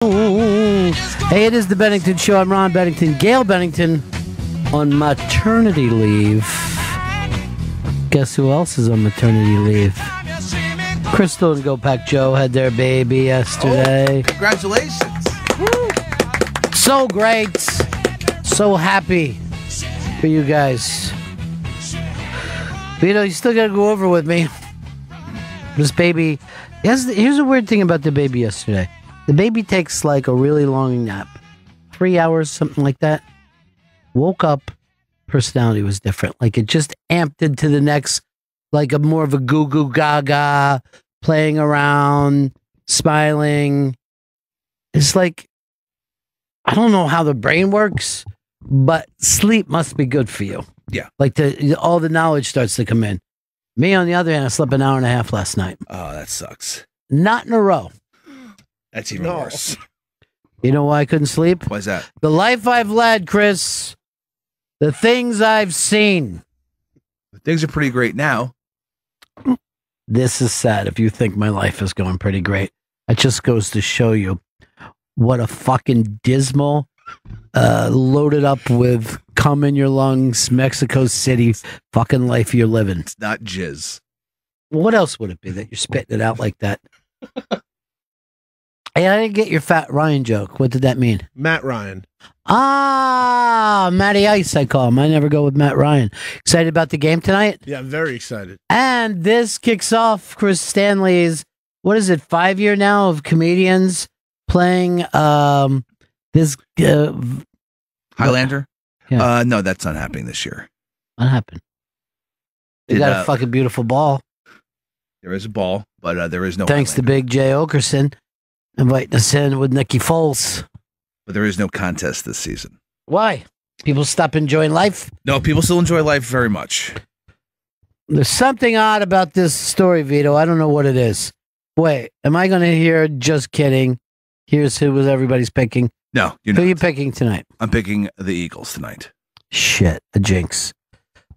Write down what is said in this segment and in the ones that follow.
Hey, it is the Bennington Show. I'm Ron Bennington. Gail Bennington on maternity leave. Guess who else is on maternity leave? Crystal and Go Pack Joe had their baby yesterday. Oh, congratulations. Woo. So great. So happy for you guys. But, you still got to go over with me. This baby. Here's a weird thing about the baby yesterday. The baby takes like a really long nap. 3 hours, something like that. Woke up, personality was different. Like it just amped into the next, like a more of a goo goo gaga, playing around, smiling. It's like, I don't know how the brain works, but sleep must be good for you. Yeah. Like all the knowledge starts to come in. Me, on the other hand, I slept an hour and a half last night. Oh, that sucks. Not in a row. That's even worse. You know why I couldn't sleep? Why's that? The life I've led, Chris. The things I've seen. Things are pretty great now. This is sad if you think my life is going pretty great. It just goes to show you what a fucking dismal, loaded up with cum in your lungs, Mexico City fucking life you're living. It's not jizz. Well, what else would it be that you're spitting it out like that? Hey, I didn't get your Fat Ryan joke. What did that mean? Matt Ryan. Ah, Matty Ice, I call him. I never go with Matt Ryan. Excited about the game tonight? Yeah, very excited. And this kicks off Chris Stanley's, what is it, 5 year now of comedians playing this... Highlander? Yeah. No, that's not happening this year. What happened? You got a fucking beautiful ball. There is a ball, but there is no Thanks Highlander. to Big Jay Okerson inviting us in with Nikki Foles. But there is no contest this season. Why? People stop enjoying life? No, people still enjoy life very much. There's something odd about this story, Vito. I don't know what it is. Wait, am I going to hear just kidding? Here's who was everybody's picking. No, you're not. Who are not. you picking tonight? I'm picking the Eagles tonight. Shit, a jinx.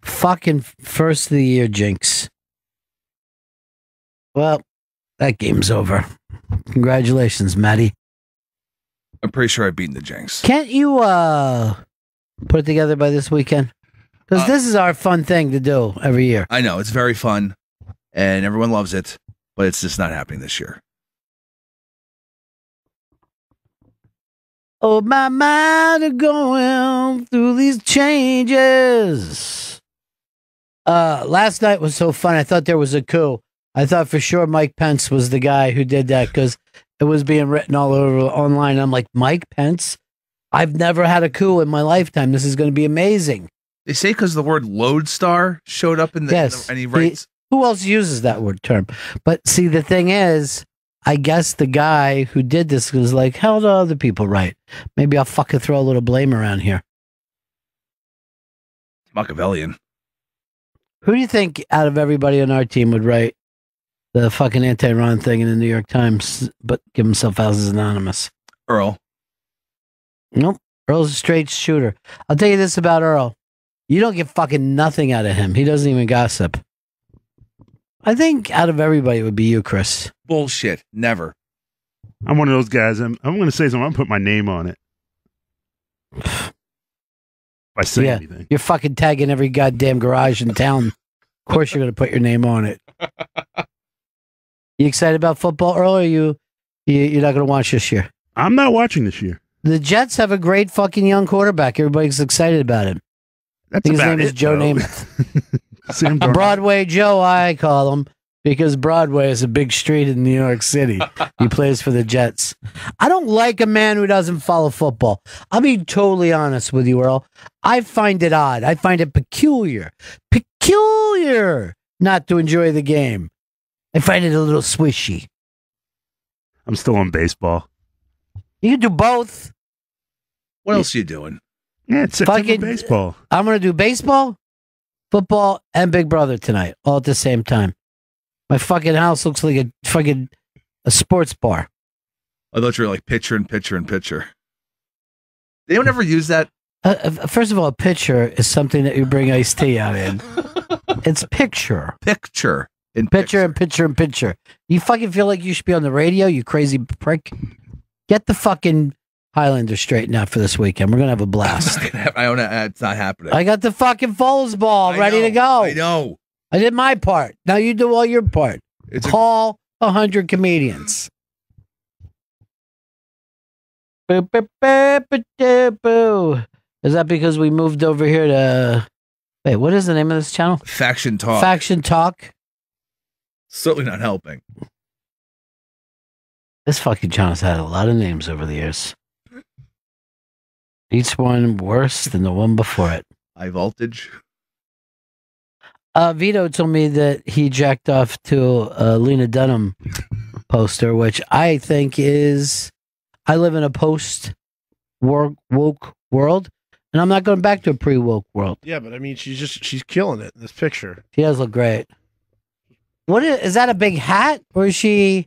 Fucking first of the year jinx. Well, that game's over. Congratulations, Matty. I'm pretty sure I've beaten the Jinx. Can't you put it together by this weekend? Because this is our fun thing to do every year. I know, it's very fun, and everyone loves it, but it's just not happening this year. Oh, my mind are going through these changes. Last night was so fun. I thought there was a coup. I thought for sure Mike Pence was the guy who did that because it was being written all over online. I'm like, Mike Pence? I've never had a coup in my lifetime. This is going to be amazing. They say because the word lodestar showed up in the... Yes. And he writes... Who else uses that word term? But see, the thing is, I guess the guy who did this was like, how do other people write? Maybe I'll fucking throw a little blame around here. Machiavellian. Who do you think out of everybody on our team would write the fucking anti-Ron thing in the New York Times, but give himself out as anonymous? Earl. Nope. Earl's a straight shooter. I'll tell you this about Earl. You don't get fucking nothing out of him. He doesn't even gossip. I think out of everybody it would be you, Chris. Bullshit. Never. I'm one of those guys. I'm going to say something. I'm going to put my name on it. If I say anything. You're fucking tagging every goddamn garage in town. Of course you're going to put your name on it. You excited about football, Earl, or you're not going to watch this year? I'm not watching this year. The Jets have a great fucking young quarterback. Everybody's excited about him. That's his about name is Joe though. Namath. Broadway Joe, I call him, because Broadway is a big street in New York City. He plays for the Jets. I don't like a man who doesn't follow football. I'll be totally honest with you, Earl. I find it odd. I find it peculiar not to enjoy the game. I find it a little swishy. I'm still on baseball. You can do both. What else are you doing? Yeah, it's fucking baseball. I'm going to do baseball, football, and Big Brother tonight, all at the same time. My fucking house looks like a sports bar. I thought you were like pitcher and pitcher and pitcher. They don't ever use that. First of all, a pitcher is something that you bring iced tea out in. It's picture. Picture. Picture and picture and picture. You fucking feel like you should be on the radio, you crazy prick? Get the fucking Highlander straightened out for this weekend. We're going to have a blast. I don't know. It's not happening. I got the fucking foosball ready to go. I know. I did my part. Now you do all your part. Call 100 comedians. Boo, boo, boo, boo, boo, boo. Is that because we moved over here to... Wait, what is the name of this channel? Faction Talk. Faction Talk. Certainly not helping. This fucking channel's had a lot of names over the years. Each one worse than the one before it. High voltage. Vito told me that he jacked off to a Lena Dunham poster, which I think is... I live in a post-woke world, and I'm not going back to a pre-woke world. Yeah, but I mean, she's killing it in this picture. She does look great. What is that, a big hat, or is she...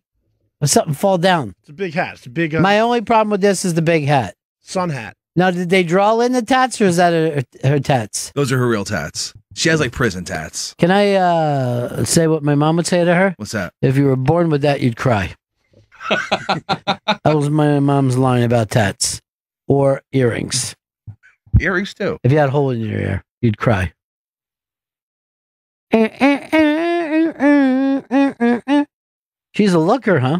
Or something fall down? It's a big hat. It's a big... My only problem with this is the big hat. Sun hat. Now, did they draw in the tats, or is that her tats? Those are her real tats. She has like prison tats. Can I say what my mom would say to her? What's that? If you were born with that, you'd cry. That was my mom's line about tats. Or earrings. Earrings, too. If you had a hole in your ear, you'd cry. She's a looker, huh?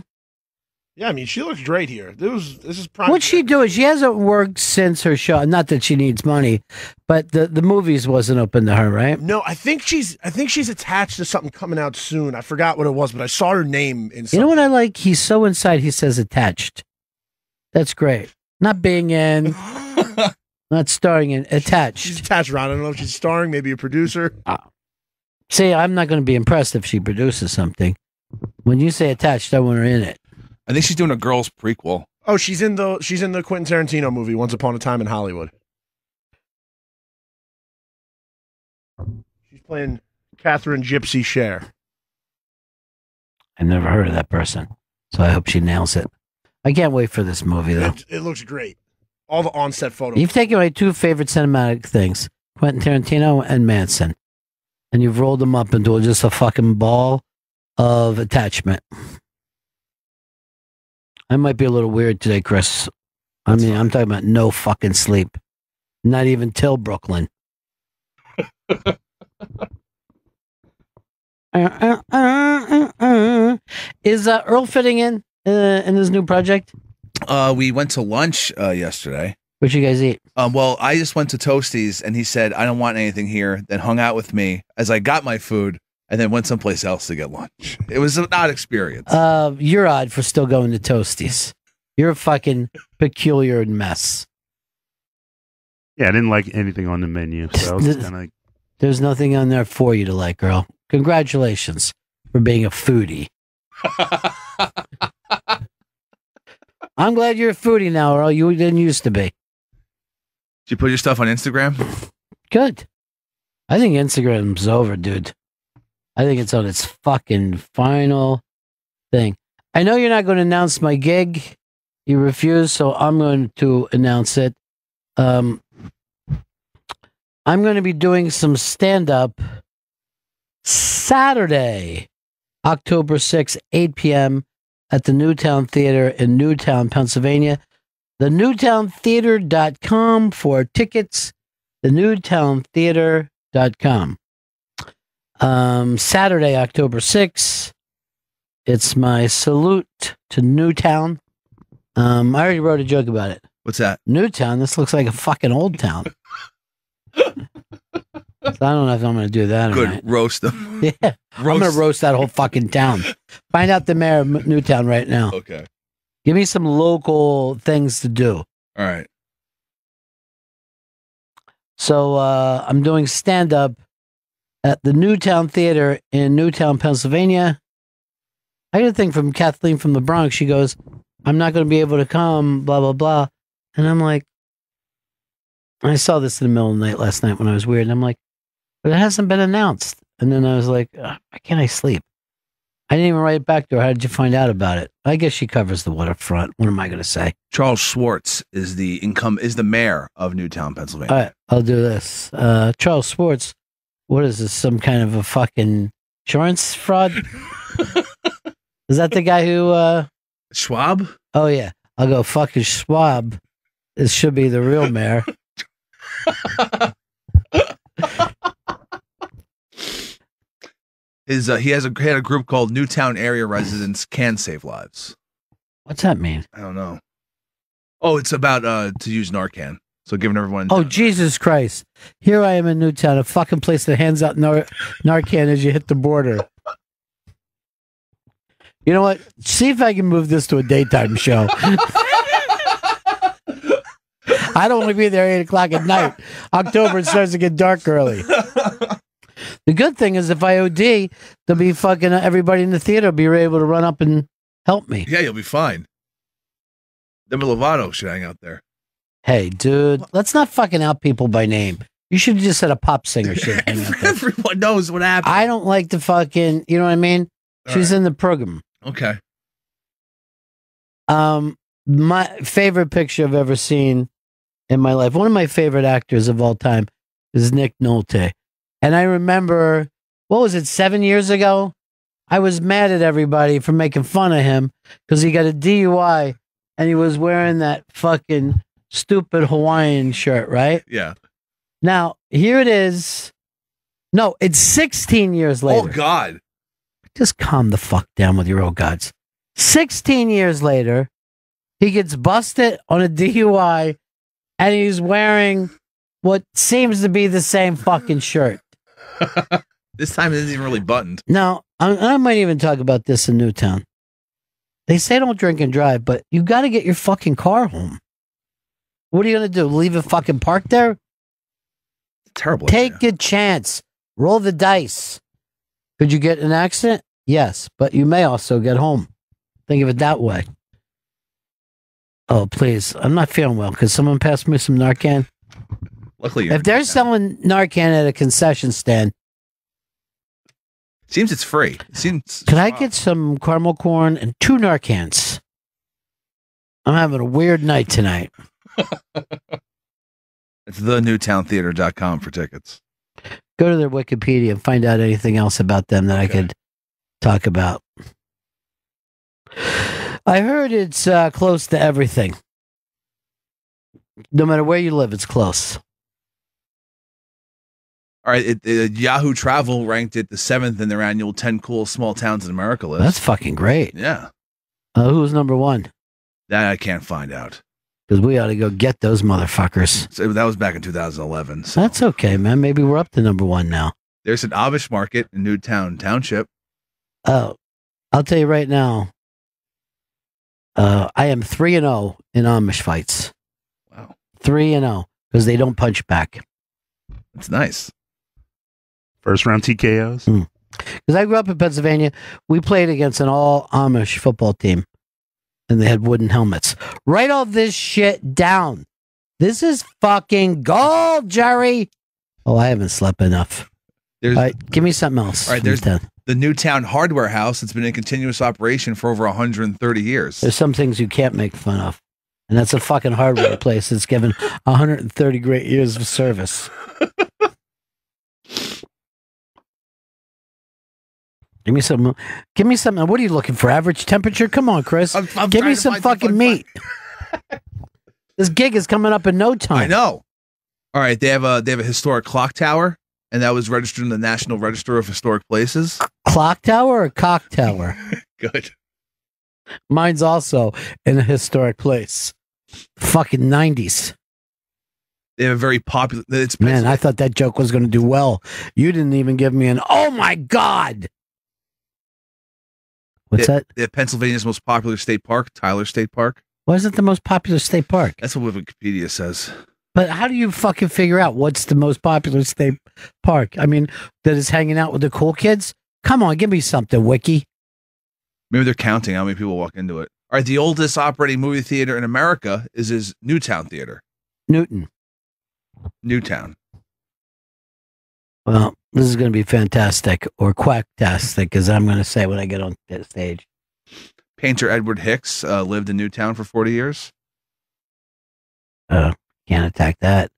Yeah, I mean, she looks great here. This is prime. What's she doing? She hasn't worked since her show. Not that she needs money, but the movies wasn't open to her, right? No, I think she's attached to something coming out soon. I forgot what it was, but I saw her name in something. You know what I like? He's so inside, he says attached. That's great. Not being in, not starring in, attached. She's attached, Ron. I don't know if she's starring, maybe a producer. See, I'm not going to be impressed if she produces something. When you say attached, I want her in it. I think she's doing a girls prequel. Oh, she's in the Quentin Tarantino movie, Once Upon a Time in Hollywood. She's playing Catherine Gypsy Cher. I've never heard of that person, so I hope she nails it. I can't wait for this movie, though. It looks great. All the on-set photos. You've taken my two favorite cinematic things, Quentin Tarantino and Manson, and you've rolled them up into just a fucking ball of attachment. I might be a little weird today, Chris. I'm talking about no fucking sleep. Not even till Brooklyn. Is Earl fitting in his new project? We went to lunch yesterday. What'd you guys eat? Well, I just went to Toasties, and he said, I don't want anything here, then hung out with me as I got my food, and then went someplace else to get lunch. It was an odd experience. You're odd for still going to Toasties. You're a fucking peculiar mess. Yeah, I didn't like anything on the menu, so I was kind of like... There's nothing on there for you to like, girl. Congratulations for being a foodie. I'm glad you're a foodie now, Earl. You didn't used to be. Did you put your stuff on Instagram? Good. I think Instagram's over, dude. I think it's on its fucking final thing. I know you're not going to announce my gig. You refuse, so I'm going to announce it. I'm going to be doing some stand-up Saturday, October 6th, 8 p.m. at the Newtown Theater in Newtown, Pennsylvania. The newtowntheater.com for tickets. The newtowntheater.com. Saturday, October 6th. It's my salute to Newtown. I already wrote a joke about it. What's that? Newtown. This looks like a fucking old town. So I don't know if I'm going to do that. Good. Or not. Roast them. Yeah. I'm going to roast that whole fucking town. Find out the mayor of Newtown right now. Okay. Give me some local things to do. All right. So I'm doing stand-up at the Newtown Theater in Newtown, Pennsylvania. I got a thing from Kathleen from the Bronx. She goes, I'm not going to be able to come, blah, blah, blah. And I'm like, I saw this in the middle of the night last night when I was weird. And I'm like, but it hasn't been announced. And then I was like, why can't I sleep? I didn't even write it back to her. How did you find out about it? I guess she covers the waterfront. What am I going to say? Charles Schwartz is the mayor of Newtown, Pennsylvania. All right, I'll do this. Charles Schwartz, what is this? Some kind of a fucking insurance fraud? Is that the guy who... Schwab? Oh, yeah. I'll go, fucking Schwab. This should be the real mayor. He had a group called Newtown Area Residents Can Save Lives. What's that mean? I don't know. Oh, it's about to use Narcan. So giving everyone. Oh, Jesus Christ. Here I am in Newtown, a fucking place that hands out Narcan as you hit the border. You know what? See if I can move this to a daytime show. I'd only be there 8 o'clock at night. October, it starts to get dark early. The good thing is if I OD, there'll be fucking everybody in the theater will be able to run up and help me. Yeah, you'll be fine. Demi Lovato should hang out there. Hey, dude, let's not fucking out people by name. You should have just said a pop singer shit. Everyone knows what happened. I don't like the fucking, you know what I mean? She's in the program. Okay. My favorite picture I've ever seen in my life, one of my favorite actors of all time is Nick Nolte. And I remember, what was it, 7 years ago? I was mad at everybody for making fun of him because he got a DUI and he was wearing that fucking stupid Hawaiian shirt, right? Yeah. Now, here it is. No, it's 16 years later. Oh, God. Just calm the fuck down with your old gods. 16 years later, he gets busted on a DUI and he's wearing what seems to be the same fucking shirt. This time it isn't even really buttoned. Now, I might even talk about this in Newtown. They say don't drink and drive, but you got to get your fucking car home. What are you going to do? Leave it fucking parked there? Terrible. Take a chance. Roll the dice. Could you get in an accident? Yes, but you may also get home. Think of it that way. Oh, please. I'm not feeling well. Could someone pass me some Narcan? Luckily, if they're selling Narcan at a concession stand, seems it's free. Could I get some caramel corn and 2 Narcans? I'm having a weird night tonight. It's thenewtowntheater.com for tickets. Go to their Wikipedia and find out anything else about them that I could talk about. I heard it's close to everything. No matter where you live, it's close. All right, Yahoo Travel ranked it the 7th in their annual 10 coolest small towns in America list. That's fucking great. Yeah. Who was number 1? That I can't find out. Because we ought to go get those motherfuckers. So that was back in 2011. So. That's okay, man. Maybe we're up to number 1 now. There's an Amish market in Newtown Township. Oh, I'll tell you right now. I am 3-0 in Amish fights. Wow. 3-0 because they don't punch back. That's nice. First round TKOs. Because I grew up in Pennsylvania, we played against an all Amish football team, and they had wooden helmets. Write all this shit down. This is fucking gold, Jerry. Oh, I haven't slept enough. All right, give me something else. All right, there's the Newtown Hardware House. It's been in continuous operation for over 130 years. There's some things you can't make fun of, and that's a fucking hardware place that's given 130 great years of service. Give me some. Give me something. What are you looking for? Average temperature? Come on, Chris. I'm give me some fucking meat. This gig is coming up in no time. I know. All right, they have a historic clock tower, and that was registered in the National Register of Historic Places. Clock tower or cock tower? Good. Mine's also in a historic place. Fucking 90s. They have a very popular. Man, I thought that joke was going to do well. You didn't even give me an. Oh my God. What's that? They have Pennsylvania's most popular state park, Tyler State Park. Why is it the most popular state park? That's what Wikipedia says. But how do you fucking figure out what's the most popular state park? I mean, that is hanging out with the cool kids? Come on, give me something, Wiki. Maybe they're counting how many people walk into it. All right, the oldest operating movie theater in America is Newtown Theater. Newtown. Well, this is going to be fantastic, or quacktastic, as I'm going to say when I get on the stage. Painter Edward Hicks lived in Newtown for 40 years. Can't attack that.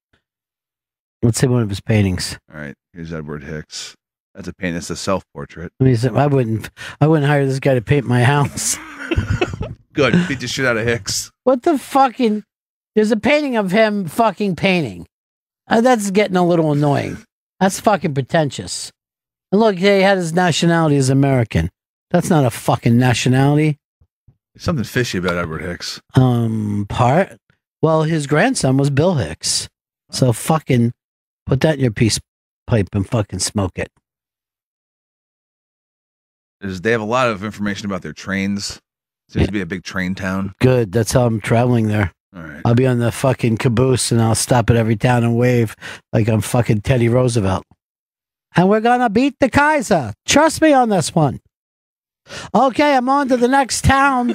Let's see one of his paintings. All right, here's Edward Hicks. That's a painting. It's a self-portrait. I wouldn't hire this guy to paint my house. Good. Beat the shit out of Hicks. What the fucking? There's a painting of him fucking painting. That's getting a little annoying. That's fucking pretentious. And look, he had his nationality as American. That's not a fucking nationality. There's something fishy about Edward Hicks. Part. Well, his grandson was Bill Hicks. So fucking put that in your peace pipe and fucking smoke it. They have a lot of information about their trains. Seems to be a big train town. Good. That's how I'm traveling there. All right. I'll be on the fucking caboose and I'll stop at every town and wave like I'm fucking Teddy Roosevelt. And we're gonna beat the Kaiser. Trust me on this one. Okay, I'm on to the next town.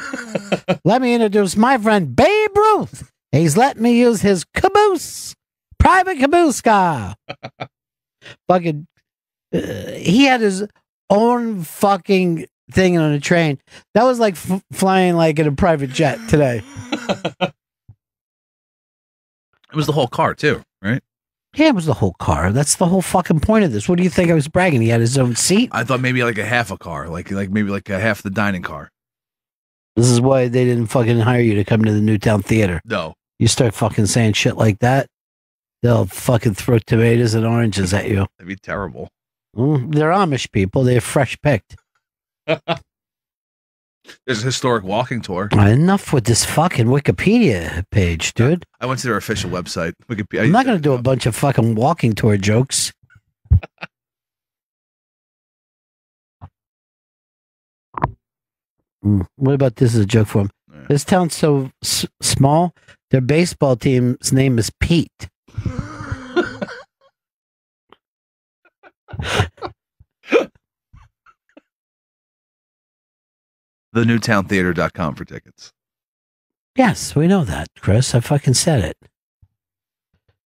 Let me introduce my friend Babe Ruth. He's letting me use his caboose. Private caboose car. Fucking, he had his own fucking thing on a train. That was like flying like in a private jet today. It was the whole car too, right? Yeah, it was the whole car. That's the whole fucking point of this. What do you think I was bragging? He had his own seat? I thought maybe like a half a car, like maybe like a half the dining car. This is why they didn't fucking hire you to come to the Newtown Theater. No. You start fucking saying shit like that, they'll fucking throw tomatoes and oranges at you. That'd be terrible. They're Amish people. They're fresh picked. There's a historic walking tour. Enough with this fucking Wikipedia page, dude. I went to their official website. I'm not going to do a bunch of fucking walking tour jokes. What about this as a joke for him? Yeah. This town's so small, their baseball team's name is Pete. TheNewtownTheater.com for tickets. Yes, we know that, Chris. I fucking said it.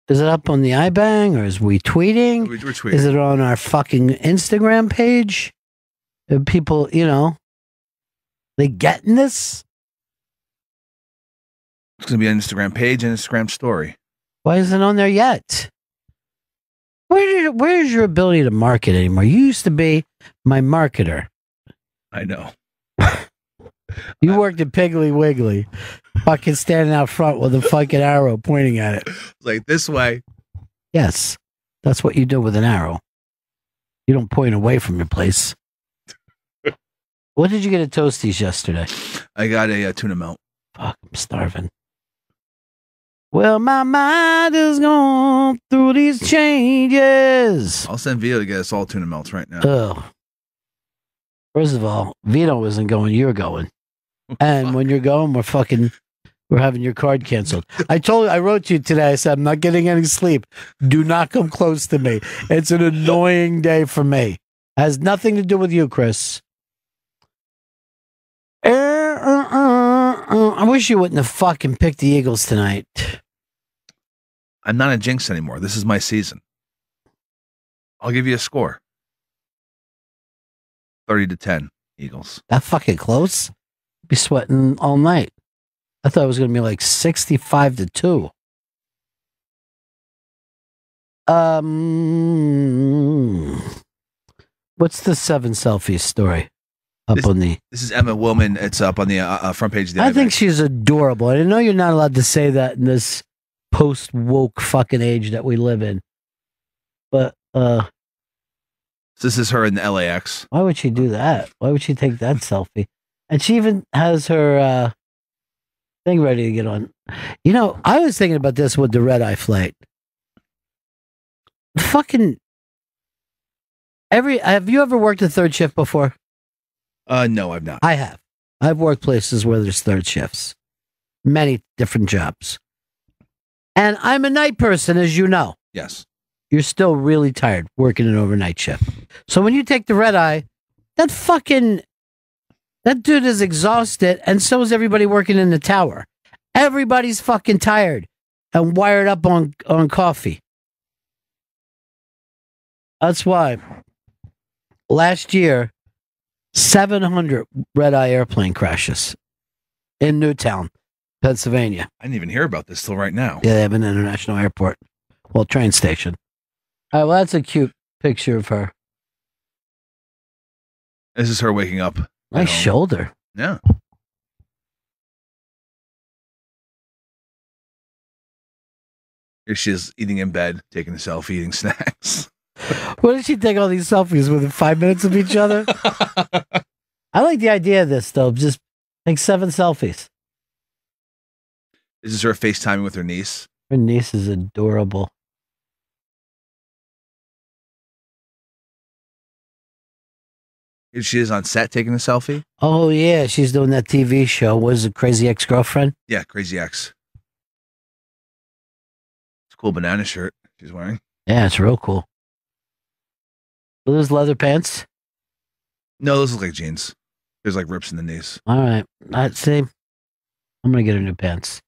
Is it up on the iBang or is we tweeting? We're tweeting. Is it on our fucking Instagram page? Are people, they getting this? It's going to be an Instagram page and Instagram story. Why isn't it on there yet? Where's your ability to market anymore? You used to be my marketer. I know. You worked at Piggly Wiggly, fucking standing out front with a fucking arrow pointing at it. Like this way. Yes, that's what you do with an arrow. You don't point away from your place. What did you get at Toasties yesterday? I got a tuna melt. Fuck, I'm starving. Well, my mind is going through these changes. I'll send Vito to get us all tuna melts right now. Ugh. First of all, Vito isn't going, you're going. And when you're going, we're having your card canceled. I wrote you today, I said, I'm not getting any sleep. Do not come close to me. It's an annoying day for me. Has nothing to do with you, Chris. I wish you wouldn't have fucking picked the Eagles tonight. I'm not a jinx anymore. This is my season. I'll give you a score. 30-10, Eagles. That fucking close? Be sweating all night. I thought it was going to be like 65-2. What's the 7 selfie story? This is Emma Willman. It's up on the front page of the I think she's adorable. I know you're not allowed to say that in this post-woke fucking age that we live in. But, this is her in the LAX. Why would she do that? Why would she take that selfie? And she even has her thing ready to get on. I was thinking about this with the red-eye flight. Fucking have you ever worked a third shift before? No, I've not. I have. I've worked places where there's third shifts. Many different jobs. And I'm a night person, as you know. Yes. You're still really tired working an overnight shift. So when you take the red eye, that dude is exhausted, and so is everybody working in the tower. Everybody's fucking tired and wired up on coffee. That's why last year, 700 red-eye airplane crashes in Newtown, Pennsylvania. I didn't even hear about this till right now. Yeah, they have an international airport. Well, train station. All right, well, that's a cute picture of her. This is her waking up. Nice shoulder. Yeah. Here she is eating in bed, taking a selfie, eating snacks. What did she take all these selfies within 5 minutes of each other? I like the idea of this, though. Just take 7 selfies. This is her FaceTiming with her niece. Her niece is adorable. Here she is on set taking a selfie. Oh, yeah. She's doing that TV show. What is it, Crazy Ex-Girlfriend? Yeah, Crazy Ex. It's a cool banana shirt she's wearing. Yeah, it's real cool. Are those leather pants? No, those look like jeans. There's like rips in the knees. All right. I'd say I'm going to get her new pants.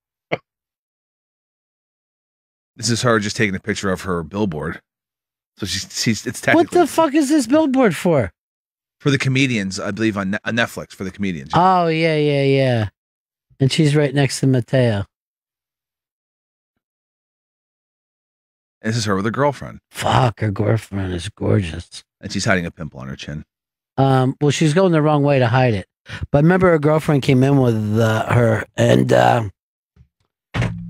This is her just taking a picture of her billboard. So she's it's technically... What the fuck is this billboard for? For the comedians, I believe, on Netflix, for the comedians. Oh, yeah. And she's right next to Mateo. And this is her with her girlfriend. Fuck, her girlfriend is gorgeous. And she's hiding a pimple on her chin. Well, she's going the wrong way to hide it. But remember, her girlfriend came in with her, and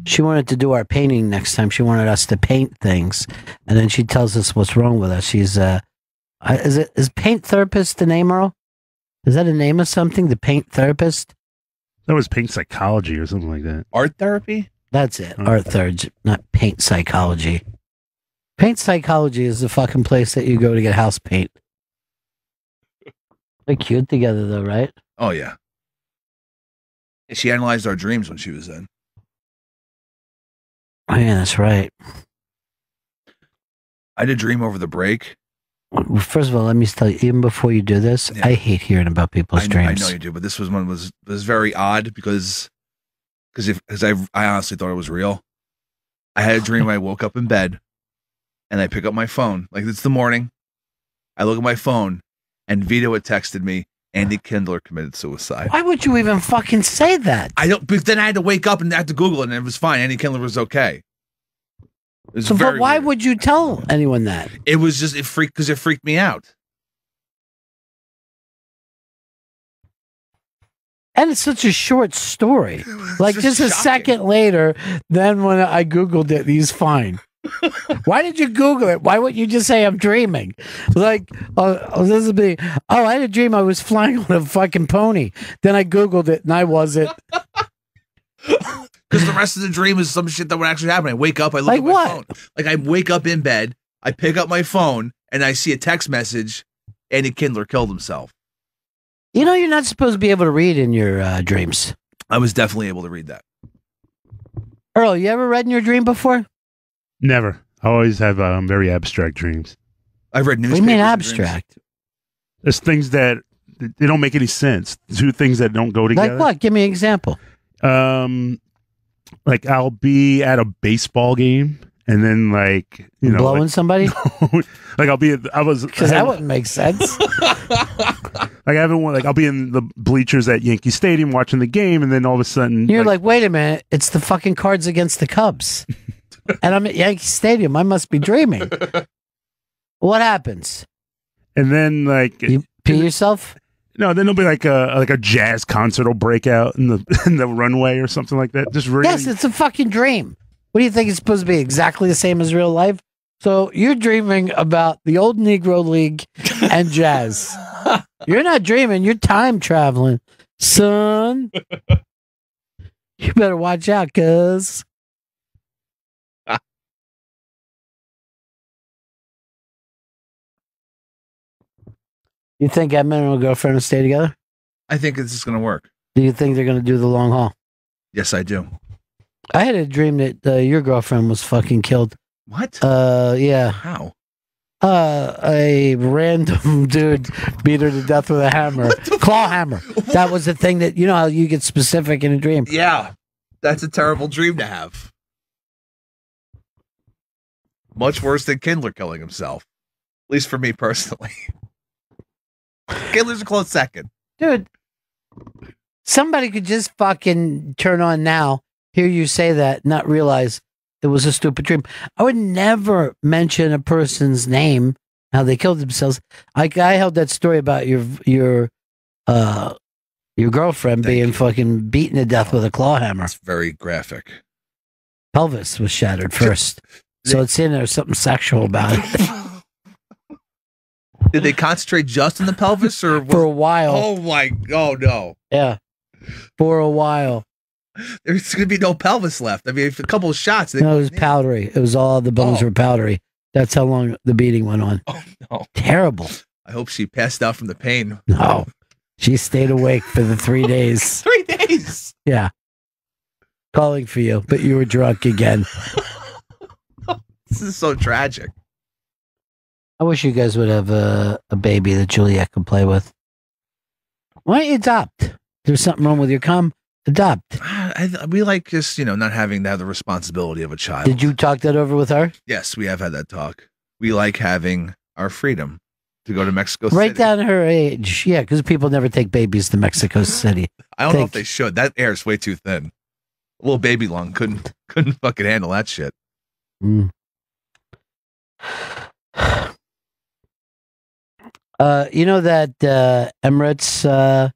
she wanted to do our painting next time. She wanted us to paint things, and then she tells us what's wrong with us. She's is paint therapist the name, Earl? Is that a name of something? The paint therapist? That was paint psychology or something like that. Art therapy? That's it. Art therapy, not paint psychology. Paint psychology is the fucking place that you go to get house paint. They're cute together, though, right? Oh, yeah. She analyzed our dreams when she was in. Oh, yeah, that's right. I did dream over the break. Well, first of all, let me tell you, even before you do this, Yeah. I hate hearing about people's dreams. I know you do, but this was one was very odd because I honestly thought it was real. I had a dream. I woke up in bed, and I pick up my phone. Like, it's the morning. I look at my phone, and Vito had texted me, Andy Kindler committed suicide. Why would you even fucking say that? I don't. But then I had to wake up and I had to Google it, and it was fine. Andy Kindler was okay. It was So, but why weird. would you tell anyone that? It was just it freaked me out. And it's such a short story. Like just a shocking. second later, then when I Googled it, he's fine. Why did you Google it? Why wouldn't you just say I'm dreaming? Like, this would be, I had a dream I was flying on a fucking pony. Then I Googled it and I wasn't. Because the rest of the dream is some shit that would actually happen. I wake up, I look Like at my what? phone. Like I wake up in bed, I pick up my phone, and I see a text message, Andy Kindler killed himself. You know, you're not supposed to be able to read in your dreams. I was definitely able to read that. Earl, you ever read in your dream before? Never. I always have very abstract dreams. I've read What do newspapers. you mean and dreams. abstract? There's things that they don't make any sense. Two things that don't go together. Like what? Give me an example. Like I'll be at a baseball game and then like Blowing somebody? like Because that wouldn't make sense. Like I haven't like I'll be in the bleachers at Yankee Stadium watching the game, and then all of a sudden You're like, wait a minute, it's the fucking Cards against the Cubs. And I'm at Yankee Stadium. I must be dreaming. What happens? and then like You pee yourself? no, then there'll be like a jazz concert will break out in the runway or something like that. Just really, Yes, it's a fucking dream. What do you think it's supposed to be? Exactly the same as real life? So you're dreaming about the old Negro League and jazz. You're not dreaming, you're time traveling. Son, you better watch out, cuz. You think Edmund and her girlfriend will stay together? I think this is going to work. Do you think they're going to do the long haul? Yes, I do. I had a dream that your girlfriend was fucking killed. What? Yeah. How? A random dude beat her to death with a hammer. Claw hammer. That was the thing that, you know how you get specific in a dream. Yeah, that's a terrible dream to have. Much worse than Kindler killing himself. At least for me personally. Kindler's a close second. Dude, somebody could just fucking turn on now, hear you say that, not realize it was a stupid dream. I would never mention a person's name, how they killed themselves. I held that story about your girlfriend being fucking beaten to death with a claw hammer. It's very graphic. pelvis was shattered first. So it's in there, something sexual about it. Did they concentrate just on the pelvis, or For a while. Oh no. Yeah. For a while. There's gonna be no pelvis left. I mean, if a couple of shots. No, it was powdery. It was all the bones were powdery. That's how long the beating went on. Oh no. Terrible. I hope she passed out from the pain. No. She stayed awake for the 3 days. 3 days. Yeah. Calling for you, but you were drunk again. This is so tragic. I wish you guys would have a baby that Juliet could play with. Why don't you adopt? There's something wrong with your cum? Adopt. We like just, not having to have the responsibility of a child. Did you talk that over with her? Yes, we have had that talk. We like having our freedom to go to Mexico City. Right down her age. Yeah, because people never take babies to Mexico City. I don't know if they should. That air is way too thin. A little baby lung couldn't fucking handle that shit. Mm. You know that Emirates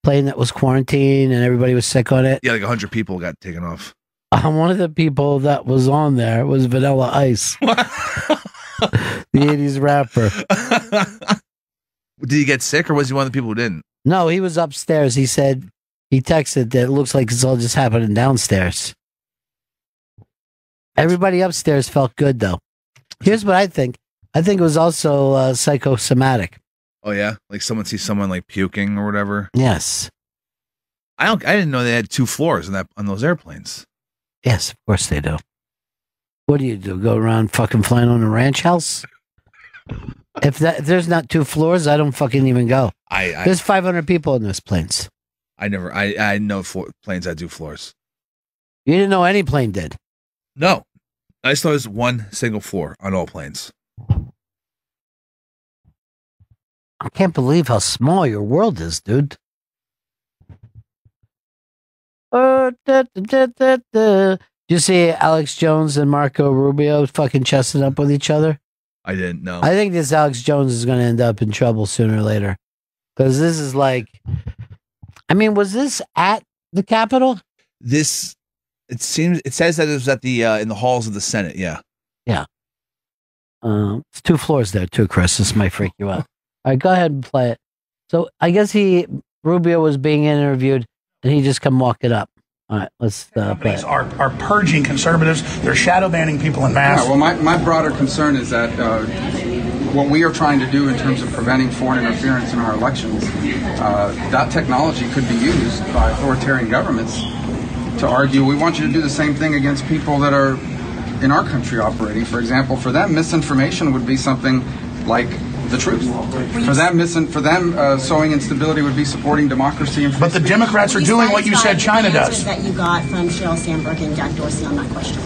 plane that was quarantined and everybody was sick on it? Yeah, like 100 people got taken off. One of the people that was on there was Vanilla Ice. The 80s rapper. Did he get sick, or was he one of the people who didn't? No, he was upstairs. He said, he texted that it looks like it's all just happening downstairs. Everybody upstairs felt good, though. Here's what I think. I think it was also psychosomatic. Oh, yeah? Like someone sees someone like puking or whatever? Yes. I didn't know they had 2 floors on those airplanes. Yes, of course they do. What do? Go around fucking flying on a ranch house? If there's not 2 floors, I don't fucking even go. There's 500 people in those planes. I know planes that do floors. You didn't know any plane did? No. I just thought it was one single floor on all planes. I can't believe how small your world is, dude. Did you see Alex Jones and Marco Rubio fucking chesting up with each other? I didn't know. I think this Alex Jones is going to end up in trouble sooner or later. Because this is like... I mean, was this at the Capitol? It says that it was at the in the halls of the Senate, yeah. Yeah. It's 2 floors there too, Chris. This might freak you out. All right, go ahead and play it. So I guess Rubio was being interviewed and he just come walk it up. All right, let's play it. Are purging conservatives. They're shadow banning people in mass. Yeah, well, my broader concern is that what we are trying to do in terms of preventing foreign interference in our elections, that technology could be used by authoritarian governments to argue, we want you to do the same thing against people that are in our country operating. For example, for them, misinformation would be something like the truth. For them, sowing instability would be supporting democracy and free But the speech. Democrats are doing what you said China does. That you got from Sheryl Sandberg and Jack Dorsey on that question.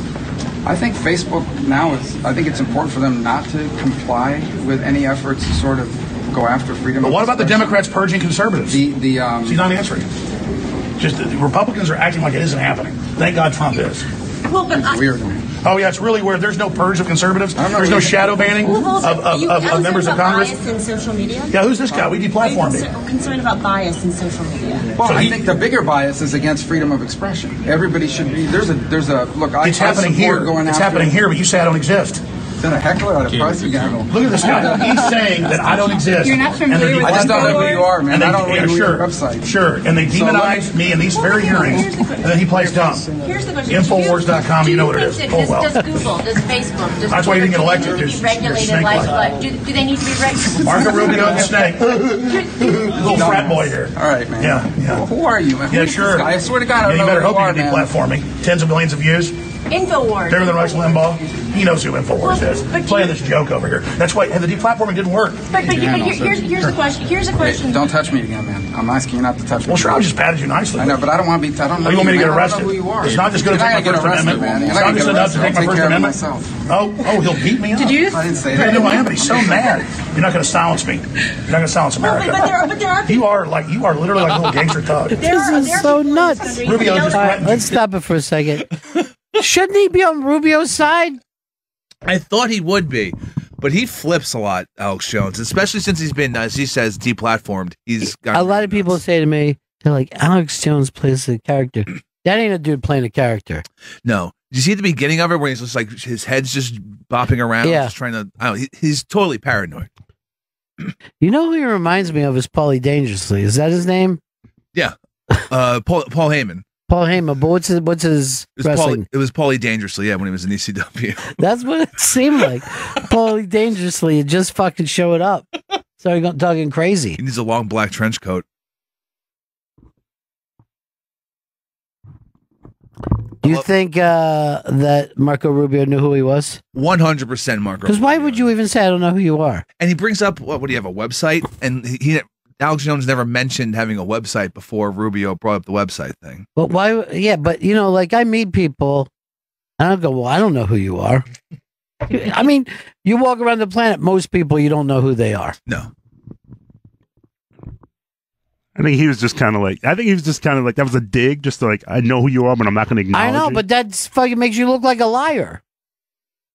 I think Facebook now I think it's important for them not to comply with any efforts to sort of go after freedom. But what about the Democrats purging conservatives? She's not answering. Just the Republicans are acting like it isn't happening. Thank God Trump is. Well, but it's weird. Oh yeah, it's really weird. There's no purge of conservatives. There's no shadow banning of members of Congress. Bias in social media? Yeah, who's this guy? We deplatformed him. I'm concerned about bias in social media. Well, I think the bigger bias is against freedom of expression. Everybody should be. There's a look. It's happening here. It's happening here, but you say I don't exist. Is that a heckler at a price again? Look at this guy. He's saying that I don't exist. You're not familiar with I just don't know who you are, man. I don't read your sure, website. Sure, and they demonize me in these very hearings, and then he plays dumb. Here's the question. Infowars.com, you know what it is. Oh, well. Does Google, does Facebook, does That's why you didn't get elected. Twitter need to be regulated like do they need to be regulated? Marco Rubio and the snake. Little frat boy here. All right, man. Yeah. Well, who are you, man? Yeah, sure. I swear to God, I don't you know better who hope you are, you can man. deplatform me. Tens of millions of views. Infowars. Better than Rush Limbaugh. He knows who Infowars is. Playing this joke over here. That's why the deplatforming didn't work. But here's the question. Here's a question. Hey, don't touch me again, man. I'm asking you not to touch me. Well, sure, I just patted you nicely. I know, but I don't want to be. I don't know. You want me to get man. arrested? I don't know who you are. It's not just going to take my First Amendment. Man. It's not just enough to take my First Amendment. Oh, he'll beat me up. Did you? I didn't say I that. know I am, but he's so mad. You're not going to silence me. You're not going to silence America. But there are You are literally like a little gangster thug. This is so nuts. Rubio just All right, let's stop it for a second. Shouldn't he be on Rubio's side? I thought he would be, but he flips a lot, Alex Jones, especially since he's been, as he says, deplatformed. He's got a lot of people say to me, they're like, Alex Jones plays a character. That ain't a dude playing a character. No, Did you see at the beginning of it where he's just like his head's just bopping around, just trying to? I don't know, he's totally paranoid. You know who he reminds me of is Paulie Dangerously. Is that his name? Yeah, Paul Heyman. Paul Heyman, but what's his wrestling? It was Paulie Dangerously, yeah, when he was in ECW. That's what it seemed like. Paulie Dangerously had just fucking showed up. Started talking crazy. He needs a long black trench coat. Do you think that Marco Rubio knew who he was? 100% Marco. Because why would you even say I don't know who you are? And he brings up, what do you have, a website? And Alex Jones never mentioned having a website before Rubio brought up the website thing. But why? Yeah, but you know, like I meet people, and I go, well, I don't know who you are. I mean, you walk around the planet, most people you don't know who they are. No. I think he was just kind of like, that was a dig, just like, I know who you are, but I'm not going to acknowledge I know, it. but that's fucking makes you look like a liar.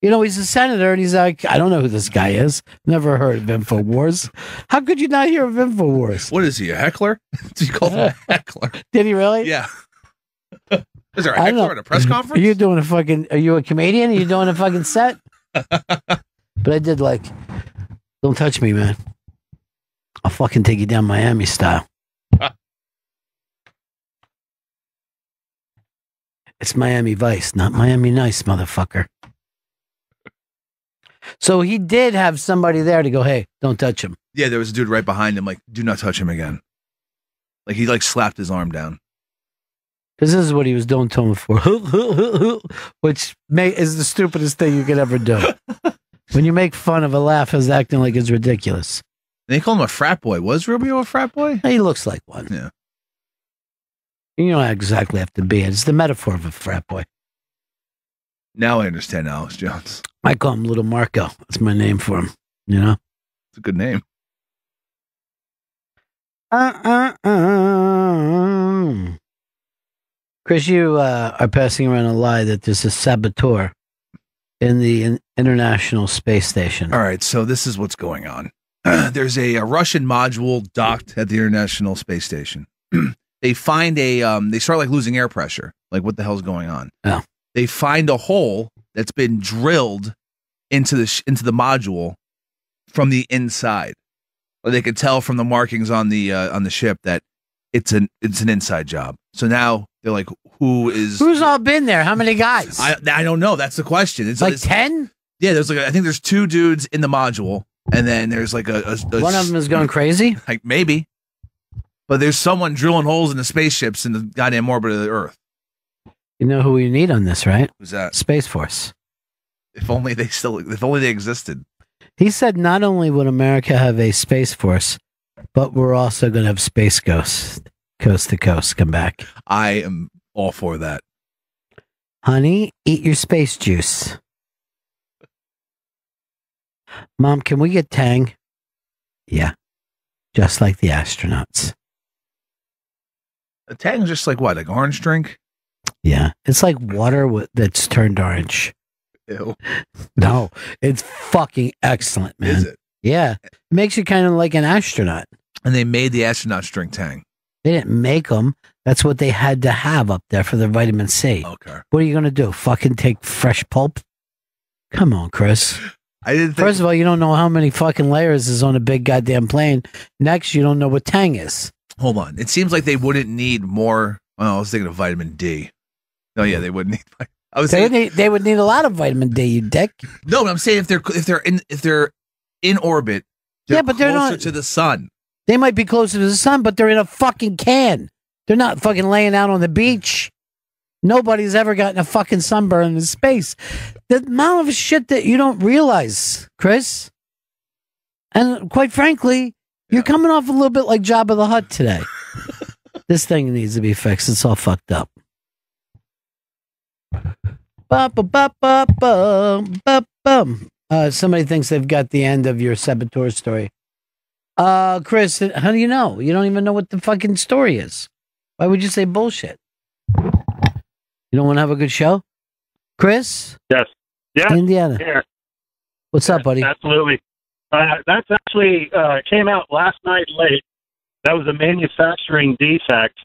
You know, he's a senator, and he's like, I don't know who this guy is. Never heard of InfoWars. How could you not hear of InfoWars? What is he, a heckler? He called him a heckler. Did he really? Yeah. Is there a heckler at a press conference? Are you doing are you a comedian? Are you doing a fucking set? But I did like, don't touch me, man. I'll fucking take you down Miami style. It's Miami Vice, not Miami Nice, motherfucker. So he did have somebody there to go, hey, don't touch him. Yeah, there was a dude right behind him, like, do not touch him again. Like, he, like, slapped his arm down. Because this is what he was doing to him before. Which is the stupidest thing you could ever do. When you make fun of a laugh as acting like it's ridiculous. And they call him a frat boy. Was Rubio a frat boy? He looks like one. Yeah. You don't exactly have to be it. It's the metaphor of a frat boy. Now I understand Alex Jones. I call him Little Marco. That's my name for him. You know? It's a good name. Chris, you are passing around a lie that there's a saboteur in the International Space Station. All right, so this is what's going on. There's a Russian module docked at the International Space Station. They find they start like losing air pressure. Like, what the hell's going on? Yeah. They find a hole that's been drilled into the module from the inside. Or they could tell from the markings on the ship that it's an inside job. So now they're like, who's all been there? How many guys? I don't know. That's the question. It's like 10? Yeah, there's like I think there's 2 dudes in the module, and then there's like a one of them is going crazy. Like maybe. But there's someone drilling holes in the spaceships in the goddamn orbit of the Earth. You know who we need on this, right? Who's that? Space Force. If only they existed. He said not only would America have a Space Force, but we're also going to have Space Ghosts, coast to coast, come back. I am all for that. Honey, eat your space juice. Mom, can we get Tang? Yeah. Just like the astronauts. A Tang's just like what? Like orange drink? Yeah. It's like water that's turned orange. Ew. No, it's fucking excellent, man. Is it? Yeah. It makes you kind of like an astronaut. And they made the astronauts drink Tang. They didn't make them. That's what they had to have up there for their vitamin C. Okay. What are you going to do? Fucking take fresh pulp? Come on, Chris. I didn't think... First of all, you don't know how many fucking layers is on a big goddamn plane. Next, you don't know what Tang is. Hold on. It seems like they wouldn't need more. Oh, I was thinking of vitamin D. No, yeah, they wouldn't need. They would need a lot of vitamin D, you dick. No, but I'm saying if they're in orbit, they're but closer they're not to the sun. They might be closer to the sun, but they're in a fucking can. They're not fucking laying out on the beach. Nobody's ever gotten a fucking sunburn in space. The amount of shit that you don't realize, Chris. And quite frankly, you're coming off a little bit like Jabba the Hutt today. This thing needs to be fixed. It's all fucked up. Somebody thinks they've got the end of your saboteur story. Chris, how do you know? You don't even know what the fucking story is. Why would you say bullshit? You don't want to have a good show? Chris? Yes. Yeah. Indiana. Here. What's up, buddy? Absolutely. That's actually came out last night late. That was a manufacturing defect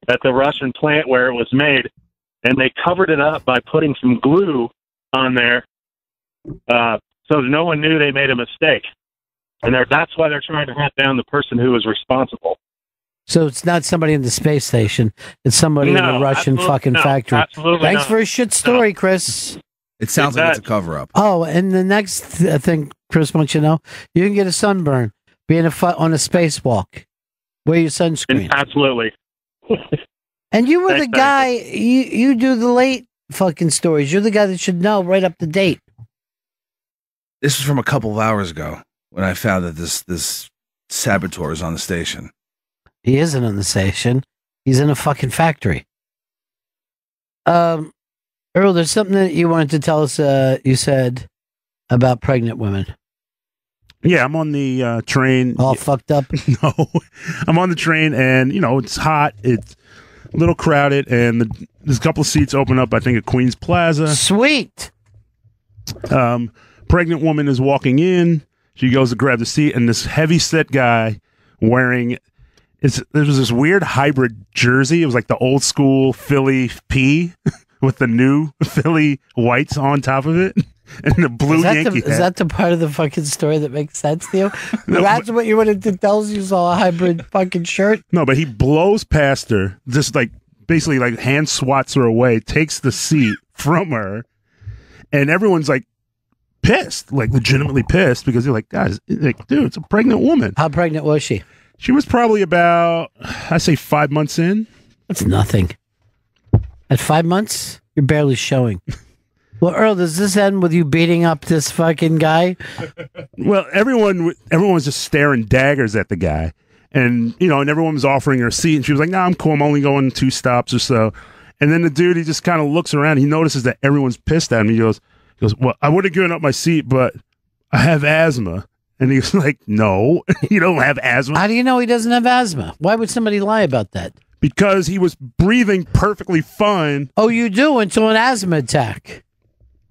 at the Russian plant where it was made. and they covered it up by putting some glue on there, so no one knew they made a mistake. And that's why they're trying to hunt down the person who was responsible. So it's not somebody in the space station. It's somebody in a Russian fucking factory. Thanks for a shit story, Chris. It sounds like it's a cover-up. Oh, and the next thing Chris wants you to know, you can get a sunburn being on a spacewalk. Wear your sunscreen. Absolutely. And you were the guy, you do the late fucking stories. You're the guy that should know right up to date. This was from a couple of hours ago when I found that this saboteur is on the station. He isn't on the station. He's in a fucking factory. Earl, there's something that you wanted to tell us, you said, about pregnant women. Yeah, I'm on the train. All fucked up? No. I'm on the train, and, it's hot. It's a little crowded, and there's a couple of seats open up, I think, at Queens Plaza. Sweet! Pregnant woman is walking in. She goes to grab the seat, and this heavy-set guy wearing... there was this weird hybrid jersey. It was like the old school Philly P with the new Philly whites on top of it and the blue Yankee hat. Is that the part of the fucking story that makes sense to you? That's what you wanted to tell us? You saw a hybrid fucking shirt? No, but he blows past her, just like basically like hand swats her away, takes the seat from her, and everyone's like pissed, like legitimately pissed, because they're like, guys, like, dude, it's a pregnant woman. How pregnant was she? She was probably about, I say 5 months in. That's nothing. At 5 months, you're barely showing. Well, Earl, does this end with you beating up this fucking guy? Well, everyone was just staring daggers at the guy. And, and everyone was offering her a seat. And she was like, no, I'm cool. I'm only going 2 stops or so. And then the dude, he just kind of looks around. He notices that everyone's pissed at him. He goes, well, I would have given up my seat, but I have asthma. And he was like, no, you don't have asthma. How do you know he doesn't have asthma? Why would somebody lie about that? Because he was breathing perfectly fine. Oh, you do, until an asthma attack.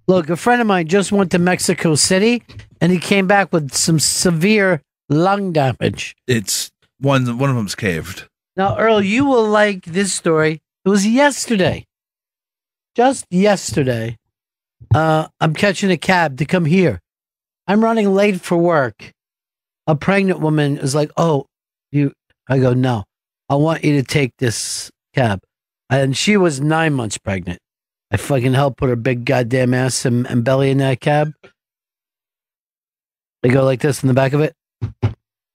Look, a friend of mine just went to Mexico City, and he came back with some severe lung damage. It's one of them's caved. Now, Earl, you will like this story. It was yesterday. Just yesterday. I'm catching a cab to come here. I'm running late for work. A pregnant woman is like, oh, I go, no, I want you to take this cab. And she was 9 months pregnant. I fucking helped put her big goddamn ass and belly in that cab. They go like this in the back of it.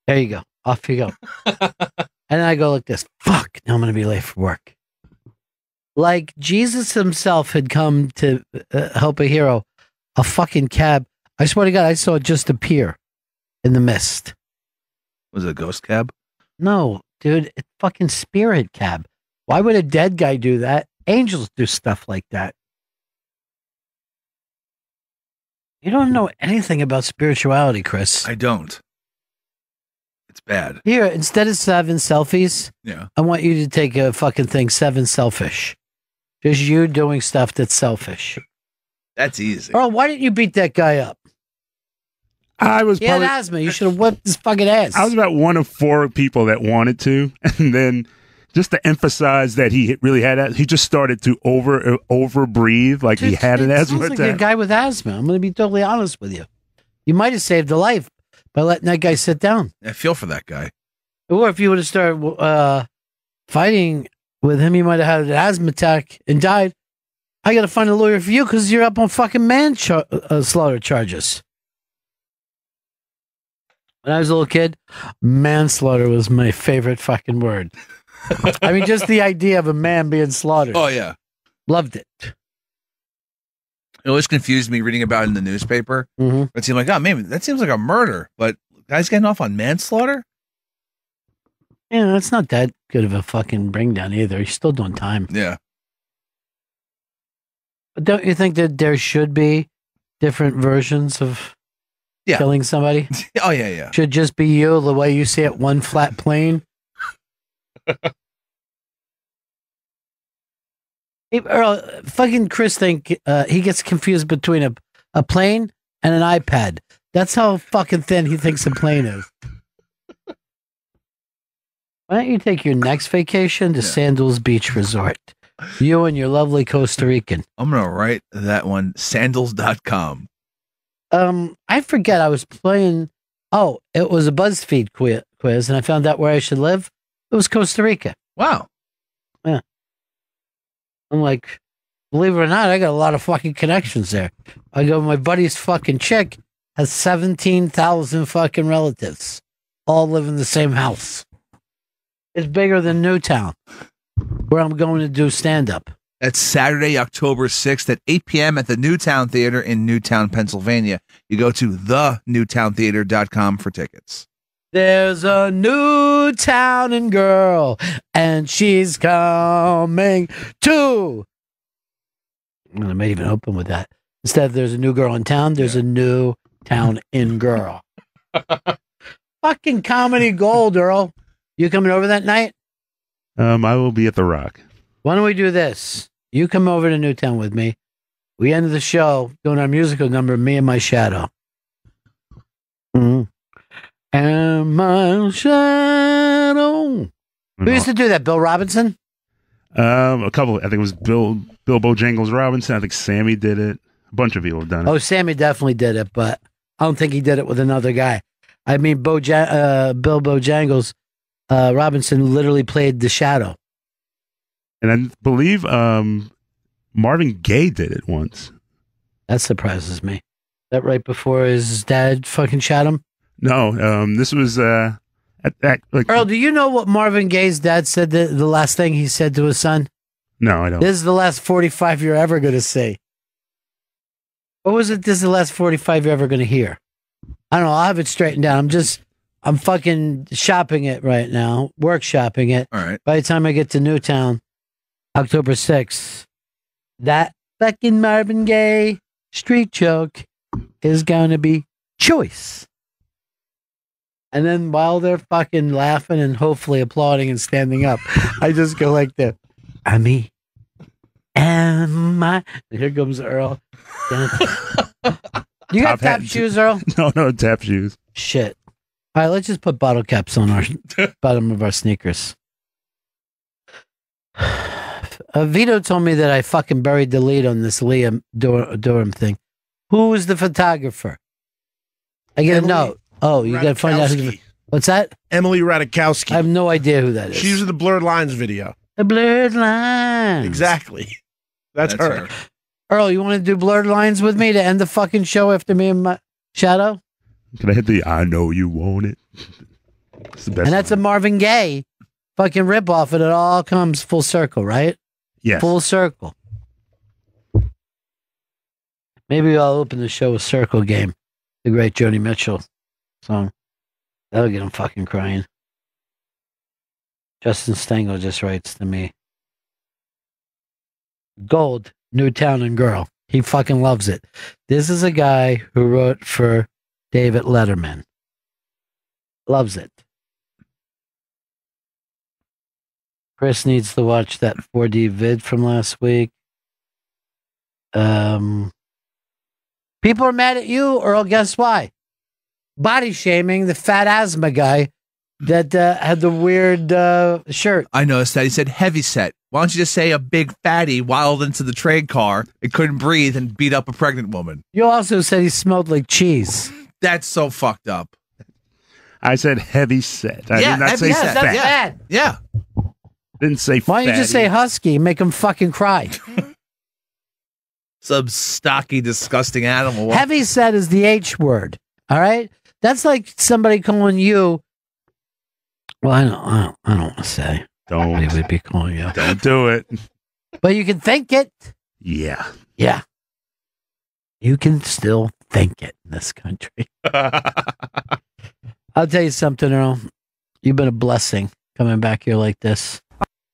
There you go. Off you go. And I go like this. Fuck, now I'm going to be late for work. Like Jesus himself had come to help a hero. A fucking cab. I swear to God, I saw it just appear in the mist. Was it a ghost cab? No, dude, it's fucking spirit cab. Why would a dead guy do that? Angels do stuff like that. You don't know anything about spirituality, Chris. I don't. It's bad. Here, instead of 7 selfies, yeah, I want you to take a fucking thing, 7 selfish. Just you doing stuff that's selfish. That's easy. Oh, why didn't you beat that guy up? He had asthma. You should have whipped his fucking ass. I was about one of 4 people that wanted to, and then just to emphasize that he really had, he just started to over breathe like he had an asthma attack. Like a guy with asthma. I'm going to be totally honest with you. You might have saved a life by letting that guy sit down. I feel for that guy. Or if you would have started fighting with him, he might have had an asthma attack and died. I got to find a lawyer for you because you're up on fucking manslaughter charges. When I was a little kid, manslaughter was my favorite fucking word. I mean, just the idea of a man being slaughtered. Oh, yeah. Loved it. It always confused me reading about it in the newspaper. Mm-hmm. It seemed like, oh, maybe that seems like a murder, but guys getting off on manslaughter? Yeah, that's not that good of a fucking bring down either. He's still doing time. Yeah. But don't you think that there should be different versions of killing somebody? Oh, yeah, yeah. Should just be you, the way you see it, one flat plane? Earl, fucking Chris think he gets confused between a plane and an iPad. That's how fucking thin he thinks a plane is. Why don't you take your next vacation to Sandals Beach Resort? You and your lovely Costa Rican. I'm going to write that one, sandals.com. I forget. I was playing. Oh, it was a BuzzFeed quiz, and I found out where I should live. It was Costa Rica. Wow. Yeah. I'm like, believe it or not, I got a lot of fucking connections there. I go, my buddy's fucking chick has 17,000 fucking relatives. All live in the same house. It's bigger than Newtown, where I'm going to do stand-up. That's Saturday, October 6th at 8 p.m. at the Newtown Theater in Newtown, Pennsylvania. You go to thenewtowntheater.com for tickets. There's a new town and girl, and she's coming too. I might even open with that. Instead of there's a new girl in town, there's a new town in girl. Fucking comedy gold, Earl. You coming over that night? I will be at the Rock. Why don't we do this? You come over to Newtown with me. We end the show doing our musical number, Me and My Shadow. Mm-hmm. And my shadow. Who used to do that? Bill Robinson? A couple. I think it was Bill Bojangles Robinson. I think Sammy did it. A bunch of people have done it. Oh, Sammy definitely did it, but I don't think he did it with another guy. I mean, Bill Bojangles Robinson literally played the shadow. And I believe Marvin Gaye did it once. That surprises me. That right before his dad fucking shot him? No, this was Earl, do you know what Marvin Gaye's dad said, the last thing he said to his son? No, I don't. This is the last 45 you're ever going to see. Or was it this is the last 45 you're ever going to hear? I don't know. I'll have it straightened down. I'm fucking shopping it right now, workshopping it. All right. By the time I get to Newtown, October 6th, that fucking Marvin Gaye street joke is going to be choice. And then while they're fucking laughing and hopefully applauding and standing up, I just go like this. Me and my. Here comes Earl. You got tap shoes, Earl? No, tap shoes. Shit. All right, let's just put bottle caps on our bottom of our sneakers. Vito told me that I fucking buried the lead on this Liam Durham thing. Who was the photographer? I get a note. Oh, you got to find out. What's that? Emily Radikowski. I have no idea who that is. She was in the Blurred Lines video. The Blurred Lines. Exactly. That's her. Earl, you want to do Blurred Lines with me to end the fucking show after Me and My Shadow? Can I hit the I Know You Want It? It's the best. And that's a Marvin Gaye fucking ripoff, and it all comes full circle, right? Yes. Full circle. Maybe I'll open the show with Circle Game, the great Joni Mitchell song. That'll get him fucking crying. Justin Stengel just writes to me. Gold, Newtown and Girl. He fucking loves it. This is a guy who wrote for David Letterman. Loves it. Chris needs to watch that 4D vid from last week. People are mad at you, Earl. Guess why? Body shaming the fat asthma guy that had the weird shirt. I noticed that. He said heavy set. Why don't you just say a big fatty wild into the train car and couldn't breathe and beat up a pregnant woman? You also said he smelled like cheese. That's so fucked up. I said heavy set. I did not say fat. That's bad. Yeah. Didn't say Why don't you just say husky? Make him fucking cry. Some stocky, disgusting animal. Heavy set is the H word. All right? That's like somebody calling you. Well, I don't want to say. Don't. They would be calling you. Don't do it. But you can think it. Yeah. Yeah. You can still think it in this country. I'll tell you something, Earl. You've been a blessing coming back here like this,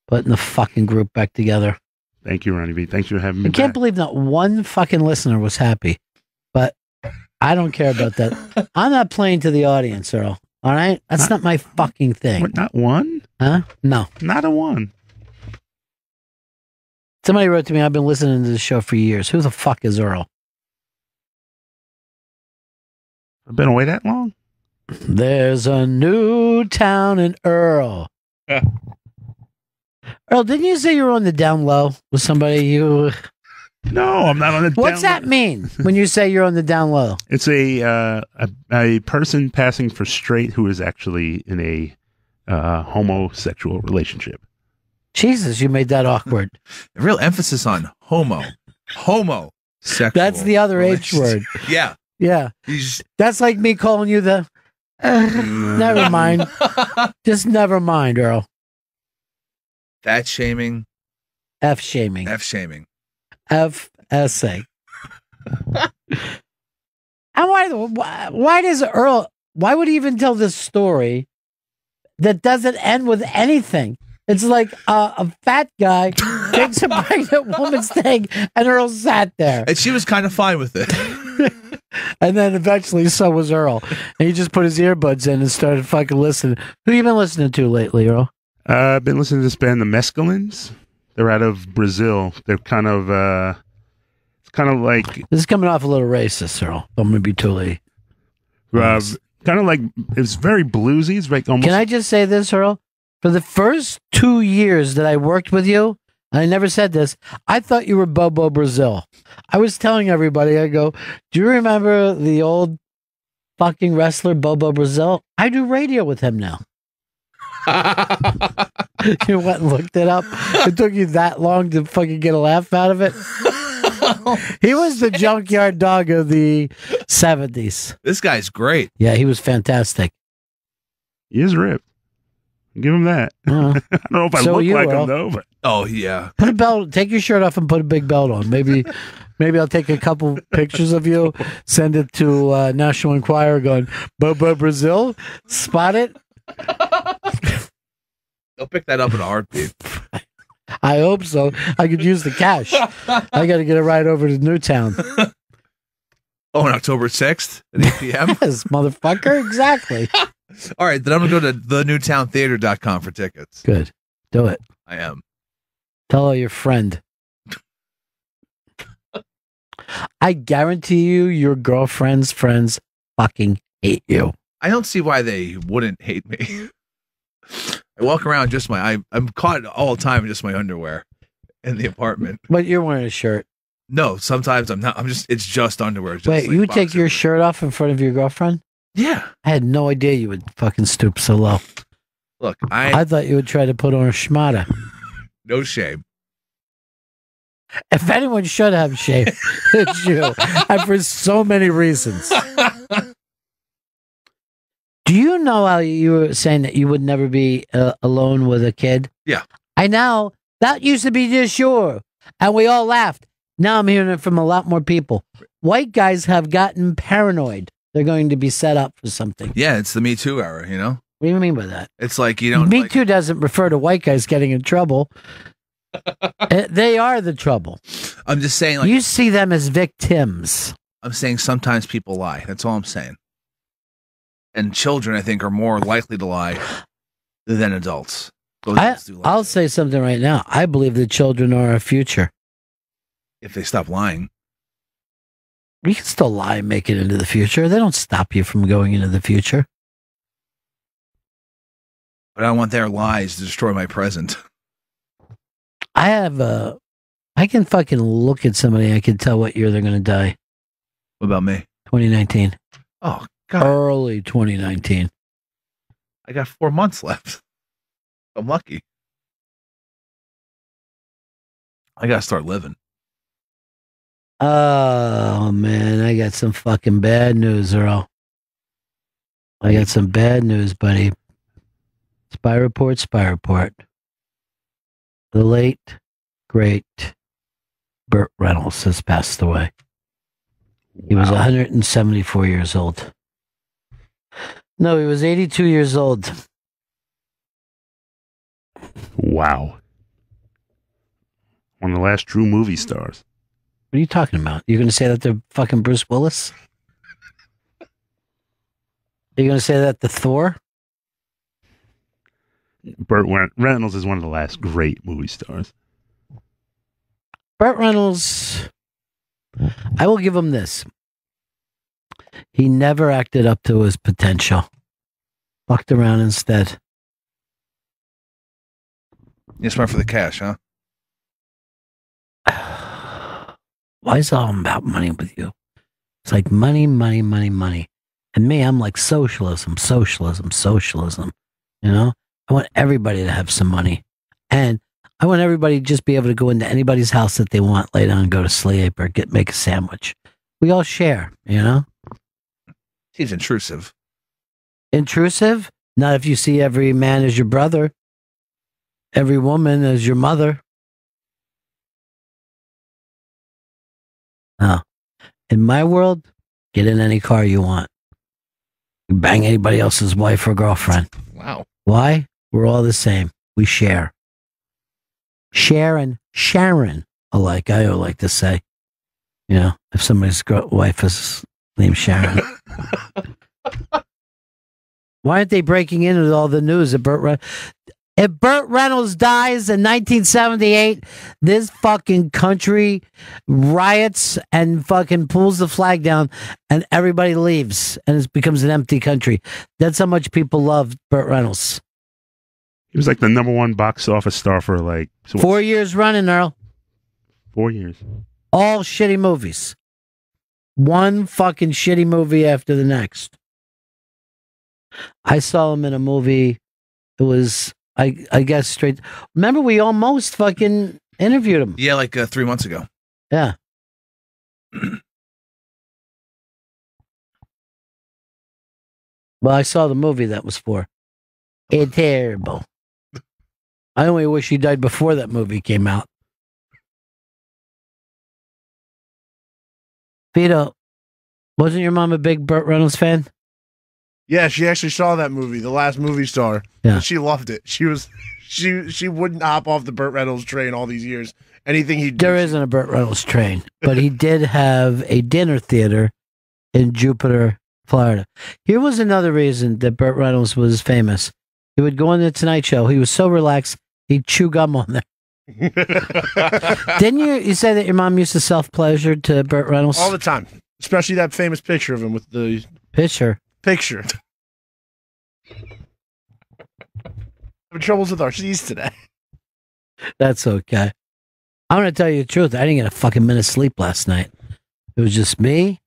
putting the fucking group back together. Thank you, Ronnie B. Thanks for having me I can't back. believe not one fucking listener was happy, but I don't care about that. I'm not playing to the audience, Earl. All right? That's not my fucking thing. What, not one? Huh? No. Not a one. Somebody wrote to me, I've been listening to the show for years. Who the fuck is Earl? I've been away that long? There's a new town in Earl. Earl, didn't you say you were on the down low with somebody? No, I'm not on the. What's that mean when you say you're on the down low? It's a person passing for straight who is actually in a homosexual relationship. Jesus, you made that awkward. A real emphasis on homosexual. That's the other H word. Yeah. Yeah. That's like me calling you the. Never mind. Just never mind, Earl. Fat shaming. F shaming. F shaming. FSA. And why does Earl, why would he even tell this story that doesn't end with anything? It's like a fat guy takes a pregnant woman's thing and Earl sat there. And she was kind of fine with it. And then eventually so was Earl. And he just put his earbuds in and started fucking listening. Who you been listening to lately, Earl? I've been listening to this band, the Mescalines. They're out of Brazil. They're kind of, it's kind of like... This is coming off a little racist, Earl. I'm going to be totally... kind of like, it's very bluesy. It's like almost... Can I just say this, Earl? For the first 2 years that I worked with you, and I never said this, I thought you were Bobo Brazil. I was telling everybody, I go, do you remember the old fucking wrestler Bobo Brazil? I do radio with him now. You went and looked it up. It took you that long to fucking get a laugh out of it. He was the junkyard dog of the 70s. This guy's great. Yeah, he was fantastic. He is ripped. Give him that. I don't know if I look like him though, but oh yeah. Put a belt. Take your shirt off and put a big belt on. Maybe I'll take a couple pictures of you, send it to National Enquirer, going Bobo Brazil. Spot it. They'll pick that up in a heartbeat. I hope so. I could use the cash. I got to get it right over to Newtown. Oh, on October 6th at 8 p.m.? Yes, motherfucker. Exactly. All right, then I'm going to go to thenewtowntheater.com for tickets. Good. Do it. I am. Tell your friend. I guarantee you your girlfriend's friends fucking hate you. I don't see why they wouldn't hate me. I walk around just I'm caught all the time in just my underwear in the apartment. But you're wearing a shirt. No, sometimes I'm not. It's just underwear. Just Wait, like you take your shirt off in front of your girlfriend? Yeah. I had no idea you would fucking stoop so low. Look, I thought you would try to put on a schmata. No shame. If anyone should have shame, it's you. And for so many reasons. Do you know how you were saying that you would never be alone with a kid? Yeah. I know. That used to be just you. And we all laughed. Now I'm hearing it from a lot more people. White guys have gotten paranoid. They're going to be set up for something. Yeah, it's the Me Too era, you know? What do you mean by that? It's like you don't... Me Too doesn't refer to white guys getting in trouble. They are the trouble. I'm just saying... like you see them as victims. I'm saying sometimes people lie. That's all I'm saying. And children, I think, are more likely to lie than adults. I'll say something right now. I believe that children are our future. If they stop lying. You can still lie and make it into the future. They don't stop you from going into the future. But I don't want their lies to destroy my present. I can fucking look at somebody. I can tell what year they're going to die. What about me? 2019. Oh, God. Early 2019. I got 4 months left. I'm lucky. I got to start living. Oh, man. I got some fucking bad news, Earl. I got some bad news, buddy. Spy report. The late, great Burt Reynolds has passed away. He was 174 years old. No, he was 82 years old. Wow. One of the last true movie stars. What are you talking about? You're going to say that to fucking Bruce Willis? Are you going to say that to Thor? Burt Reynolds is one of the last great movie stars. Burt Reynolds, I will give him this. He never acted up to his potential. Fucked around instead. You smart for the cash, huh? Why is it all about money with you? It's like money, money, money, money. And me, I'm like socialism, socialism, socialism. You know? I want everybody to have some money. And I want everybody to just be able to go into anybody's house that they want, lay down and go to sleep or make a sandwich. We all share, you know? He's intrusive. Intrusive? Not if you see every man as your brother, every woman as your mother. No. In my world, get in any car you want. You bang anybody else's wife or girlfriend. Wow. Why? We're all the same. We share. Sharon, alike. I like to say. You know, if somebody's wife is named Sharon. Why aren't they breaking into all the news of Burt Reynolds? If Burt Reynolds dies in 1978, this fucking country riots and fucking pulls the flag down and everybody leaves and it becomes an empty country. That's how much people love Burt Reynolds. He was like the #1 box office star for like 4 years running, Earl. 4 years. All shitty movies. One fucking shitty movie after the next. I saw him in a movie. It was, I guess, straight. Remember, we almost fucking interviewed him. Yeah, like 3 months ago. Yeah. Well, I saw the movie that was for. It's terrible. I only wish he died before that movie came out. Vito, wasn't your mom a big Burt Reynolds fan? Yeah, she actually saw that movie, The Last Movie Star. Yeah. And she loved it. She wouldn't hop off the Burt Reynolds train all these years. Anything he did. There isn't a Burt Reynolds train, but he did have a dinner theater in Jupiter, Florida. Here was another reason that Burt Reynolds was famous. He would go on the Tonight Show. He was so relaxed, he'd chew gum on there. Didn't you say that your mom used to self-pleasure to Burt Reynolds? All the time. Especially that famous picture of him with the... Picture? Picture. Having troubles with our C's today. That's okay. I'm going to tell you the truth. I didn't get a fucking minute's sleep last night. It was just me,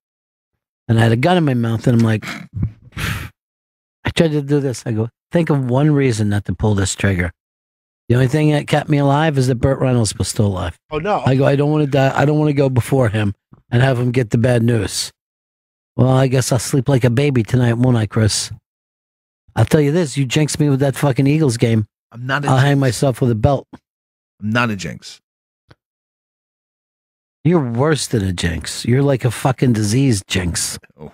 and I had a gun in my mouth, and I'm like... I tried to do this. I go, think of one reason not to pull this trigger. The only thing that kept me alive is that Burt Reynolds was still alive. Oh, no. I go, I don't want to die. I don't want to go before him and have him get the bad news. Well, I guess I'll sleep like a baby tonight, won't I, Chris? I'll tell you this. You jinxed me with that fucking Eagles game. I'm not. I'll hang myself with a belt. I'm not a jinx. You're worse than a jinx. You're like a fucking disease jinx. Oh.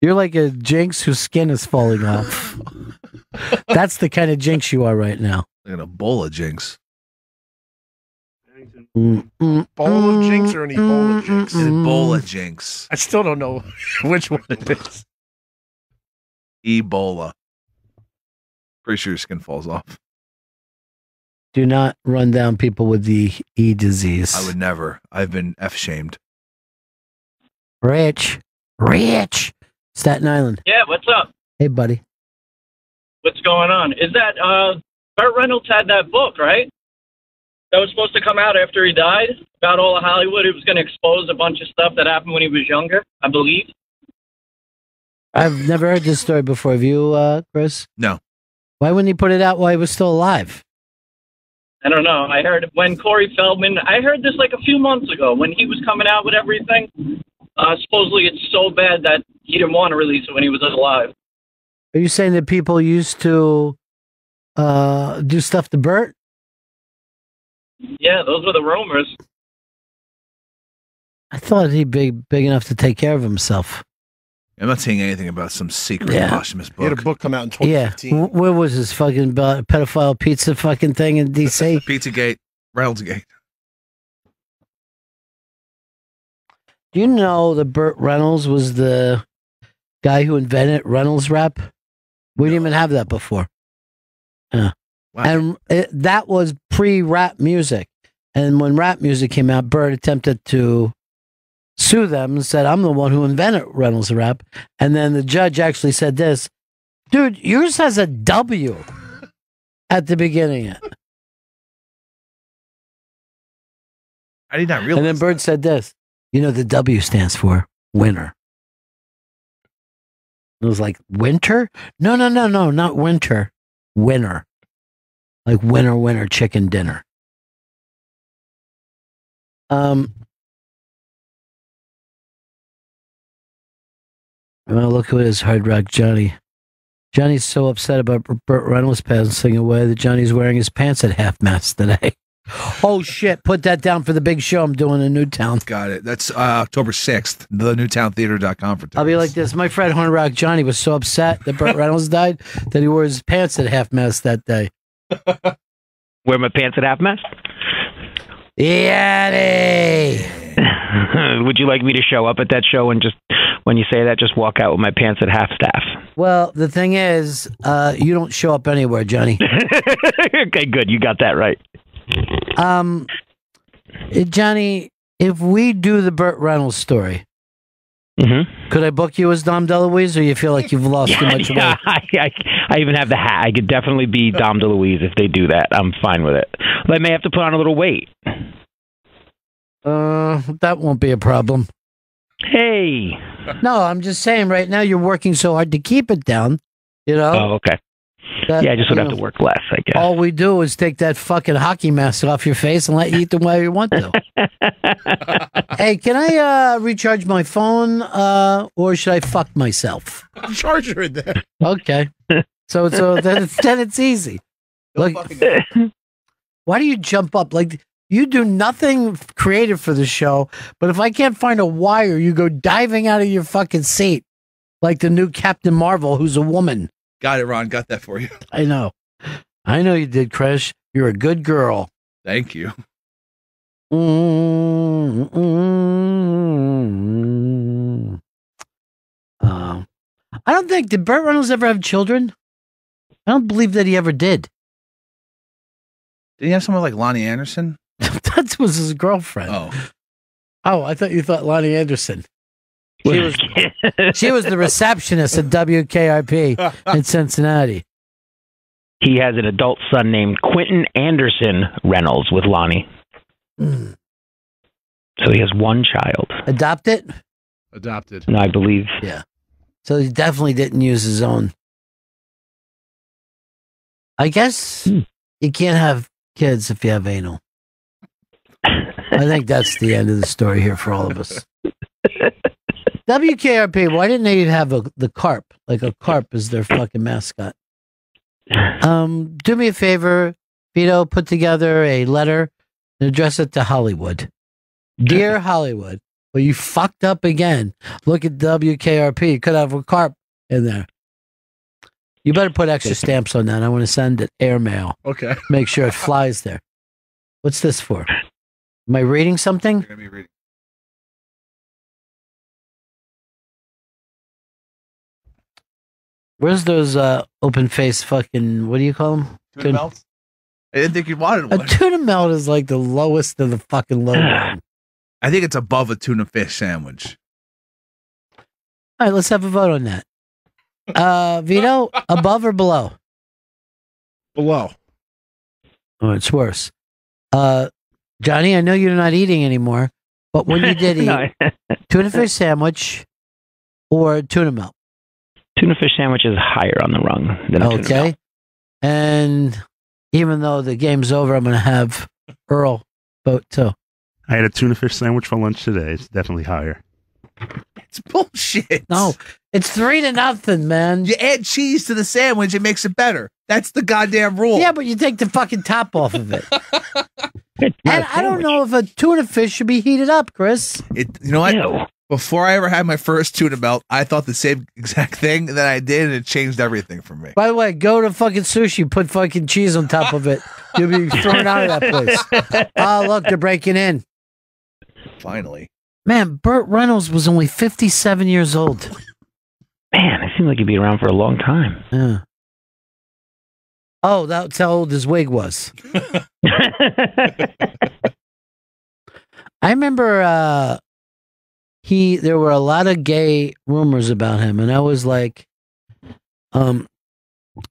You're like a jinx whose skin is falling off. That's the kind of jinx you are right now. Like an Ebola jinx. Ebola jinx or an Ebola jinx? An Ebola jinx. I still don't know which one it is. Ebola. Pretty sure your skin falls off. Do not run down people with the E disease. I would never. I've been F-shamed. Rich. Staten Island. Yeah, what's up? Hey, buddy. What's going on? Is that, Burt Reynolds had that book, right? That was supposed to come out after he died about all of Hollywood. It was going to expose a bunch of stuff that happened when he was younger, I believe. I've never heard this story before. Have you, Chris? No. Why wouldn't he put it out while he was still alive? I don't know. I heard when Corey Feldman, I heard this like a few months ago when he was coming out with everything. Supposedly it's so bad that he didn't want to release it when he was alive. Are you saying that people used to do stuff to Burt? Yeah, those were the rumors. I thought he'd be big enough to take care of himself. I'm not saying anything about some secret posthumous book. He had a book come out in 2015. Yeah. Where was his fucking pedophile pizza fucking thing in D.C.? Pizzagate, Reynoldsgate. Do you know that Burt Reynolds was the guy who invented Reynolds rap? We didn't even have that before. Yeah. Wow. And that was pre-rap music. And when rap music came out, Burt attempted to sue them and said, I'm the one who invented Reynolds rap. And then the judge actually said this, dude, yours has a W. at the beginning. I did not realize. And then Burt said this. You know, the W stands for winner. It was like, winter? No, not winter. Winner. Like winner, chicken dinner. Well, look who it is, Hard Rock Johnny. Johnny's so upset about Burt Reynolds passing away that Johnny's wearing his pants at half-mast today. Oh, shit. Put that down for the big show I'm doing in Newtown. Got it. That's October 6th, the newtowntheater.com for tickets. I'll be like this. My friend Hard Rock Johnny was so upset that Burt Reynolds died that he wore his pants at half-mast that day. Wear my pants at half-mast? Yaddy! Would you like me to show up at that show and just, when you say that, just walk out with my pants at half-staff? Well, the thing is, you don't show up anywhere, Johnny. Okay, good. You got that right. Johnny, if we do the Burt Reynolds story, could I book you as Dom DeLuise, or you feel like you've lost too much weight? I even have the hat. I could definitely be Dom DeLuise if they do that. I'm fine with it. But I may have to put on a little weight. That won't be a problem. Hey. No, I'm just saying right now you're working so hard to keep it down, you know? Oh, okay. Yeah, I just would have to work less, I guess. All we do is take that fucking hockey mask off your face and let you eat the way you want to. Hey, can I recharge my phone, or should I fuck myself? Charger in there. Okay. So then it's easy. Look, why do you jump up? Like, you do nothing creative for the show, but if I can't find a wire, you go diving out of your fucking seat like the new Captain Marvel, who's a woman. Got it, Ron. Got that for you. I know you did, Chris. You're a good girl. Thank you. I don't think, did Burt Reynolds ever have children? I don't believe that he ever did. Did he have someone like Lonnie Anderson? That was his girlfriend. Oh, I thought you thought Lonnie Anderson. She was the receptionist at WKRP in Cincinnati. He has an adult son named Quentin Anderson Reynolds with Lonnie. So he has one child. Adopted? No, I believe. Yeah. So he definitely didn't use his own. I guess you can't have kids if you have anal. I think that's the end of the story here for all of us. WKRP, why didn't they have the carp? Like a carp is their fucking mascot. Do me a favor, Vito, put together a letter and address it to Hollywood. Dear Hollywood, well, you fucked up again. Look at WKRP. You could have a carp in there. You better put extra stamps on that. I want to send it airmail. Okay. Make sure it flies there. What's this for? Am I reading something? You're gonna be reading. Where's those open face fucking, what do you call them? Tuna melts? I didn't think you wanted one. A tuna melt is like the lowest of the fucking low one. I think it's above a tuna fish sandwich. All right, let's have a vote on that. Vito, above or below? Below. Oh, it's worse. Johnny, I know you're not eating anymore, but when you did eat, tuna fish sandwich or tuna melt? Tuna fish sandwich is higher on the rung than a tuna melt. And even though the game's over, I'm going to have Earl vote too. I had a tuna fish sandwich for lunch today. It's definitely higher. It's bullshit. No, it's 3-0, man. You add cheese to the sandwich, it makes it better. That's the goddamn rule. Yeah, but you take the fucking top off of it. And I don't know if a tuna fish should be heated up, Chris. You know what? Ew. Before I ever had my first tuna melt, I thought the same exact thing that I did, and it changed everything for me. By the way, go to fucking sushi, put fucking cheese on top of it. You'll be thrown out of that place. Oh, look, they're breaking in. Finally. Man, Burt Reynolds was only 57 years old. Man, it seemed like he'd be around for a long time. Yeah. Oh, that's how old his wig was. I remember there were a lot of gay rumors about him, and I was like,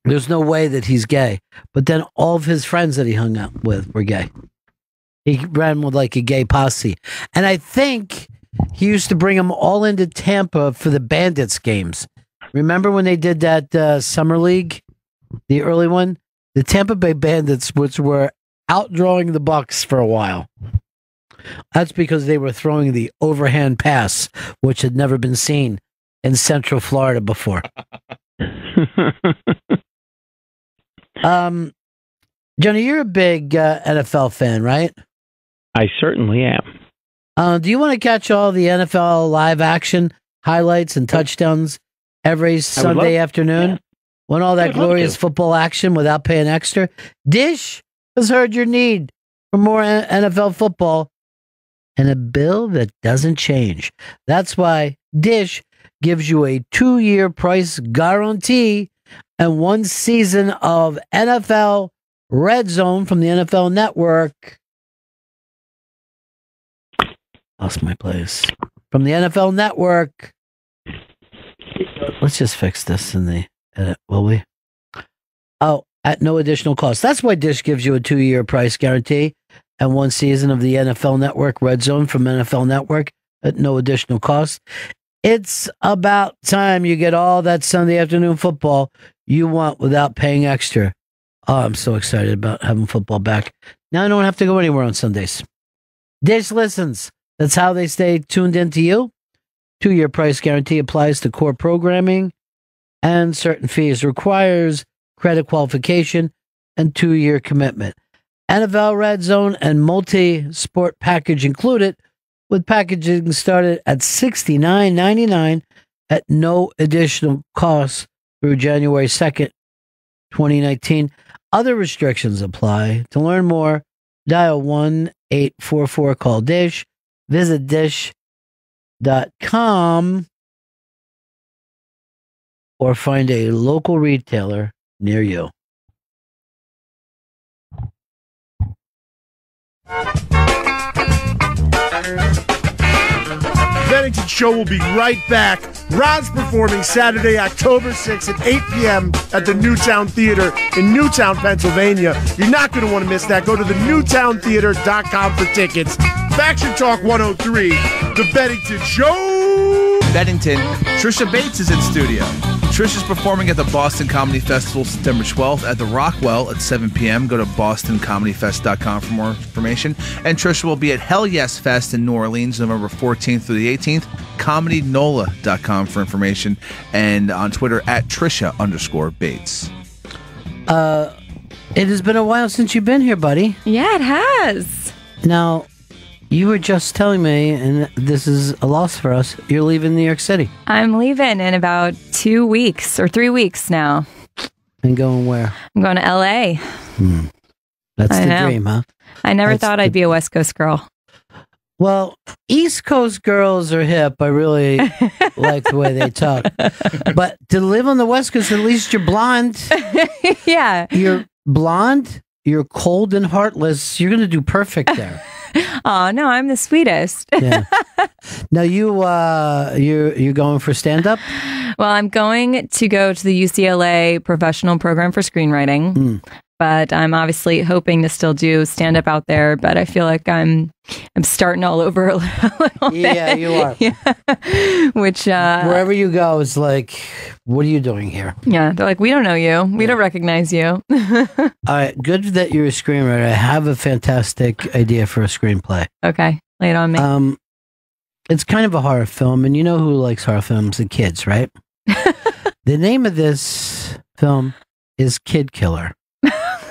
There's no way that he's gay. But then all of his friends that he hung out with were gay. He ran with like a gay posse. And I think he used to bring them all into Tampa for the Bandits games. Remember when they did that Summer League, the early one? The Tampa Bay Bandits, which were outdrawing the Bucks for a while. That's because they were throwing the overhand pass, which had never been seen in Central Florida before. Johnny, you're a big NFL fan, right? I certainly am. Do you want to catch all the NFL live action highlights and touchdowns every Sunday afternoon? Yeah. Want all that glorious football action without paying extra? Dish has heard your need for more NFL football and a bill that doesn't change. That's why Dish gives you a 2-year price guarantee and 1 season of NFL Red Zone from the NFL Network. Lost my place. From the NFL Network. Let's just fix this in the edit, will we? Oh, at no additional cost. That's why Dish gives you a 2-year price guarantee and 1 season of the NFL Network Red Zone from NFL Network at no additional cost. It's about time you get all that Sunday afternoon football you want without paying extra. Oh, I'm so excited about having football back. Now I don't have to go anywhere on Sundays. Dish listens. That's how they stay tuned into you. 2-year price guarantee applies to core programming and certain fees. Requires credit qualification and 2-year commitment. NFL Red Zone and multi-sport package included, with packaging started at $69.99 at no additional cost through January 2nd, 2019. Other restrictions apply. To learn more, dial 1-844-CALL-DISH. Visit dish.com or find a local retailer near you. Bennington Show will be right back. Ron's performing Saturday, October 6th at 8 p.m. at the Newtown Theater in Newtown, Pennsylvania. You're not going to want to miss that. Go to the newtowntheater.com for tickets. Faction Talk 103, The Bennington Show. Bennington, Trisha Bates is in studio. Trisha's performing at the Boston Comedy Festival September 12th at the Rockwell at 7 p.m. Go to bostoncomedyfest.com for more information. And Trisha will be at Hell Yes Fest in New Orleans November 14th through the 18th. ComedyNola.com for information. And on Twitter at Trisha_Bates. It has been a while since you've been here, buddy. Yeah, it has. Now, you were just telling me, and this is a loss for us, you're leaving New York City. I'm leaving in about 2 weeks or 3 weeks now. And going where? I'm going to L.A. That's the dream, huh? I never thought I'd be a West Coast girl. Well, East Coast girls are hip. I really like the way they talk. But to live on the West Coast, at least you're blonde. Yeah. You're blonde, you're cold and heartless. You're going to do perfect there. Oh, no, I'm the sweetest. Yeah. Now you're going for stand-up? Well, I'm going to go to the UCLA professional program for screenwriting, but I'm obviously hoping to still do stand-up out there, but I feel like I'm starting all over a little bit. Yeah, you are. Yeah. Which wherever you go is like, what are you doing here? Yeah, they're like, we don't know you. We don't recognize you. All right, good that you're a screenwriter. I have a fantastic idea for a screenplay. Okay, lay it on me. It's kind of a horror film, and you know who likes horror films? The kids, right? The name of this film is Kid Killer,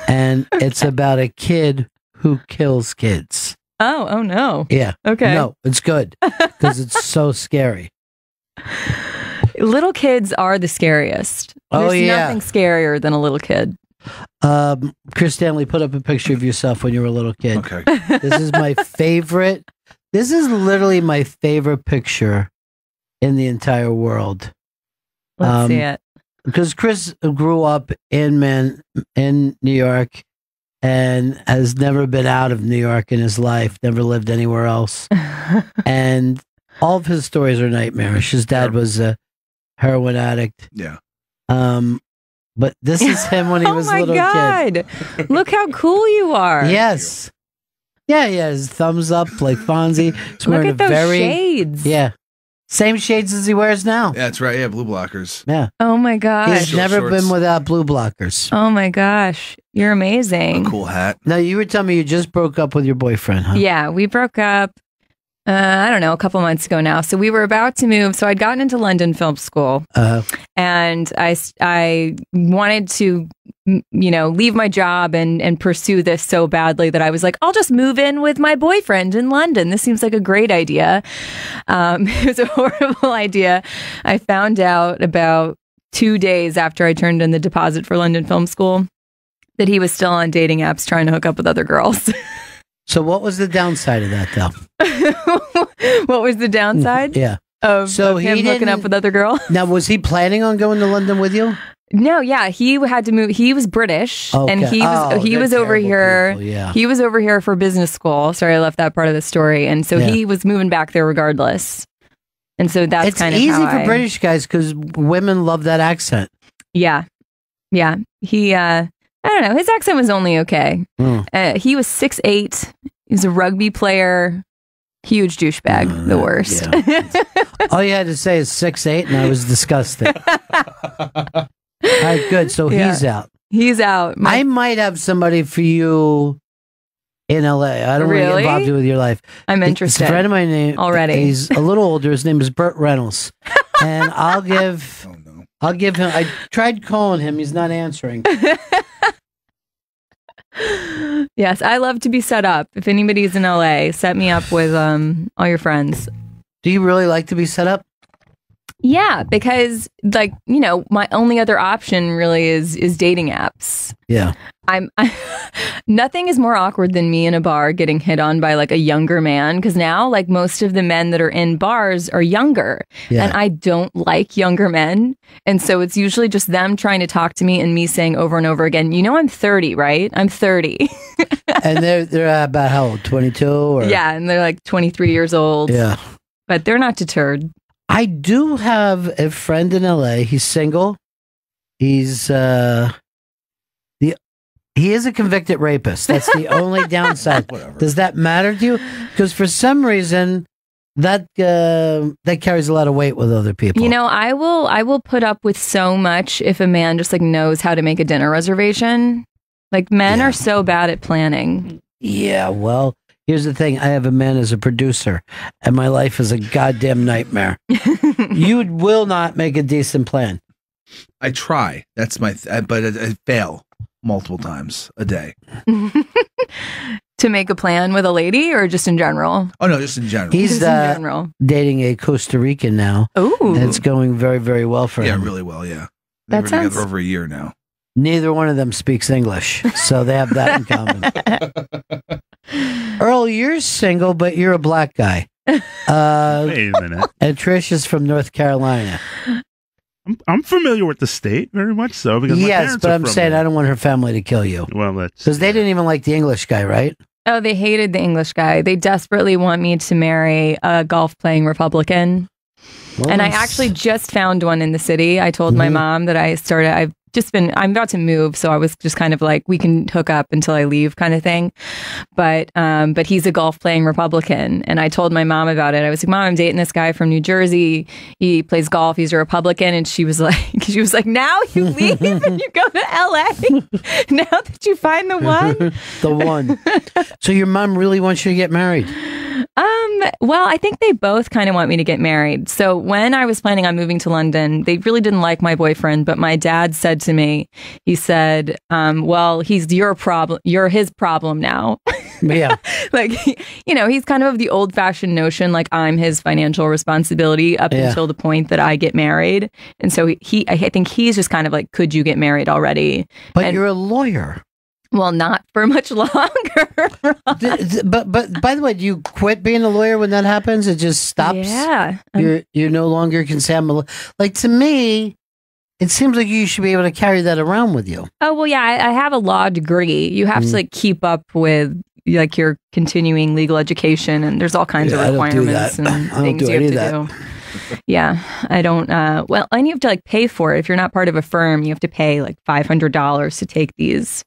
and it's about a kid who kills kids. Oh no. Yeah. Okay. No, it's good because it's so scary. Little kids are the scariest. There's nothing scarier than a little kid. Chris Stanley, put up a picture of yourself when you were a little kid. Okay. This is my favorite. This is literally my favorite picture in the entire world. Let's see it. Because Chris grew up in New York and has never been out of New York in his life, never lived anywhere else. And all of his stories are nightmarish. His dad was a heroin addict. Yeah. But this is him when he was a little kid. Look how cool you are. Yes. Yeah, his thumbs up like Fonzie. He's Look wearing at those shades. Yeah. Same shades as he wears now. Yeah, that's right. Yeah, blue blockers. Yeah. Oh my gosh. He's never been without blue blockers. Oh my gosh. You're amazing. A cool hat. Now, you were telling me you just broke up with your boyfriend, huh? Yeah, we broke up, I don't know, a couple months ago now. So we were about to move. So I'd gotten into London Film School. And I wanted to, leave my job and pursue this so badly that I was like, I'll just move in with my boyfriend in London. This seems like a great idea. It was a horrible idea. I found out about 2 days after I turned in the deposit for London Film School that he was still on dating apps trying to hook up with other girls. So what was the downside of that, though? What was the downside? Yeah. Of him hooking up with other girls? Now, was he planning on going to London with you? No, yeah, he had to move. He was British, and Okay. he was over here. people, yeah. He was over here for business school. Sorry, I left that part of the story, and so he was moving back there regardless. And so that's It's kind of easy how for British guys because women love that accent. Yeah. He, I don't know. His accent was only okay. He was 6'8". He was a rugby player. Huge douchebag. The worst. All you had to say is 6'8", and I was disgusted. All right, good. So he's out. He's out. I might have somebody for you in LA. I don't want to get involved with your life. I'm It's interested. a friend of mine named already. He's a little older. His name is Burt Reynolds, and I'll give him. I tried calling him. He's not answering. Yes, I love to be set up. If anybody's in LA, set me up with all your friends. Do you really like to be set up? Yeah, because my only other option really is dating apps. Yeah. Nothing is more awkward than me in a bar getting hit on by like a younger man, because now like most of the men that are in bars are younger, and I don't like younger men, and so it's usually just them trying to talk to me and me saying over and over again, I'm 30, right? I'm 30. And they're about how old? 22 or yeah, and they're like 23 years old. Yeah. But they're not deterred. I do have a friend in LA. He's single. He's he is a convicted rapist. That's the only downside. Does that matter to you? Because for some reason that carries a lot of weight with other people. I will put up with so much if a man just like knows how to make a dinner reservation. Like men are so bad at planning. Yeah, well, here's the thing. I have a man as a producer, and my life is a goddamn nightmare. You will not make a decent plan. I try. That's but I fail multiple times a day. To make a plan with a lady or just in general? Oh, no, just in general. He's Just in general. dating a Costa Rican now. Ooh. And it's going very, very well for him. Yeah, really well, yeah. That They've been sounds- together over a year now. Neither one of them speaks English, so they have that in common. Earl, you're single, but you're a black guy. Wait a minute. And Trish is from North Carolina. I'm familiar with the state, very much so. Because my Yes, parents but are I'm from saying there. I don't want her family to kill you. Well, that's Because they didn't even like the English guy, right? Oh, they hated the English guy. They desperately want me to marry a golf-playing Republican. Well, And I that's- actually just found one in the city. I told my mom that I'm about to move, so I was just kind of like, we can hook up until I leave kind of thing. But he's a golf playing Republican. And I told my mom about it. I was like, Mom, I'm dating this guy from New Jersey. He plays golf. He's a Republican. And she was like, now you leave and you go to LA? Now that you find the one? The one. So your mom really wants you to get married? Well, I think they both kind of want me to get married. So when I was planning on moving to London, they really didn't like my boyfriend, but my dad said to me, he said, well, he's your problem. You're his problem now. Yeah. Like, he's kind of the old fashioned notion, like I'm his financial responsibility up until the point that I get married. And so I think he's just kind of like, could you get married already? But you're a lawyer. Well, not for much longer. But by the way, do you quit being a lawyer when that happens? It just stops? Yeah. You no longer can say I'm a lawyer. Like, to me, it seems like you should be able to carry that around with you. Oh, well, yeah, I have a law degree. You have to like keep up with like your continuing legal education, and there's all kinds of I don't do requirements that. and I don't things do you any have of to that. do. Yeah, I don't. Well, and you have to like pay for it. If you're not part of a firm, you have to pay like $500 to take these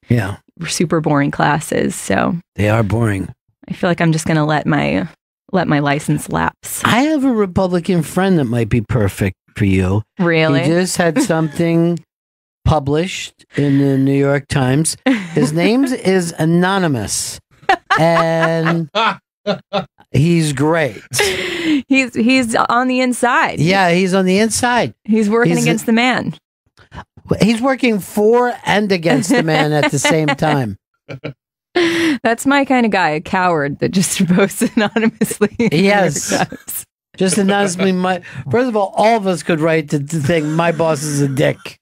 super boring classes. So they are boring. I feel like I'm just going to let my license lapse. I have a Republican friend that might be perfect for you. Really? He just had something published in the New York Times. His name is Anonymous, and he's great. He's on the inside. Yeah, he's on the inside. He's working against the man. He's working for and against the man at the same time. That's my kind of guy, a coward that just posts anonymously. Yes. Just anonymously. First of all of us could write the thing, my boss is a dick.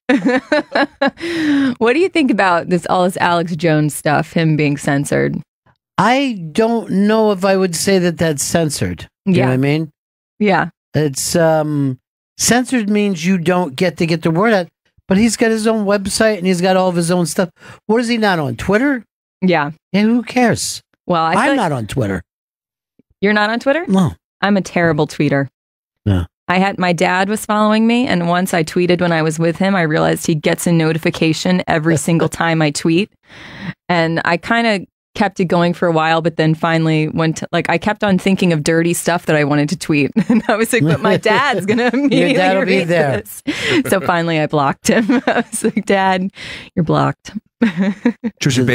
What do you think about all this Alex Jones stuff, him being censored? I don't know if I would say that that's censored. You know what I mean? Yeah. It's censored means you don't get to get the word out. But he's got his own website and he's got all of his own stuff. What is he not on? Twitter? Yeah. Yeah, who cares? Well, I'm not on Twitter. You're not on Twitter? No. I'm a terrible tweeter. No. My dad was following me, and once I tweeted when I was with him, I realized he gets a notification every single time I tweet. And I kind of kept it going for a while, but then finally I kept on thinking of dirty stuff that I wanted to tweet. And I was like, but my dad's going to immediately Your dad will be read there. this. So finally I blocked him. I was like, Dad, you're blocked. Trisha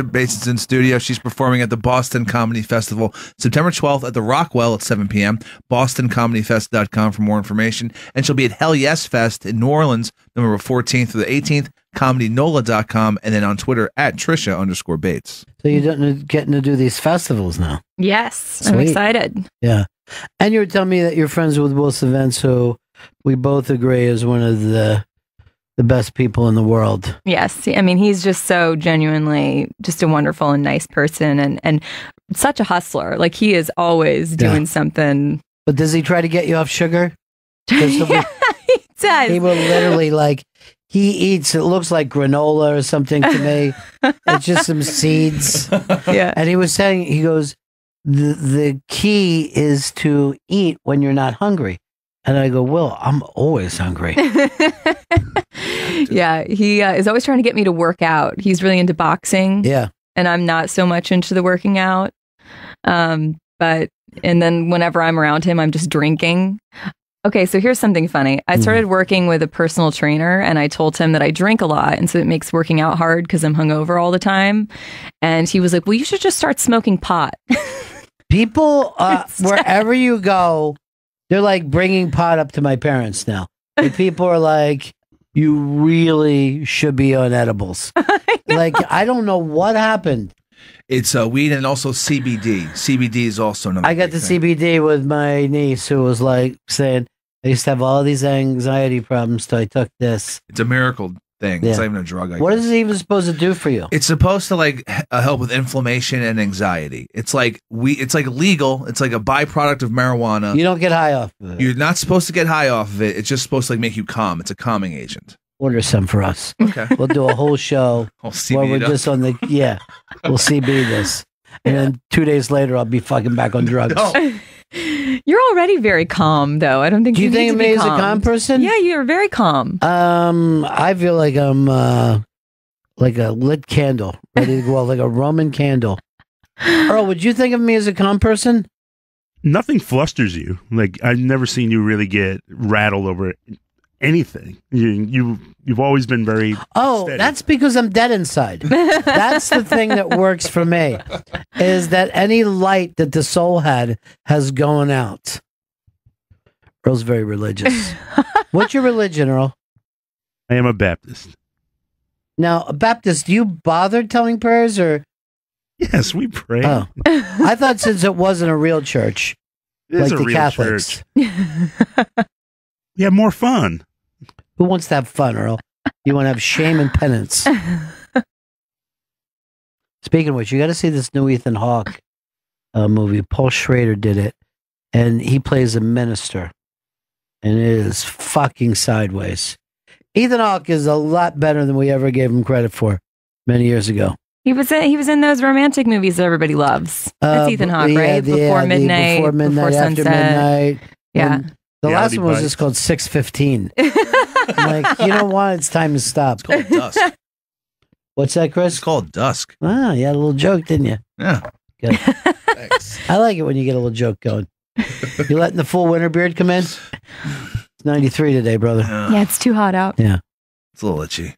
Bates is in studio. She's performing at the Boston Comedy Festival September 12th at the Rockwell at 7 p.m. BostonComedyFest.com for more information. And she'll be at Hell Yes Fest in New Orleans November 14th through the 18th. ComedyNola.com, and then on Twitter at Trisha_Bates. So you're getting to do these festivals now. Yes, I'm Sweet. excited. Yeah. And you were telling me that you're friends with Will Savence, who we both agree is one of the best people in the world. Yes. I mean, he's just so genuinely just a wonderful and nice person and such a hustler. Like, he is always doing something. But does he try to get you off sugar? Yeah, he does. He will literally, like, he eats, it looks like granola or something to me. It's just some seeds. Yeah. And he was saying, he goes, the key is to eat when you're not hungry. And I go, Will, I'm always hungry. Yeah, he is always trying to get me to work out. He's really into boxing. Yeah. And I'm not so much into the working out. And then whenever I'm around him, I'm just drinking. Okay, so here's something funny. I started working with a personal trainer, and I told him that I drink a lot, and so it makes working out hard because I'm hungover all the time. And he was like, well, you should just start smoking pot. People, wherever you go, they're like bringing pot up to my parents now. And people are like, you really should be on edibles. Like, I don't know what happened. It's weed and also CBD. CBD is also another. I got the CBD with my niece who was like saying, I used to have all these anxiety problems, so I took this. It's a miracle thing. Yeah. It's not even a drug. What is it even supposed to do for you? It's supposed to like help with inflammation and anxiety. It's like it's like legal. It's like a byproduct of marijuana. You don't get high off of it. You're not supposed to get high off of it. It's just supposed to like make you calm. It's a calming agent. Order some for us. Okay. We'll do a whole show I'll where CBD we're it up. just on we'll CB this. And then 2 days later, I'll be fucking back on drugs. You're already very calm, though. I don't think Do you think need of to me be as a calm person? Yeah, you're very calm. I feel like I'm like a lit candle, ready to go out, like a Roman candle. Earl, would you think of me as a calm person? Nothing flusters you. Like, I've never seen you really get rattled over anything. You've always been very steady. That's because I'm dead inside. That's the thing that works for me, is that any light that the soul has gone out. Earl's very religious. What's your religion, Earl? I am a Baptist. Now, a Baptist, do you bother telling prayers or? Yes, we pray. Oh, I thought since it wasn't a real church, It is like a the real Catholics. church. Yeah, more fun. Who wants to have fun, Earl? You want to have shame and penance. Speaking of which, you got to see this new Ethan Hawke movie. Paul Schrader did it, and he plays a minister, and it is fucking sideways. Ethan Hawke is a lot better than we ever gave him credit for many years ago. He was in those romantic movies that everybody loves. That's Ethan Hawke, right? Before midnight, After Sunset. midnight. Yeah. The last reality one was bites. just called 6:15. I'm like, you know what? It's time to stop. It's called Dusk. What's that, Chris? It's called Dusk. Ah, you had a little joke, didn't you? Yeah. Good. Thanks. I like it when you get a little joke going. You letting the full winter beard come in? It's 93 today, brother. Yeah, it's too hot out. Yeah. It's a little itchy.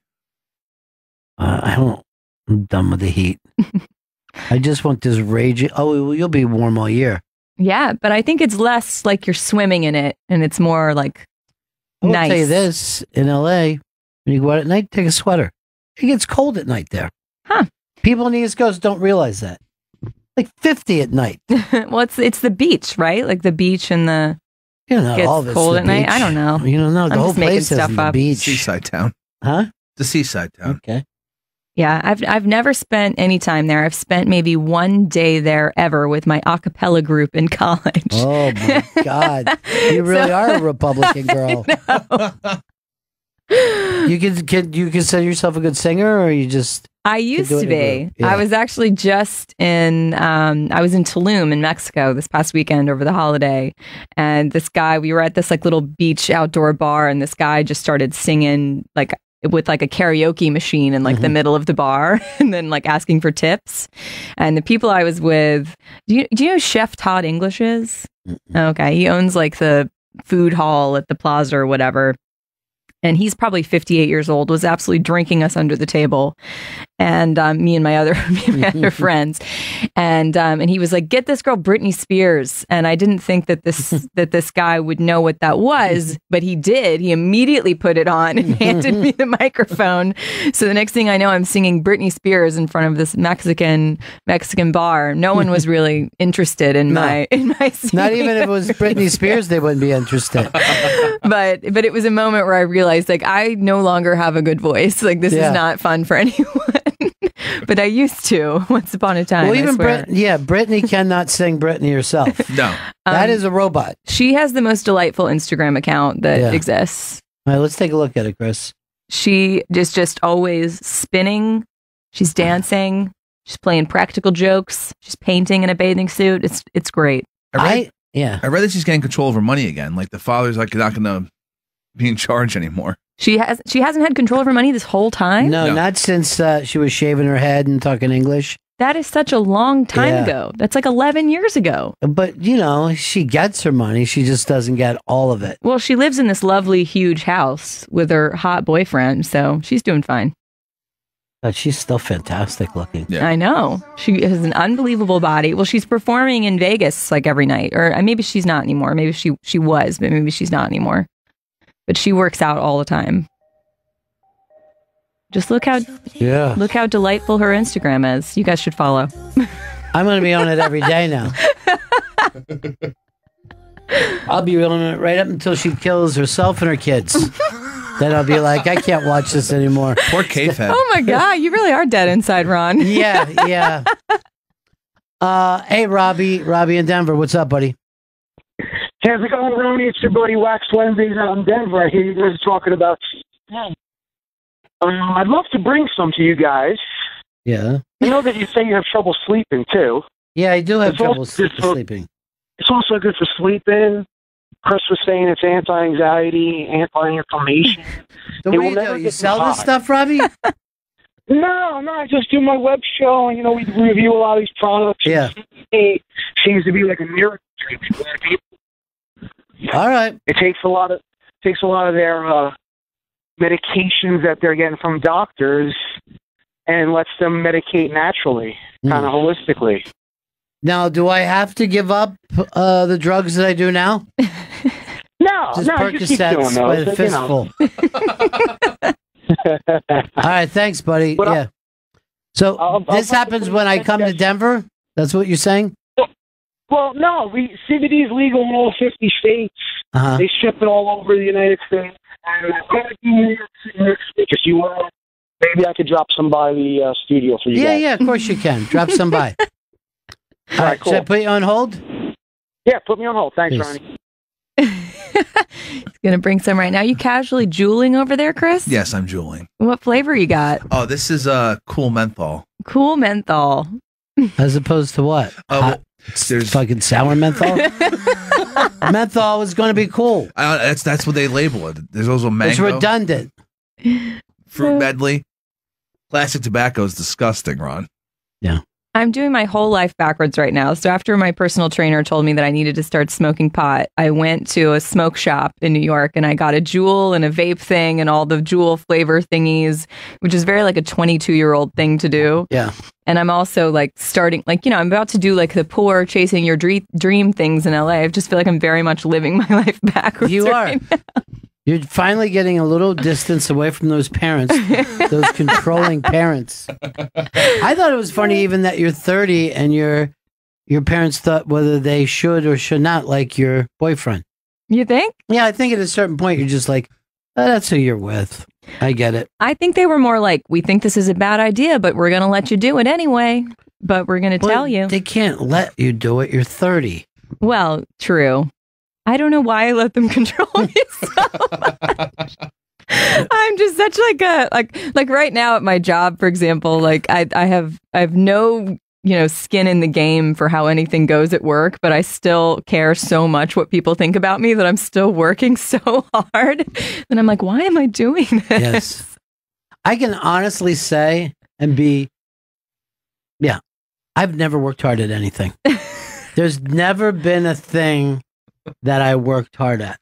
I'm done with the heat. I just want this raging. Oh, well, you'll be warm all year. Yeah, but I think it's less like you're swimming in it, and it's more like I will nice. tell you this: in LA, when you go out at night, take a sweater. It gets cold at night there. Huh? People on the East Coast don't realize that. Like 50 at night. Well, it's the beach, right? Like the beach and the You know, gets all of it's cold the at night. beach. I don't know. You don't know. The I'm whole just making place stuff isn't the up. beach. Seaside town. Huh? It's a seaside town. Okay. Yeah, I've never spent any time there. I've spent maybe one day there ever with my a cappella group in college. Oh my God. You really are a Republican girl. You consider yourself a good singer, or you just I used do it to in a be. group? Yeah. I was actually just in I was in Tulum in Mexico this past weekend over the holiday, and this guy, we were at this like little beach outdoor bar, and this guy just started singing like with like a karaoke machine in like the middle of the bar, and then like asking for tips. And the people I was with, do you know who Chef Todd English is? Okay, he owns like the food hall at the plaza or whatever. And he's probably 58 years old, was absolutely drinking us under the table. And me and my other friends. And he was like, get this girl Britney Spears. And I didn't think that this guy would know what that was, but he did. He immediately put it on and handed me the microphone. So the next thing I know, I'm singing Britney Spears in front of this Mexican bar. No one was really interested in my singing. Not even if it was Britney Spears, they wouldn't be interested. But it was a moment where I realized like I no longer have a good voice. Like this is not fun for anyone. But I used to once upon a time. Well, even I swear. Britney cannot sing Britney herself. No. That is a robot. She has the most delightful Instagram account that exists. All right, let's take a look at it, Chris. She is just always spinning. She's dancing. She's playing practical jokes. She's painting in a bathing suit. It's great. I read that she's getting control of her money again. Like the father's like not going to be in charge anymore. She hasn't had control of her money this whole time? No, not since she was shaving her head and talking English. That is such a long time ago. That's like 11 years ago. But, you know, she gets her money. She just doesn't get all of it. Well, she lives in this lovely, huge house with her hot boyfriend, so she's doing fine. But she's still fantastic looking. Yeah. I know. She has an unbelievable body. Well, she's performing in Vegas like every night. Or maybe she's not anymore. Maybe she was, but maybe she's not anymore. But she works out all the time. Just look how delightful her Instagram is. You guys should follow. I'm going to be on it every day now. I'll be on it right up until she kills herself and her kids. Then I'll be like, I can't watch this anymore. Poor K-Fed. Oh my God, you really are dead inside, Ron. Yeah. Hey, Robbie in Denver. What's up, buddy? How's it going, Ronnie? It's your buddy Wax Wednesdays out in Denver. I hear you guys talking about. I'd love to bring some to you guys. Yeah. I know that you say you have trouble sleeping too. Yeah, I do have trouble sleeping. It's also good for sleeping. Chris was saying it's anti-anxiety, anti-inflammation. So what do you do? You sell this stuff, Robbie? No, I just do my web show, and we review a lot of these products. Yeah. It seems to be like a miracle treatment for a lot of people. All right. It takes a lot of their medications that they're getting from doctors and lets them medicate naturally, kind of holistically. Now, do I have to give up the drugs that I do now? No, just Percocets by the fistful. All right, thanks, buddy. But So this happens when I come to Denver? That's what you're saying? Well, no. CBD is legal in all 50 states. Uh-huh. They ship it all over the United States. And if you want, maybe I could drop some by the studio for you guys. Yeah, of course you can. Drop some by. All right, cool. Should I put you on hold? Yeah, put me on hold. Thanks, Please. Ronnie. He's going to bring some right now. You casually juuling over there, Chris? Yes, I'm juuling. What flavor you got? Oh, this is cool menthol. Cool menthol. As opposed to what? There's fucking sour menthol? Menthol was going to be cool. That's what they label it. There's also mango. It's redundant. Fruit medley. Classic tobacco is disgusting, Ron. Yeah. I'm doing my whole life backwards right now. So after my personal trainer told me that I needed to start smoking pot, I went to a smoke shop in New York and I got a Juul and a vape thing and all the Juul flavor thingies, which is very like a 22-year-old thing to do. Yeah. And I'm also like starting, like, I'm about to do like the poor chasing your dream things in LA. I just feel like I'm very much living my life backwards. You right are. You're finally getting a little distance away from those parents, those controlling parents. I thought it was funny even that you're 30 and your parents thought whether they should or should not like your boyfriend. You think? Yeah, I think at a certain point you're just like, oh, that's who you're with. I get it. I think they were more like, we think this is a bad idea, but we're going to let you do it anyway. But we're going to tell you. They can't let you do it. You're 30. Well, true. I don't know why I let them control me so much. I'm just such like a like right now at my job, for example, like I have no skin in the game for how anything goes at work, but I still care so much what people think about me that I'm still working so hard. And I'm like, why am I doing this? Yes. I can honestly say I've never worked hard at anything. There's never been a thing that I worked hard at.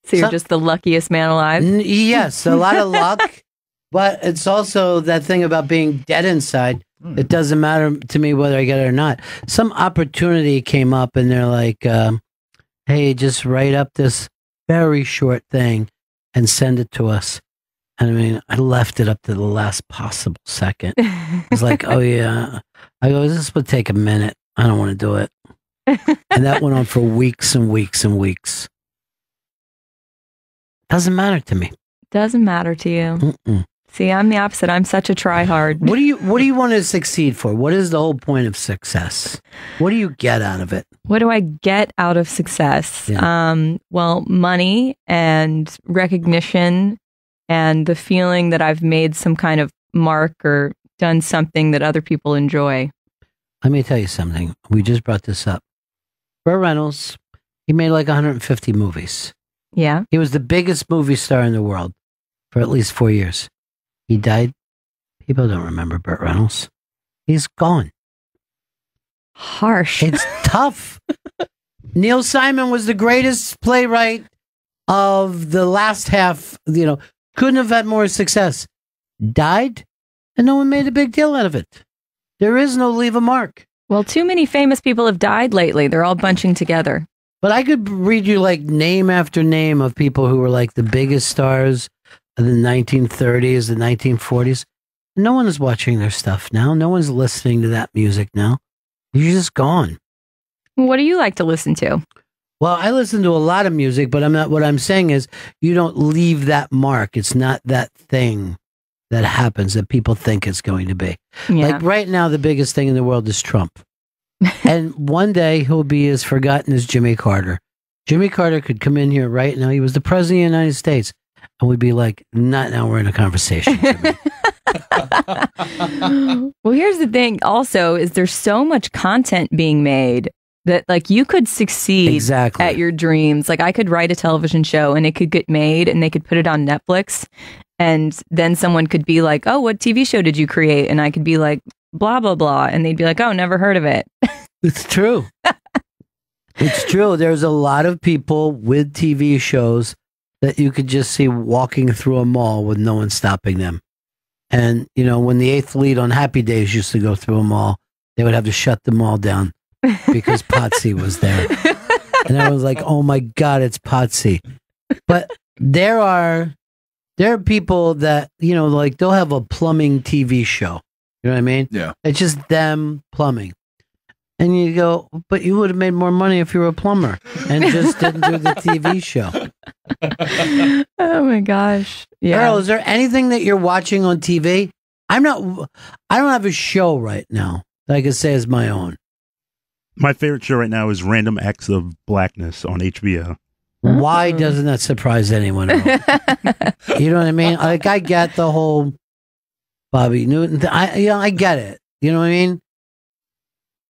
So you're just the luckiest man alive? Yes, a lot of luck, but it's also that thing about being dead inside. It doesn't matter to me whether I get it or not. Some opportunity came up and they're like, hey, just write up this very short thing and send it to us. And I mean, I left it up to the last possible second. It's like, oh yeah. I go, this would take a minute. I don't want to do it. And that went on for weeks and weeks and weeks. Doesn't matter to me. Doesn't matter to you. Mm-mm. See, I'm the opposite. I'm such a try-hard. What do you want to succeed for? What is the whole point of success? What do you get out of it? What do I get out of success? Yeah. Well, money and recognition and the feeling that I've made some kind of mark or done something that other people enjoy. Let me tell you something. We just brought this up. Burt Reynolds, he made like 150 movies. Yeah. He was the biggest movie star in the world for at least 4 years. He died. People don't remember Burt Reynolds. He's gone. Harsh. It's tough. Neil Simon was the greatest playwright of the last half, couldn't have had more success. Died, and no one made a big deal out of it. There is no leave a mark. Well, too many famous people have died lately. They're all bunching together. But I could read you like name after name of people who were like the biggest stars of the 1930s, the 1940s. No one is watching their stuff now. No one's listening to that music now. You're just gone. What do you like to listen to? Well, I listen to a lot of music, but what I'm saying is you don't leave that mark. It's not that thing that happens that people think it's going to be. Yeah. Like right now, the biggest thing in the world is Trump. And one day he'll be as forgotten as Jimmy Carter. Jimmy Carter could come in here right now. He was the president of the United States. And we'd be like, not now, we're in a conversation. Well, here's the thing also is there's so much content being made that like you could succeed at your dreams. Like I could write a television show and it could get made and they could put it on Netflix. And then someone could be like, oh, what TV show did you create? And I could be like, blah, blah, blah. And they'd be like, oh, never heard of it. It's true. It's true. There's a lot of people with TV shows that you could just see walking through a mall with no one stopping them. And, when the eighth lead on Happy Days used to go through a mall, they would have to shut the mall down because Potsy was there. And I was like, oh my God, it's Potsy. But there are people that, like they'll have a plumbing TV show. You know what I mean? Yeah. It's just them plumbing. And you go, but you would have made more money if you were a plumber and just didn't do the TV show. Oh my gosh. Yeah. Earl, is there anything that you're watching on TV? I don't have a show right now that I could say is my own. My favorite show right now is Random Acts of Blackness on HBO. Why doesn't that surprise anyone else? You know what I mean? Like, I get the whole Bobby Newton. I get it. You know what I mean?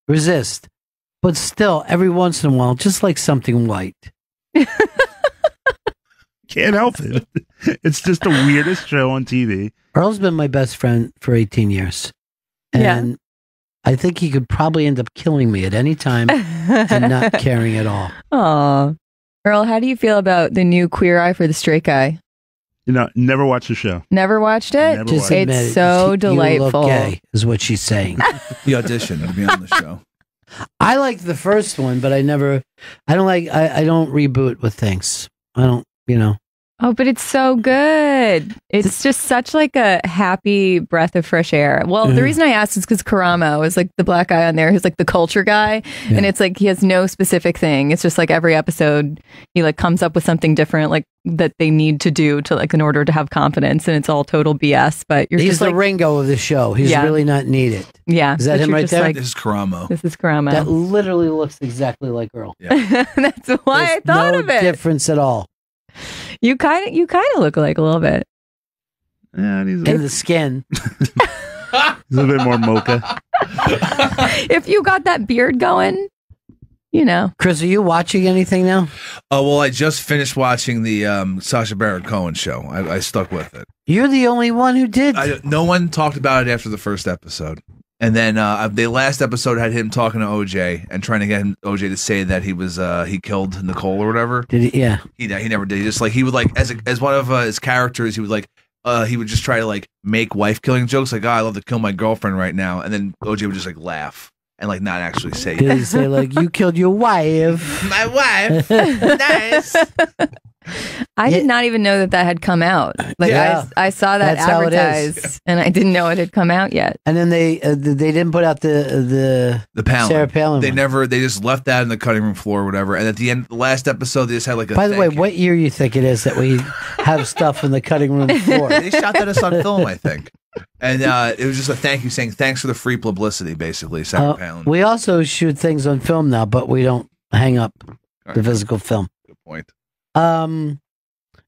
Resist. But still, every once in a while, just like something white. Can't help it. It's just the weirdest show on TV. Earl's been my best friend for 18 years. And I think he could probably end up killing me at any time and not caring at all. Aw. Earl, how do you feel about the new Queer Eye for the Straight Guy? Never watched the show. Never watched it? Never watched it. It's so delightful. You look gay, is what she's saying. The audition to be on the show. I liked the first one, but I don't reboot with things. I don't, Oh, but it's so good. It's just such like a happy breath of fresh air. Well, the reason I asked is because Karamo is like the black guy on there who's like the culture guy. Yeah. And it's like he has no specific thing. It's just like every episode he like comes up with something different like that they need to do to like in order to have confidence. And it's all total BS. But he's just the like, Ringo of the show. He's really not needed. Yeah. Is that him right there? Like, This is Karamo. This is Karamo. That literally looks exactly like Earl. Yeah. That's why I thought of it. No difference at all. You kind of look like a little bit. Yeah, in the skin. He's a little bit more mocha. If you got that beard going, Chris, are you watching anything now? Oh, well, I just finished watching the Sacha Baron Cohen show. I stuck with it. You're the only one who did. No one talked about it after the first episode. And then the last episode had him talking to OJ and trying to get OJ to say that he was he killed Nicole or whatever. Did he? Yeah. He never did. He just like he would like as one of his characters, he would like he would just try to like make wife killing jokes like, "Oh, I love to kill my girlfriend right now," and then OJ would just like laugh and like not actually say it. Did he say like, "You killed your wife"? My wife. Nice. I did not even know that had come out. Like I saw that advertised, and I didn't know it had come out yet. And then they didn't put out the Palin. Sarah Palin. They just left that in the cutting room floor or whatever. And at the end, the last episode, they just had like a. By the way, what year you think it is that we have stuff in the cutting room floor? They shot that us on film, I think. And it was just a thank you saying thanks for the free publicity, basically. Sarah Palin. We also shoot things on film now, but we don't hang up the physical film. Good point.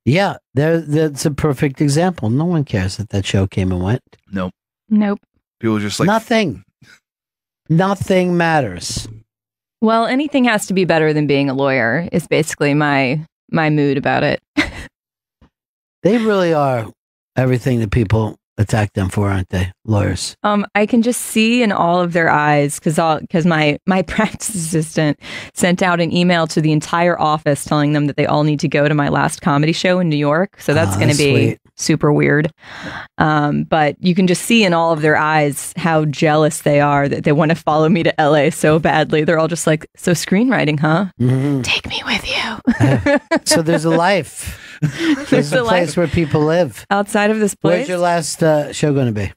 Yeah, that's a perfect example. No one cares that show came and went. Nope. People are just like nothing matters. Well, anything has to be better than being a lawyer is basically my mood about it. They really are everything that people attack them for, aren't they? Lawyers. I can just see in all of their eyes because my practice assistant sent out an email to the entire office telling them that they all need to go to my last comedy show in New York. So that's going to be super weird. But you can just see in all of their eyes how jealous they are that they want to follow me to LA so badly. They're all just like, so screenwriting, huh? Mm-hmm. Take me with you. So there's a life. There's a place where people live. Outside of this place. Where's your last show going to be?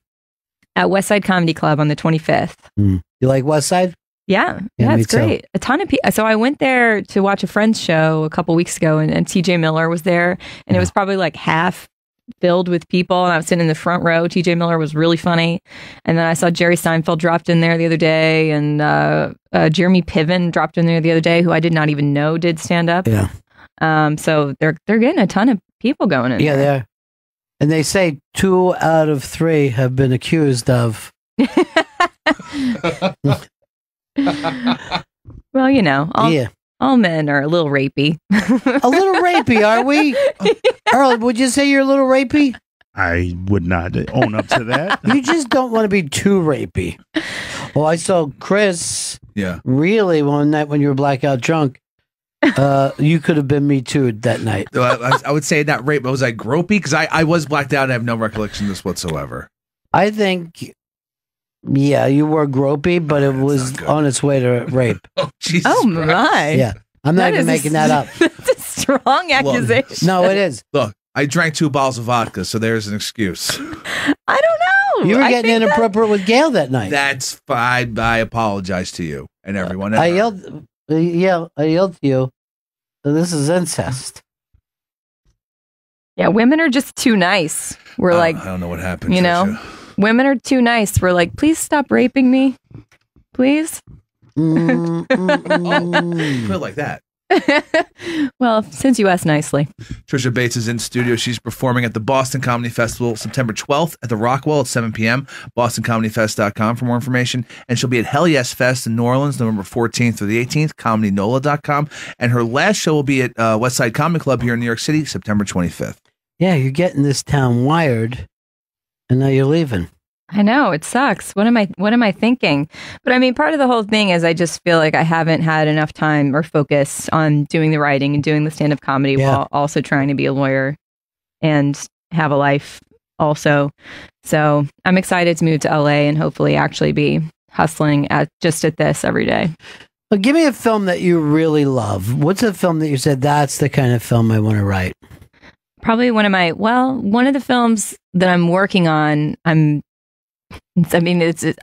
At Westside Comedy Club on the 25th. You like Westside? Yeah, it's great. A ton of people. So I went there to watch a friend's show a couple weeks ago, and TJ Miller was there, and it was probably like half filled with people, and I was sitting in the front row. TJ Miller was really funny, and then I saw Jerry Seinfeld dropped in there the other day, and Jeremy Piven dropped in there the other day, who I did not even know did stand up. Yeah. So they're getting a ton of people going in. Yeah, they are. And they say 2 out of 3 have been accused of. Well, all men are a little rapey. A little rapey, are we? Earl, would you say you're a little rapey? I would not own up to that. You just don't want to be too rapey. Well, I saw Chris. Yeah. Really, one night when you were blackout drunk. You could have been me too that night. I would say not rape, but was I gropey? Because I was blacked out and I have no recollection of this whatsoever. I think, yeah, you were gropey, but it was on its way to rape. Oh, Jesus Oh, Christ. my. Yeah. I'm not even making that up. That's a strong accusation. No, it is. Look, I drank 2 bottles of vodka, so there's an excuse. I don't know. You were getting inappropriate with Gail that night. That's fine. I apologize to you and everyone. I yelled to you. This is incest. Yeah, women are just too nice. We're like, I don't know what happened. You know, women are too nice. We're like, please stop raping me. Please. Put it like that. Well, since you asked nicely. Trisha Bates is in studio. She's performing at the Boston Comedy Festival September 12th at the Rockwell at 7 p.m. BostonComedyFest.com for more information. And she'll be at Hell Yes Fest in New Orleans November 14th through the 18th, ComedyNola.com. And her last show will be at Westside Comedy Club here in New York City, September 25th. Yeah, you're getting this town wired, and now you're leaving. I know, it sucks. What am I thinking? But I mean, part of the whole thing is I just feel like I haven't had enough time or focus on doing the writing and doing the stand-up comedy while also trying to be a lawyer and have a life also. So I'm excited to move to LA and hopefully actually be hustling at this every day. Well, give me a film that you really love. What's a film that you said, that's the kind of film I want to write? Probably one of the films that I'm working on,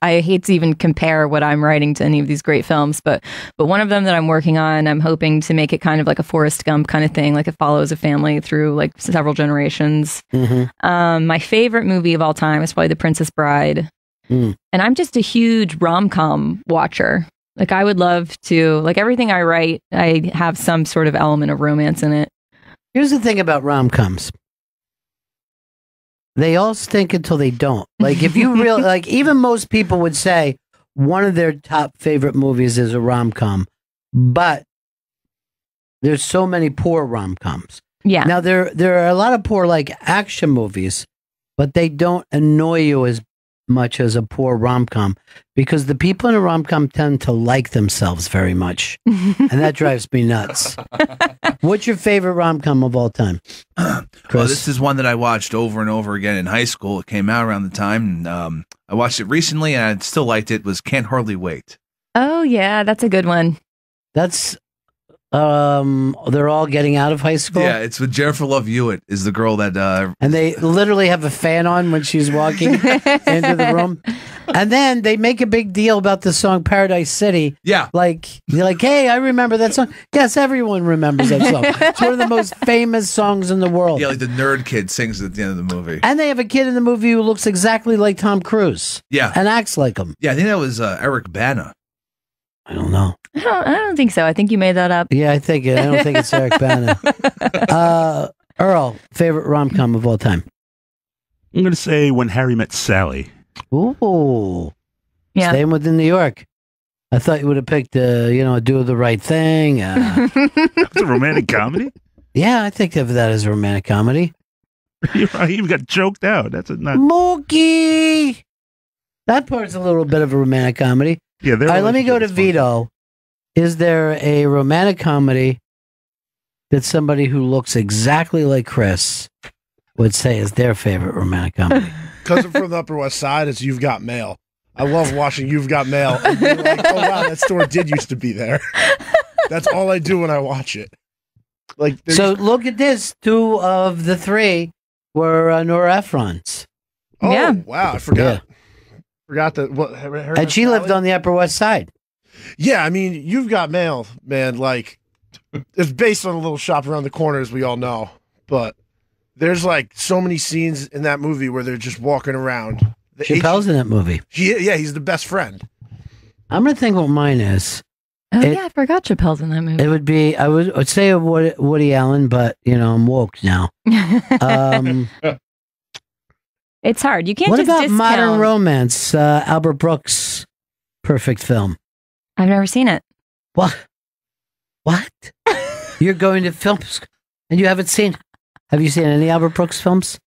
I hate to even compare what I'm writing to any of these great films, but one of them that I'm working on, I'm hoping to make it kind of like a Forrest Gump kind of thing, like it follows a family through like several generations. Mm-hmm. My favorite movie of all time is probably The Princess Bride. Mm. And I'm just a huge rom-com watcher. Like I would love to, like everything I write, I have some sort of element of romance in it. Here's the thing about rom-coms. They all stink until they don't. Like if you really, like even most people would say one of their top favorite movies is a rom-com, but there's so many poor rom-coms. Yeah. Now there are a lot of poor like action movies, but they don't annoy you as much as a poor rom-com because the people in a rom-com tend to like themselves very much. And that drives me nuts. What's your favorite rom-com of all time? Well, this is one that I watched over and over again in high school. It came out around the time, and I watched it recently, and I still liked it. Was Can't Hardly Wait. Oh yeah, that's a good one. That's they're all getting out of high school. Yeah, it's with Jennifer Love Hewitt is the girl that and they literally have a fan on when she's walking into the room. And then they make a big deal about the song Paradise City. Yeah. Like, you're like, hey, I remember that song. Yes, everyone remembers that song. It's one of the most famous songs in the world. Yeah, like the nerd kid sings at the end of the movie. And they have a kid in the movie who looks exactly like Tom Cruise. Yeah. And acts like him. Yeah, I think that was Eric Bana. I don't know. I don't think so. I think you made that up. Yeah, I don't think it's Eric Bana. Earl, favorite rom-com of all time? I'm going to say When Harry Met Sally. Ooh. Yeah. Staying within New York. I thought you would have picked, Do the Right Thing. That's a romantic comedy? Yeah, I think of that as a romantic comedy. You even got choked out. That's not Mookie. That part's a little bit of a romantic comedy. Yeah, all right, let me go to Vito. Is there a romantic comedy that somebody who looks exactly like Chris would say is their favorite romantic comedy? Cousin from the Upper West Side is You've Got Mail. I love watching You've Got Mail. And being like, oh wow, that store did used to be there. That's all I do when I watch it. Like, so look at this. 2 of the 3 were Nora Ephron's. Oh Yeah. wow, I forgot. Yeah. Forgot that. Her And she lived on the Upper West Side. Yeah, I mean, You've Got Mail, man. Like, it's based on a little shop around the corner, as we all know. But there's like so many scenes in that movie where they're just walking around. Chappelle's in that movie. Yeah, he's the best friend. I'm gonna think what mine is. Oh yeah, I forgot Chappelle's in that movie. It would be I would say a Woody Allen, but I'm woke now. It's hard. You can't What just about discount. Modern Romance? Albert Brooks' perfect film. I've never seen it. What? You're going to films and you haven't seen? Have you seen any Albert Brooks films?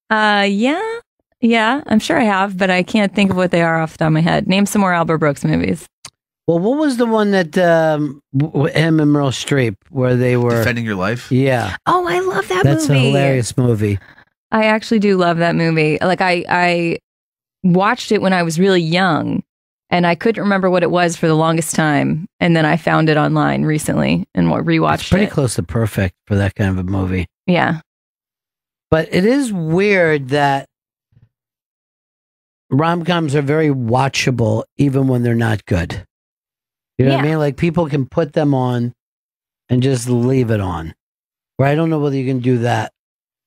Yeah, I'm sure I have, but I can't think of what they are off the top of my head. Name some more Albert Brooks movies. Well, what was the one that him and Meryl Streep where they were Defending Your Life? Yeah. Oh, I love that That's movie. a hilarious movie. I actually do love that movie. Like I watched it when I was really young and I couldn't remember what it was for the longest time. And then I found it online recently and rewatched It's pretty it. close to perfect for that kind of a movie. Yeah. But it is weird that rom-coms are very watchable even when they're not good. You know what I mean? Like people can put them on and just leave it on. Where I don't know whether you can do that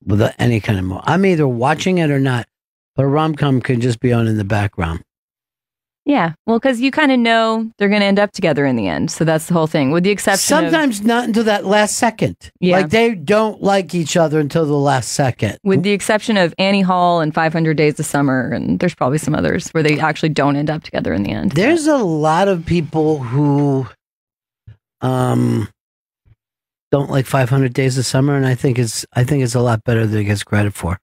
with any kind of movie. I'm either watching it or not, but a rom-com can just be on in the background. Yeah, well, because you kind of know they're going to end up together in the end. So that's the whole thing, with the exception Sometimes not until that last second. Yeah. Like they don't like each other until the last second. with the exception of Annie Hall and 500 Days of Summer, and there's probably some others where they actually don't end up together in the end. There's a lot of people who don't like 500 Days of Summer, and I think it's a lot better than it gets credit for.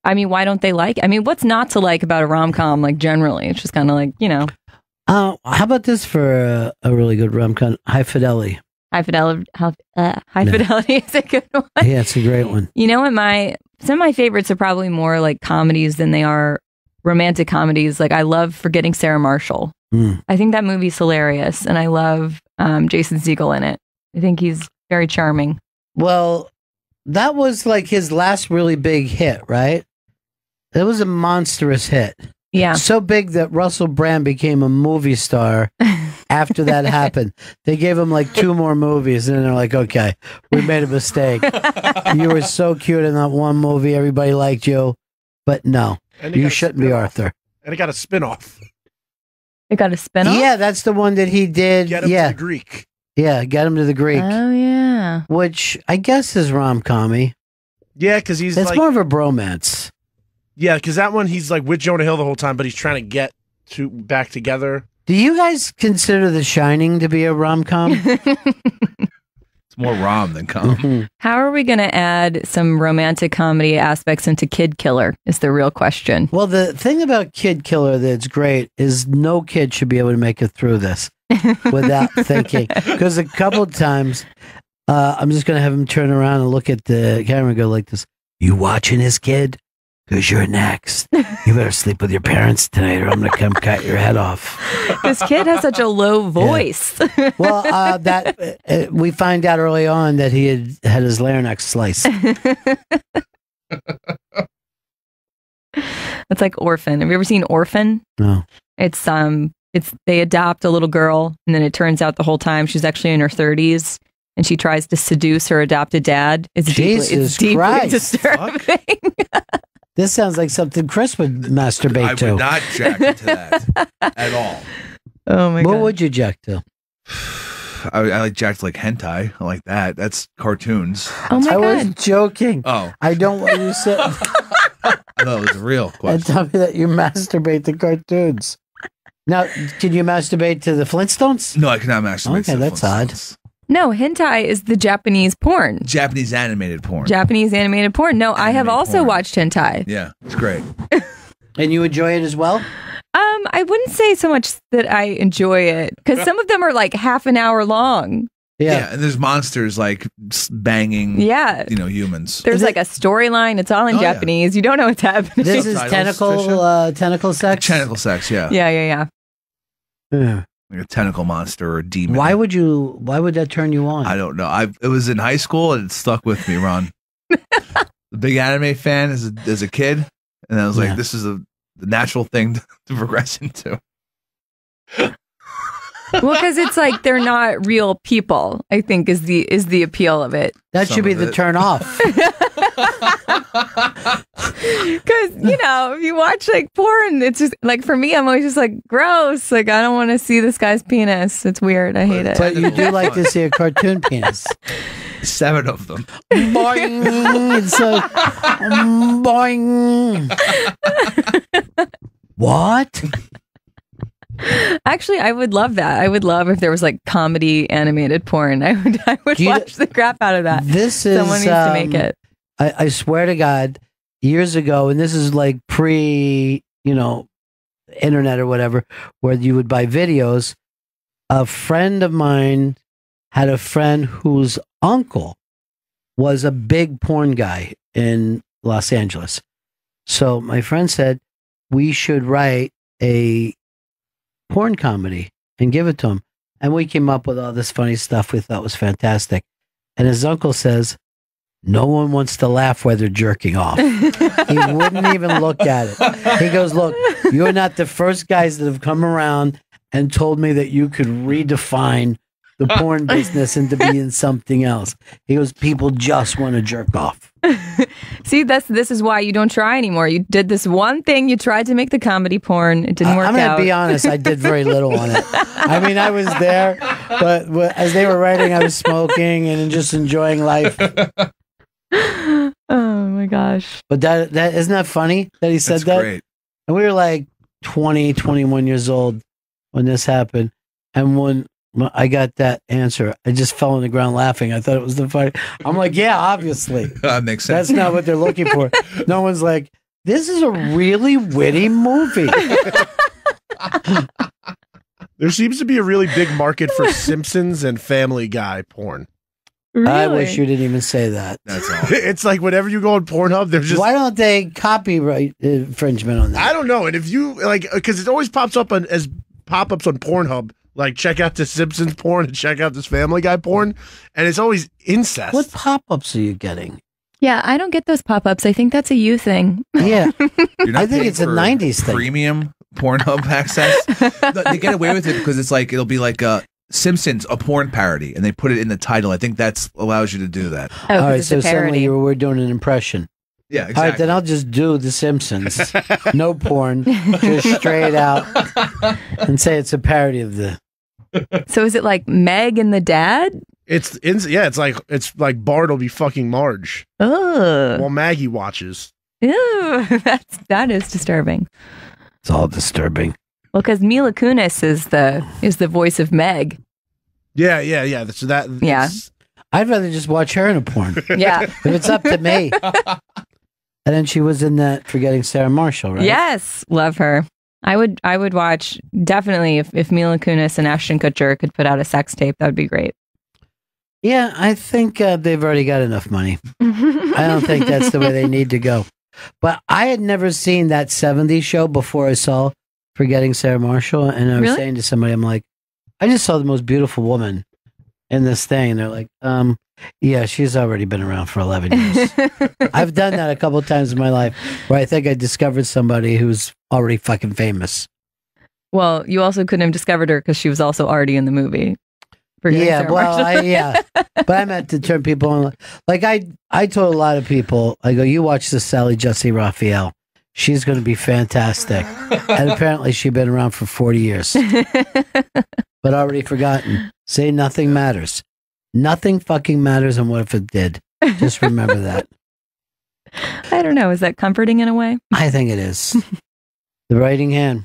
I mean, why don't they like it? I mean, what's not to like about a rom-com, like, generally? It's just kind of like, you know. How about this for a really good rom-com? High Fidelity. High Fidelity is a good one. Yeah, it's a great one. You know what? Some of my favorites are probably more like comedies than they are romantic comedies. Like, I love Forgetting Sarah Marshall. I think that movie's hilarious, and I love Jason Segel in it. I think he's very charming. Well, that was like his last really big hit, right? It was a monstrous hit. Yeah. So big that Russell Brand became a movie star after that happened. They gave him like 2 more movies, and then they're like, okay, we made a mistake. You were so cute in that one movie. Everybody liked you. But no, you shouldn't be Arthur. And it got a spinoff. It got a spinoff? Yeah, that's the one that he did. Get him to the Greek. Yeah, Get Him to the Greek. Oh, yeah. Which I guess is rom-commy. Yeah, because he's It's like... more of a bromance. Yeah, because that one, he's like with Jonah Hill the whole time, but he's trying to get back together. Do you guys consider The Shining to be a rom-com? It's more rom than com. How are we going to add some romantic comedy aspects into Kid Killer is the real question. Well, the thing about Kid Killer that's great is no kid should be able to make it through this without thinking. Because a couple of times, I'm just going to have him turn around and look at the camera and go like this, "You watching this, kid? Because you're next. You better sleep with your parents tonight or I'm going to come cut your head off." This kid has such a low voice. Yeah. Well, we find out early on that he had his larynx sliced. It's like Orphan. Have you ever seen Orphan? No. It's they adopt a little girl, and then it turns out the whole time she's actually in her 30s, and she tries to seduce her adopted dad. It's deeply Christ. disturbing. This sounds like something Chris would masturbate to. I would not jack to that at all. Oh my god! What would you jack to? I like jacked like hentai. I like that. That's cartoons. Oh my I god! was joking. Oh, I don't want you to sit I thought it was a real and question. tell me that you masturbate to cartoons. Now, can you masturbate to the Flintstones? No, I cannot masturbate. Okay, to that's odd. No, hentai is the Japanese porn. Japanese animated porn. Japanese animated porn. No, I have also watched hentai. Yeah, it's great. And you enjoy it as well? I wouldn't say so much that I enjoy it because some of them are like half an hour long. Yeah, and there's monsters like banging. Yeah. Humans. There's like a storyline. It's all in Japanese. You don't know what's happening. This is tentacle sex? Tentacle sex, yeah. Yeah. Like a tentacle monster or a demon. Why would that turn you on? I don't know. It was in high school and it stuck with me, Ron. The big anime fan as a kid, and I was like, this is the natural thing to progress into. Well, because it's like they're not real people, I think is the appeal of it. That should be the turn off. Because, if you watch like porn, it's just like, for me, I'm always just like, gross. Like, I don't want to see this guy's penis. It's weird. I hate it. But you do like to see a cartoon penis. 7 of them. Boing. It's like, boing. What? Actually, I would love that. I would love if there was like comedy animated porn. I would watch the crap out of that. Someone needs to make it. I swear to God, years ago, and this is like pre, internet or whatever, where you would buy videos. A friend of mine had a friend whose uncle was a big porn guy in Los Angeles. So my friend said, we should write a porn comedy and give it to him. And we came up with all this funny stuff we thought was fantastic. And his uncle says, no one wants to laugh while they're jerking off. He wouldn't even look at it. He goes, look, you're not the first guys that have come around and told me that you could redefine the porn business into being something else. He goes, people just want to jerk off. See, this is why you don't try anymore. You did this one thing. You tried to make the comedy porn. It didn't work out. I'm going to be honest. I did very little on it. I mean, I was there, but as they were writing, I was smoking and just enjoying life. Oh my gosh. But that isn't that funny that he said that? Great. And we were like 20, 21 years old when this happened. And when I got that answer, I just fell on the ground laughing. I thought it was the funny. I'm like, yeah, obviously. That makes sense. That's not what they're looking for. No one's like, this is a really witty movie. There seems to be a really big market for Simpsons and Family Guy porn. Really? I wish you didn't even say that. That's all. It's like whenever you go on Pornhub, there's just... Why don't they copyright infringement on that? I don't know. And if you, like, because it always pops up as pop-ups on Pornhub, like, check out the Simpsons porn and check out this Family Guy porn, and it's always incest. What pop-ups are you getting? Yeah, I don't get those pop-ups. I think that's a you thing. Yeah. You're not I think paying it's a for 90s thing. Premium Pornhub access. They get away with it because it's like, it'll be like Simpsons, a porn parody, and they put it in the title. I think that allows you to do that. Oh, all right, it's so a parody. suddenly we're doing an impression. Yeah, exactly. All right, then I'll just do The Simpsons. No porn, just straight out, and say it's a parody of the... So is it like Meg and the dad? It's like Bart will be fucking Marge Oh, while Maggie watches. ew, that is disturbing. It's all disturbing. Well, because Mila Kunis is the voice of Meg. Yeah. So that, Yeah. I'd rather just watch her in a porn. Yeah. If it's up to me. And then she was in that Forgetting Sarah Marshall, right? Yes, love her. I would watch definitely if Mila Kunis and Ashton Kutcher could put out a sex tape. That would be great. Yeah, I think they've already got enough money. I don't think that's the way they need to go. But I had never seen that 70s show before I saw Forgetting Sarah Marshall. And I was Really? saying to somebody, I'm like, I just saw the most beautiful woman in this thing. And they're like, yeah, she's already been around for 11 years. I've done that a couple of times in my life where I think I discovered somebody who's already fucking famous. Well, you also couldn't have discovered her because she was also already in the movie. Forgetting Yeah, Sarah well, Marshall. but I meant to turn people on. Like I told a lot of people, I go, you watch this Sally Jesse Raphael. She's going to be fantastic. And apparently she'd been around for 40 years, but already forgotten. Say nothing matters. Nothing fucking matters. And what if it did? Just remember that. I don't know. Is that comforting in a way? I think it is. The writing hand.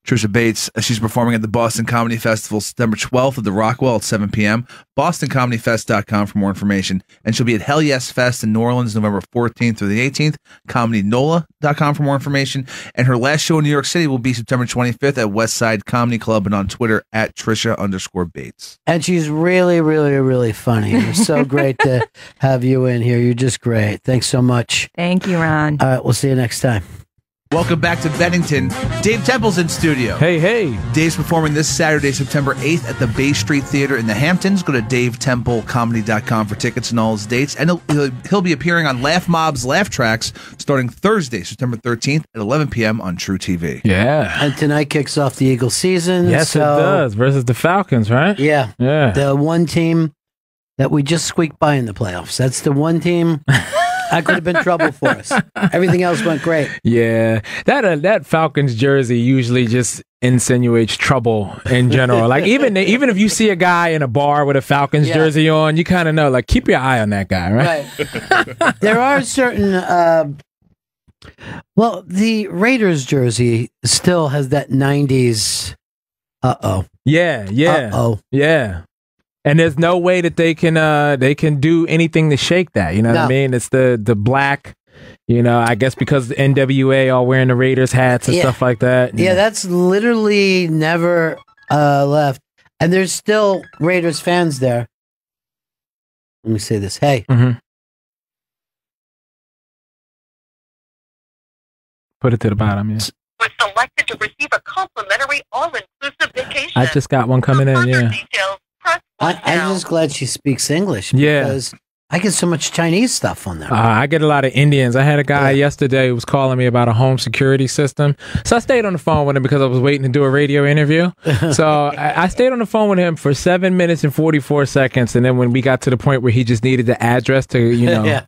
Trisha Bates, she's performing at the Boston Comedy Festival September 12th at the Rockwell at 7 p.m. BostonComedyFest.com for more information. And she'll be at Hell Yes Fest in New Orleans November 14th through the 18th. ComedyNola.com for more information. And her last show in New York City will be September 25th at Westside Comedy Club and on Twitter at Trisha_Bates. And she's really, really, really funny. It's so great to have you in here. You're just great. Thanks so much. Thank you, Ron. All right, we'll see you next time. Welcome back to Bennington. Dave Temple's in studio. Hey. Dave's performing this Saturday, September 8th at the Bay Street Theater in the Hamptons. Go to davetemplecomedy.com for tickets and all his dates. And he'll be appearing on Laugh Mob's Laugh Tracks starting Thursday, September 13th at 11 p.m. on True TV. Yeah. And tonight kicks off the Eagles season. Yes, it does. Versus the Falcons, right? Yeah. Yeah. The one team that we just squeaked by in the playoffs. That's the one team that could have been trouble for us. Everything else went great. Yeah. That Falcons jersey usually just insinuates trouble in general. Like even if you see a guy in a bar with a Falcons jersey on, you kind of know, like, keep your eye on that guy, right? There are certain well, the Raiders jersey still has that 90s Yeah. Uh-oh. Yeah. And there's no way that they can do anything to shake that. You know what I mean? It's the black, I guess because the NWA all wearing the Raiders hats and stuff like that. Yeah, that's literally never left. And there's still Raiders fans there. Let me say this. Hey. Mm-hmm. Put it to the bottom, yeah. Was selected to receive a complimentary all-inclusive vacation. I just got one coming in, yeah. I'm just glad she speaks English. Yeah. Because I get so much Chinese stuff on there. I get a lot of Indians. I had a guy yesterday who was calling me about a home security system. So I stayed on the phone with him because I was waiting to do a radio interview. So I stayed on the phone with him for 7 minutes and 44 seconds. And then when we got to the point where he just needed the address to, you know,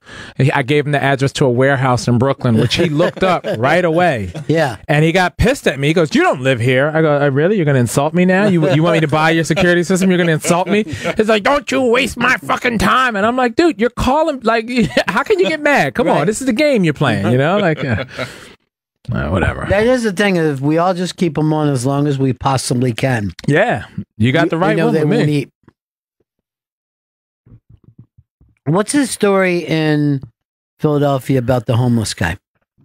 I gave him the address to a warehouse in Brooklyn, which he looked up right away. Yeah. And he got pissed at me. He goes, "You don't live here." I go, "Really? You're going to insult me now? You want me to buy your security system? You're going to insult me?" He's like, "Don't you waste my fucking time." And I'm like, dude, you're calling, like, how can you get mad? Come on, this is the game you're playing, you know? Like, whatever. That is the thing. If we all just keep them on as long as we possibly can. Yeah, you got the right one they with won't me. eat. What's his story in Philadelphia about the homeless guy?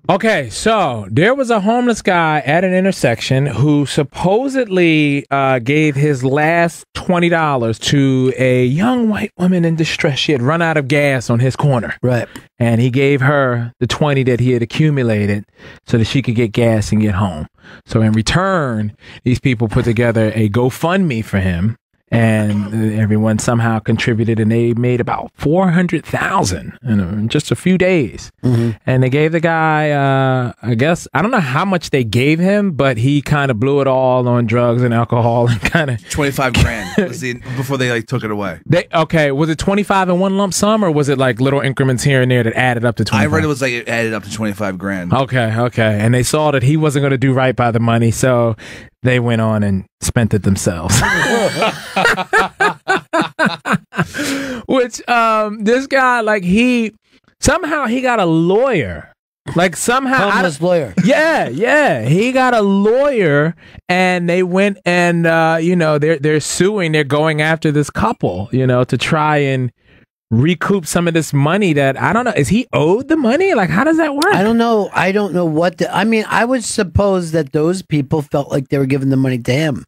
Okay, so there was a homeless guy at an intersection who supposedly gave his last $20 to a young white woman in distress. She had run out of gas on his corner. Right. And he gave her the 20 that he had accumulated so that she could get gas and get home. So in return, these people put together a GoFundMe for him. And everyone somehow contributed, and they made about $400,000 in just a few days. And they gave the guy, I guess, I don't know how much they gave him, but he kind of blew it all on drugs and alcohol and kind of 25 grand was before they like took it away. Okay, was it 25 in one lump sum, or was it like little increments here and there that added up to 25? I read it was like it added up to 25 grand. Okay. And they saw that he wasn't going to do right by the money, so they went on and spent it themselves. Which this guy, like, he got a lawyer. Like, somehow homeless lawyer. Yeah, he got a lawyer, and they went and you know, they're suing, they're going after this couple, you know, to try and recoup some of this money that, I don't know, is he owed the money? Like, how does that work? I don't know. I don't know what I mean, I would suppose that those people felt like they were giving the money to him,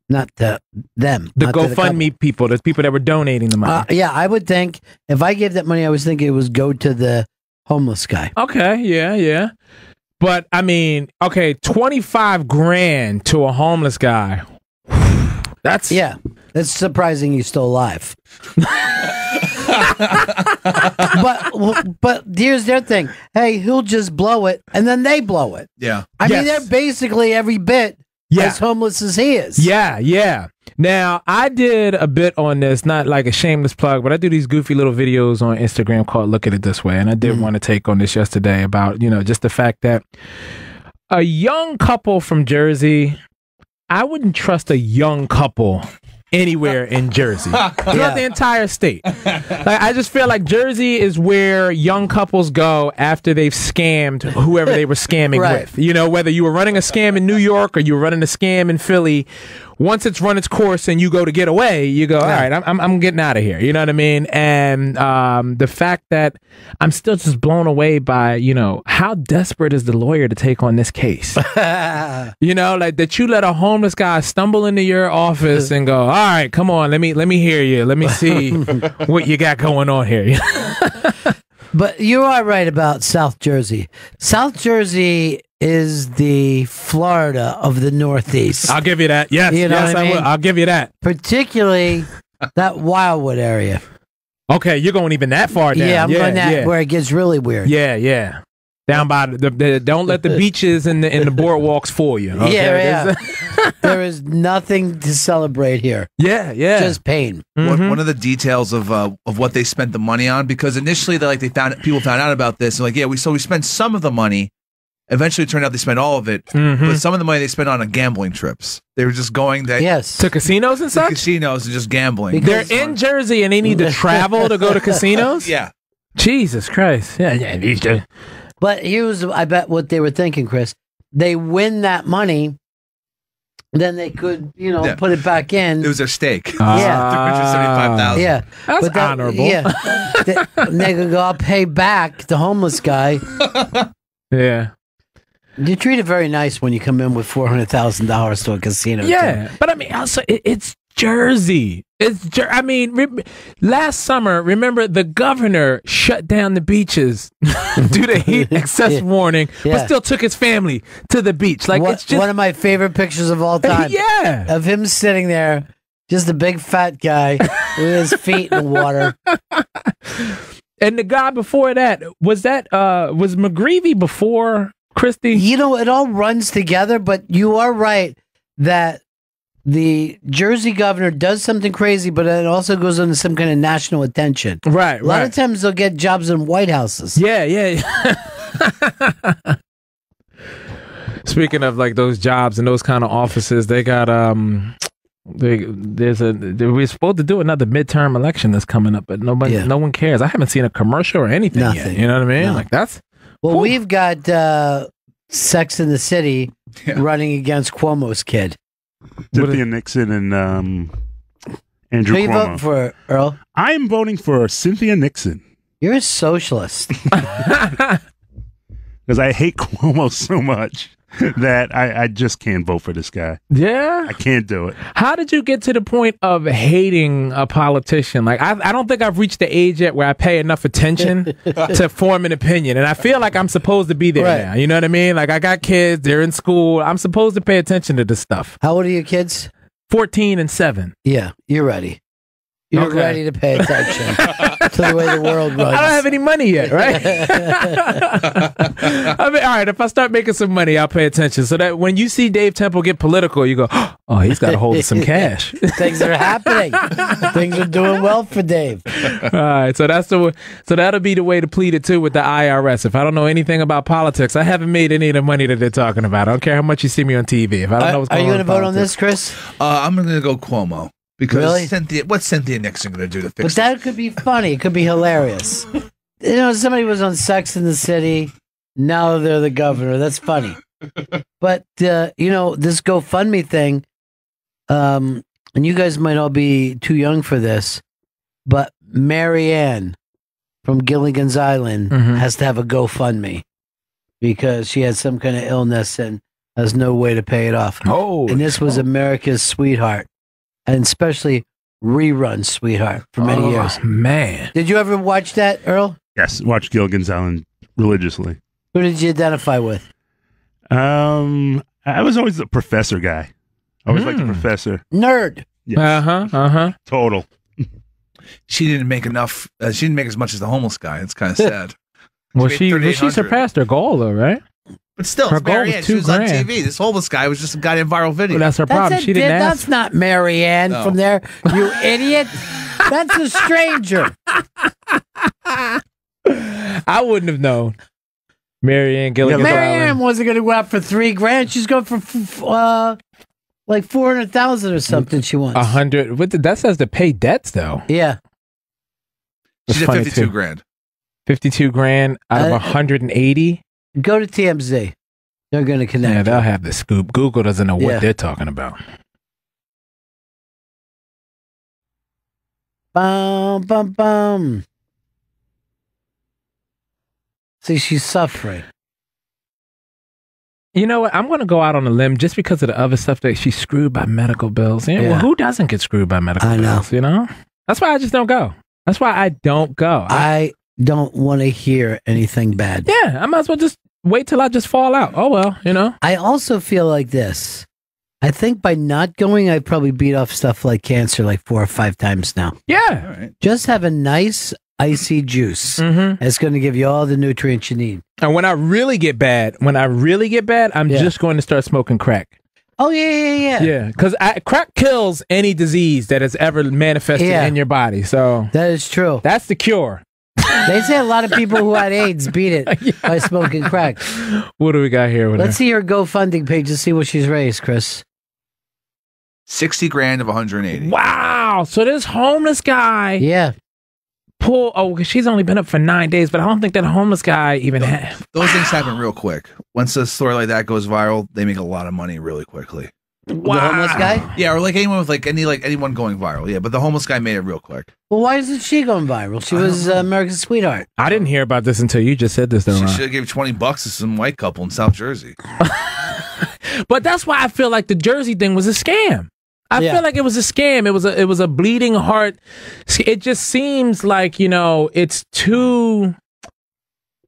not to them. The not to GoFundMe people, the people that were donating the money. Yeah, I would think if I gave that money, I was thinking it was go to the homeless guy. Okay, yeah. But I mean, okay, 25 grand to a homeless guy. That's surprising he's still alive. but here's their thing. Hey, he'll just blow it, and then they blow it. Yeah. I mean, they're basically every bit as homeless as he is. Yeah. Now, I did a bit on this, not like a shameless plug, but I do these goofy little videos on Instagram called Look at It This Way. And I did want to take on this yesterday about, you know, just the fact that a young couple from Jersey, I wouldn't trust a young couple anywhere in Jersey, throughout the entire state. Like, I just feel like Jersey is where young couples go after they've scammed whoever they were scamming with. You know, whether you were running a scam in New York or you were running a scam in Philly, once it's run its course and you go to get away, you go, all right, I'm getting out of here. You know what I mean? And the fact that I'm still just blown away by, you know, how desperate is the lawyer to take on this case? You know, like that you let a homeless guy stumble into your office and go, all right, come on, let me hear you. Let me see what you got going on here. But you are right about South Jersey. South Jersey is the Florida of the Northeast. I'll give you that. Yes, you know yes, I will. I'll give you that. Particularly that Wildwood area. Okay, you're going even that far down. Yeah, I'm going that where it gets really weird. Yeah. Down by the don't let the beaches and the boardwalks fool you. Okay? Yeah. There is nothing to celebrate here. Yeah. Just pain. One of the details of what they spent the money on, because initially people found out about this and like, we spent some of the money. Eventually, it turned out they spent all of it, but some of the money they spent on gambling trips. They were just going to casinos and such. Casinos and just gambling. They're in Jersey and they need to travel to go to casinos. Yeah. Jesus Christ. Yeah. But here's, I bet, what they were thinking, Chris. They win that money, then they could, put it back in. It was their stake. $375,000. Yeah. That's honorable. Yeah. They could go, I'll pay back the homeless guy. Yeah. You treat it very nice when you come in with $400,000 to a casino. Yeah. But I mean, also, it's Jersey. Last summer, remember the governor shut down the beaches due to heat excess warning, but still took his family to the beach. Like, it's just one of my favorite pictures of all time. Yeah, of him sitting there, Just a big fat guy with his feet in the water. And the guy before that was McGreevy before Christie? You know, it all runs together, but you are right that the Jersey governor does something crazy, but it also goes into some kind of national attention. Right, A lot of times they'll get jobs in White Houses. Yeah. Speaking of like those jobs and those kind of offices, they got we're supposed to do another midterm election that's coming up, but no one cares. I haven't seen a commercial or anything yet. You know what I mean? No. Like that's we've got Sex in the City running against Cuomo's kid. Cynthia Nixon and Andrew Who you Cuomo. voting for, Earl? I'm voting for Cynthia Nixon. You're a socialist. Because I hate Cuomo so much that I just can't vote for this guy. Yeah? I can't do it. How did you get to the point of hating a politician? Like, I don't think I've reached the age yet where I pay enough attention to form an opinion. And I feel like I'm supposed to be there now. You know what I mean? Like, I got kids. They're in school. I'm supposed to pay attention to this stuff. How old are your kids? 14 and 7. Yeah, you're ready. You're ready to pay attention to the way the world runs. I don't have any money yet, right? I mean, all right, if I start making some money, I'll pay attention. So that when you see Dave Temple get political, you go, oh, he's got a hold of some cash. Things are happening. Things are doing well for Dave. All right, so that'll be the way to plead it too with the IRS. If I don't know anything about politics, I haven't made any of the money that they're talking about. I don't care how much you see me on TV. If I don't know what's going on, are you going to vote on this, Chris? I'm going to go Cuomo. Because Really? what's Cynthia Nixon going to do to fix But that could be funny. It could be hilarious. You know, somebody was on Sex in the City. Now they're the governor. That's funny. But, you know, this GoFundMe thing, and you guys might all be too young for this, but Marianne from Gilligan's Island has to have a GoFundMe because she had some kind of illness and has no way to pay it off. Oh, and this was America's sweetheart. And especially rerun Sweetheart for many years. Man. Did you ever watch that, Earl? Yes, watch Gilligan's Island religiously. Who did you identify with? I was always the professor guy. I always liked the professor. Nerd. Yes. Total. She didn't make enough. She didn't make as much as the homeless guy. It's kind of sad. Well, she surpassed her goal, though, right? But still, her it's goal Marianne. was She was on $2,000. TV. This homeless guy was just a goddamn viral video. Well, that's her problem. She didn't ask. That's not Marianne from there, you idiot. That's a stranger. I wouldn't have known. Marianne Gilligan's Marianne Island. wasn't going to go out for $3,000. She's going for like 400,000 or something. She wants 100. That says to pay debts, though. Yeah. She's at 52 grand. 52 grand out of 180. Go to TMZ. They're going to connect. Yeah, they'll have the scoop. Google doesn't know what Yeah. they're talking about. Bum, bum, bum. See, she's suffering. You know what? I'm going to go out on a limb just because of the other stuff that she's screwed by medical bills. Yeah. Well, who doesn't get screwed by medical bills? You know? That's why I just don't go. That's why I don't go. I don't want to hear anything bad. Yeah, I might as well just wait till I just fall out. Oh, well, you know? I also feel like this. I think by not going, I probably beat off stuff like cancer like 4 or 5 times now. Yeah. Just have a nice icy juice. It's going to give you all the nutrients you need. And when I really get bad, I'm just going to start smoking crack. Oh, yeah. Yeah, because crack kills any disease that has ever manifested in your body. So that is true. That's the cure. They say a lot of people who had AIDS beat it by smoking crack. What do we got here? Let's see her GoFundMe page to see what she's raised, Chris. 60 grand of 180. Wow. So this homeless guy. Yeah. Because she's only been up for 9 days, but I don't think that homeless guy even had. Those things happen real quick. Once a story like that goes viral, they make a lot of money really quickly. Wow. The homeless guy? Yeah, or like anyone with anyone going viral. Yeah, but the homeless guy made it real quick. Well, why isn't she going viral? She was America's sweetheart. I didn't hear about this until you just said this, though. She Ron. should have gave $20 to some white couple in South Jersey. But that's why I feel like the Jersey thing was a scam. I feel like it was a scam. It was a bleeding heart. It just seems like, it's too.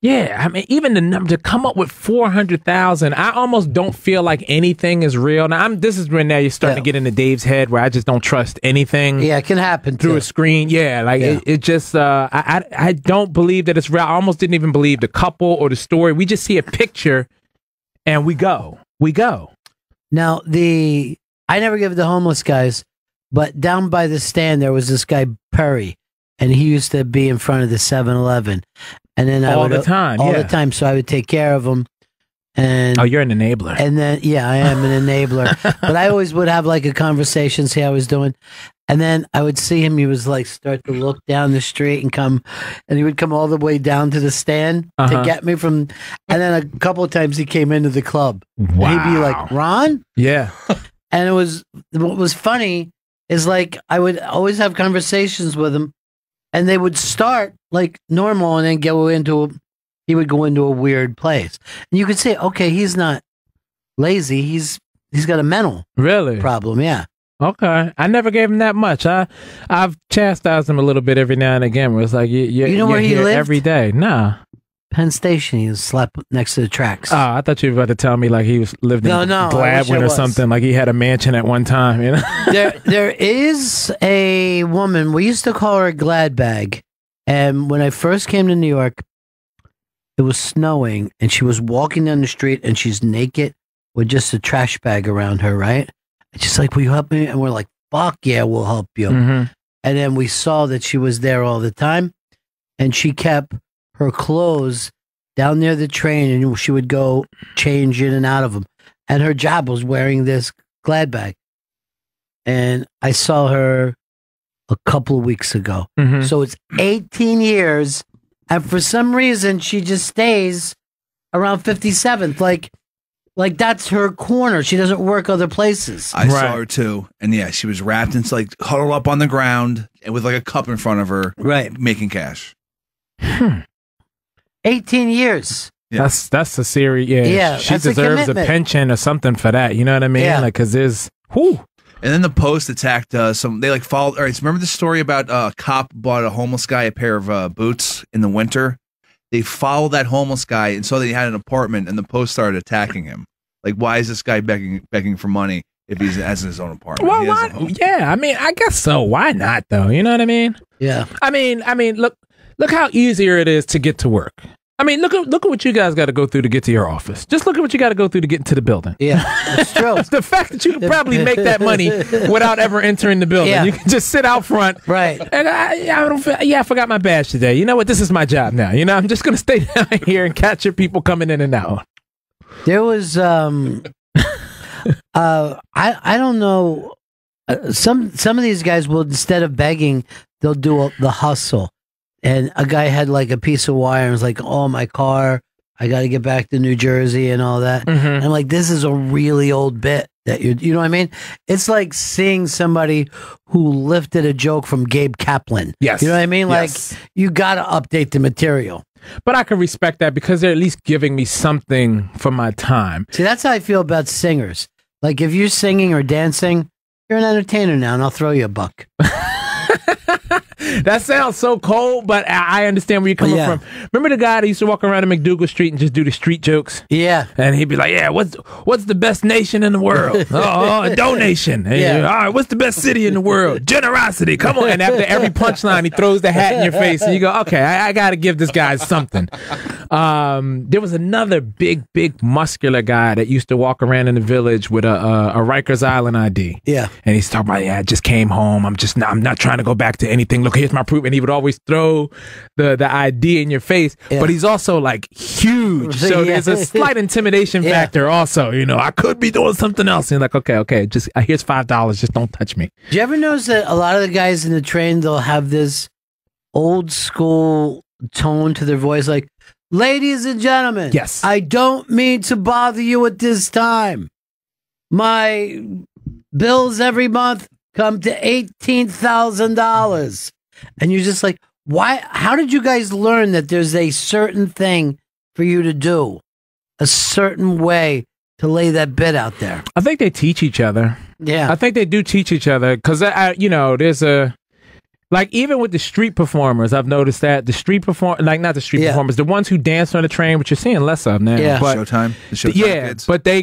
Yeah, I mean, even the number to come up with 400,000, I almost don't feel like anything is real. Now, this is when now you're starting to get into Dave's head where I just don't trust anything. Yeah, it can happen through a screen. Yeah, like it just, I don't believe that it's real. I almost didn't even believe the couple or the story. We just see a picture and we go. Now, I never give the homeless guys, but down by the stand, there was this guy, Perry, and he used to be in front of the 7-Eleven. And then all the time. So I would take care of him. And you're an enabler. And then, yeah, I am an enabler. But I always would have like a conversation, see how I was doing. And then I would see him. He was like start to look down the street and he would come all the way down to the stand to get me from. And then a couple of times he came into the club. Wow. And he'd be like, Ron? Yeah. And what was funny is like I would always have conversations with him. And they would start like normal and then he would go into a weird place. And you could say, okay, he's not lazy. He's got a mental problem. Yeah. Okay. I never gave him that much. I've chastised him a little bit every now and again where it's like, you know where he lived? Every day. Nah. Penn Station. He was slept next to the tracks. Oh, I thought you were about to tell me like he lived in Gladwin or something. Like he had a mansion at one time. You know, there is a woman. We used to call her Gladbag, and when I first came to New York, it was snowing, and she was walking down the street, and she's naked with just a trash bag around her. Right? And she's like, "Will you help me?" And we're like, "Fuck yeah, we'll help you." Mm-hmm. And then we saw that she was there all the time, and she kept her clothes down near the train, and she would go change in and out of them. And her job was wearing this Glad bag. And I saw her a couple of weeks ago. Mm-hmm. So it's 18 years, and for some reason she just stays around 57th. Like that's her corner. She doesn't work other places. I saw her too, and yeah, she was wrapped into like huddled up on the ground and with like a cup in front of her, right, making cash. 18 years. Yeah. That's a serious. Yeah, she deserves a pension or something for that. You know what I mean? Yeah. Like, cause there's whoo. And then the Post attacked some. They like followed. All right, so remember the story about a cop bought a homeless guy a pair of boots in the winter. They followed that homeless guy and saw that he had an apartment, and the Post started attacking him. Like, why is this guy begging for money if he has his own apartment? Well, why? Yeah, I mean, I guess so. Why not though? You know what I mean? Yeah. I mean, look how easier it is to get to work. I mean, look at what you guys got to go through to get to your office. Just look at what you got to go through to get into the building. Yeah, that's true. The fact that you can probably make that money without ever entering the building. Yeah. You can just sit out front. Right. And I forgot my badge today. You know what? This is my job now. You know, I'm just going to stay down here and capture people coming in and out. There was, I don't know. Some of these guys will, instead of begging, they'll do the hustle. And a guy had like a piece of wire and was like, "Oh, my car, I got to get back to New Jersey and all that." Mm-hmm. And I'm like, this is a really old bit that you know what I mean? It's like seeing somebody who lifted a joke from Gabe Kaplan. Yes. You know what I mean? Like, Yes. you got to update the material. But I can respect that because they're at least giving me something for my time. See, that's how I feel about singers. Like, if you're singing or dancing, you're an entertainer now, and I'll throw you a buck. That sounds so cold, but I understand where you're coming from. Remember the guy that used to walk around in McDougal Street and just do the street jokes? Yeah. And he'd be like, "Yeah, what's the best nation in the world? A donation. And, all right, what's the best city in the world? Generosity. Come on." And after every punchline, he throws the hat in your face, and you go, "Okay, I got to give this guy something." There was another big muscular guy that used to walk around in the village with a Rikers Island ID. Yeah. And he's talking about, "Yeah, I just came home. I'm not trying to go back to anything. Look, here's my proof." And he would always throw the ID in your face. Yeah. But he's also like huge. So Yeah. there's a slight intimidation factor also. You know, I could be doing something else. And you're like, okay, just here's $5. Just don't touch me. Do you ever notice that a lot of the guys in the train, they'll have this old school tone to their voice, like, "Ladies and gentlemen, yes, I don't mean to bother you at this time. My bills every month come to $18,000. And you're just like, why? How did you guys learn that there's a certain thing for you to do, a certain way to lay that bit out there? I think they teach each other. Yeah. I think they do teach each other because, you know, there's a Like even with the street performers, I've noticed that the street not the street performers, the ones who dance on the train, which you're seeing less of now. Yeah. But, Showtime. The Showtime kids. But they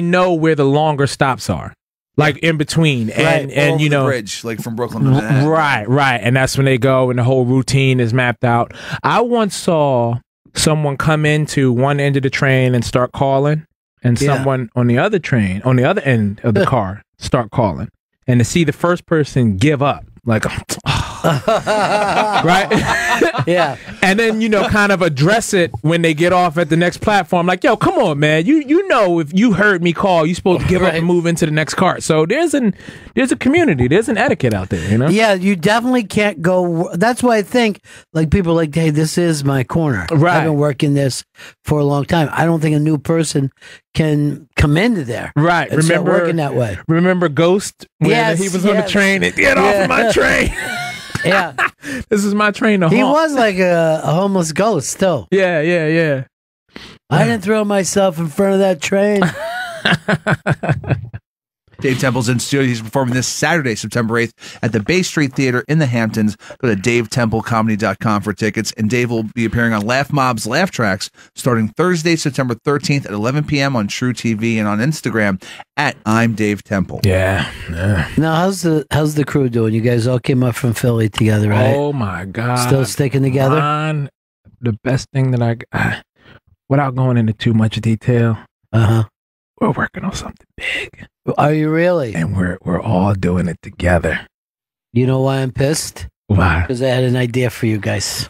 know where the longer stops are. Like in between, and over you know, the bridge, like from Brooklyn to Manhattan. right, and that's when they go, and the whole routine is mapped out. I once saw someone come into one end of the train and start calling, and someone on the other train, on the other end of the car, start calling, and to see the first person give up, like, right, yeah, and then you know, kind of address it when they get off at the next platform, like, yo, come on, man, you know, if you heard me call, you're supposed to give up and move into the next cart. So there's a community, there's an etiquette out there, you know. Yeah, you definitely can't go. That's why I think like people are like, hey, this is my corner. Right. I've been working this for a long time. I don't think a new person can come into there. Right. And start working that way. Remember Ghost when he was on the train and get off of my train. Yeah. This is my train to He haunt. was like a homeless ghost still. Yeah. I didn't throw myself in front of that train. Dave Temple's in studio. He's performing this Saturday, September 8th at the Bay Street Theater in the Hamptons. Go to davetemplecomedy.com for tickets. And Dave will be appearing on Laugh Mob's Laugh Tracks starting Thursday, September 13th at 11 p.m. on True TV and on Instagram at I'm Dave Temple. Yeah. Now, how's the crew doing? You guys all came up from Philly together, right? Oh my God. Still sticking together? Ron, the best thing that without going into too much detail, we're working on something big. Are you really? And we're all doing it together. You know why I'm pissed? Why? Because I had an idea for you guys.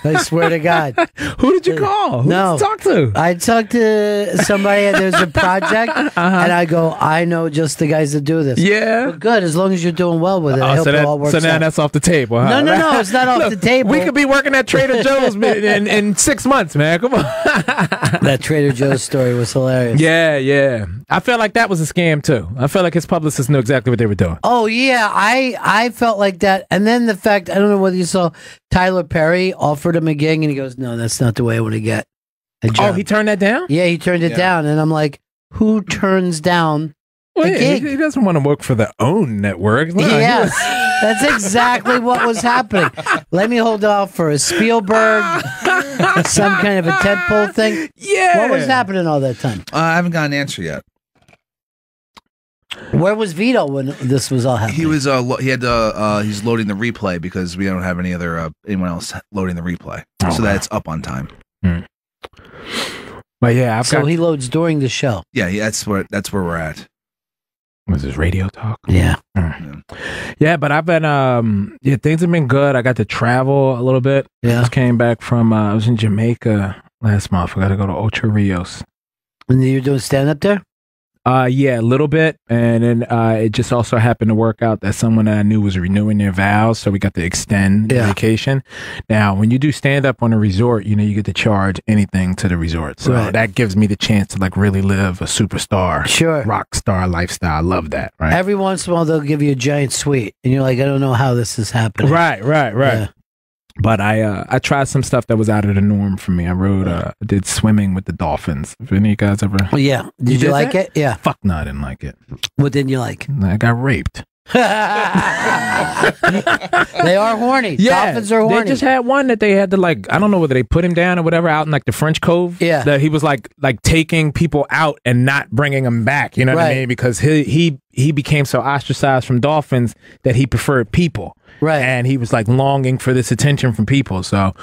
I swear to God. Who did you call? Who did you talk to? I talked to somebody. There's a project, and I go, I know just the guys that do this. Yeah. Well, good, as long as you're doing well with it. I hope it all works so now out. that's off the table, huh? No, it's not off Look, the table. We could be working at Trader Joe's in 6 months, man. Come on. That Trader Joe's story was hilarious. Yeah. I felt like that was a scam, too. I felt like his publicists knew exactly what they were doing. Oh, yeah. I felt like that. And then the fact, I don't know whether you saw Tyler Perry offered him a gig, and he goes, no, that's not the way I want to get a job. Oh, he turned that down? Yeah, he turned it down. And I'm like, who turns down a gig? He doesn't want to work for their own network. No, Yes, that's exactly what was happening. Let me hold off for a Spielberg, some kind of a tentpole thing. Yeah. What was happening all that time? I haven't got an answer yet. Where was Vito when this was all happening? He was he's loading the replay because we don't have anyone else loading the replay, so that it's up on time. But yeah, he loads during the show. Yeah, that's where we're at. Was this radio talk? Yeah. Yeah, but I've been things have been good. I got to travel a little bit. Yeah. I just came back from I was in Jamaica last month. I got to go to Ocho Rios. And you're doing stand up there? Yeah, a little bit, and then it just also happened to work out that someone that I knew was renewing their vows, so we got to extend the vacation. Now, when you do stand up on a resort, you know you get to charge anything to the resort, so that gives me the chance to like really live a superstar, rock star lifestyle. I love that. Right. Every once in a while, they'll give you a giant suite, and you're like, I don't know how this is happening. Right. Yeah. But I tried some stuff that was out of the norm for me. I did swimming with the dolphins. If any of you guys ever... Yeah. Did you like it? Yeah. Fuck no, I didn't like it. What didn't you like? I got raped. They are horny. Yeah, Dolphins are horny. They just had one that they had to like, I don't know whether they put him down or whatever out in like the French Cove. Yeah. That he was like taking people out and not bringing them back. You know what I mean? Because he became so ostracized from dolphins that he preferred people. Right. And he was like longing for this attention from people. So,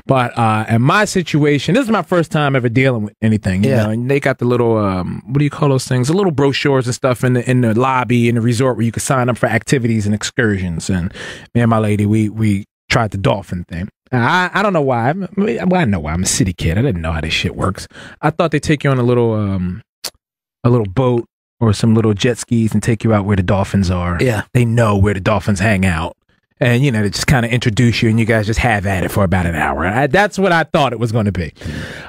but in my situation, this is my first time ever dealing with anything, you know, and they got the little, what do you call those things? The little brochures and stuff in the lobby in the resort where you could sign up for activities and excursions. And me and my lady, we tried the dolphin thing. I don't know why. I know why. I'm a city kid. I didn't know how this shit works. I thought they take you on a little boat or some little jet skis and take you out where the dolphins are. Yeah. They know where the dolphins hang out. And, you know, they just kind of introduce you and you guys just have at it for about an hour. That's what I thought it was going to be.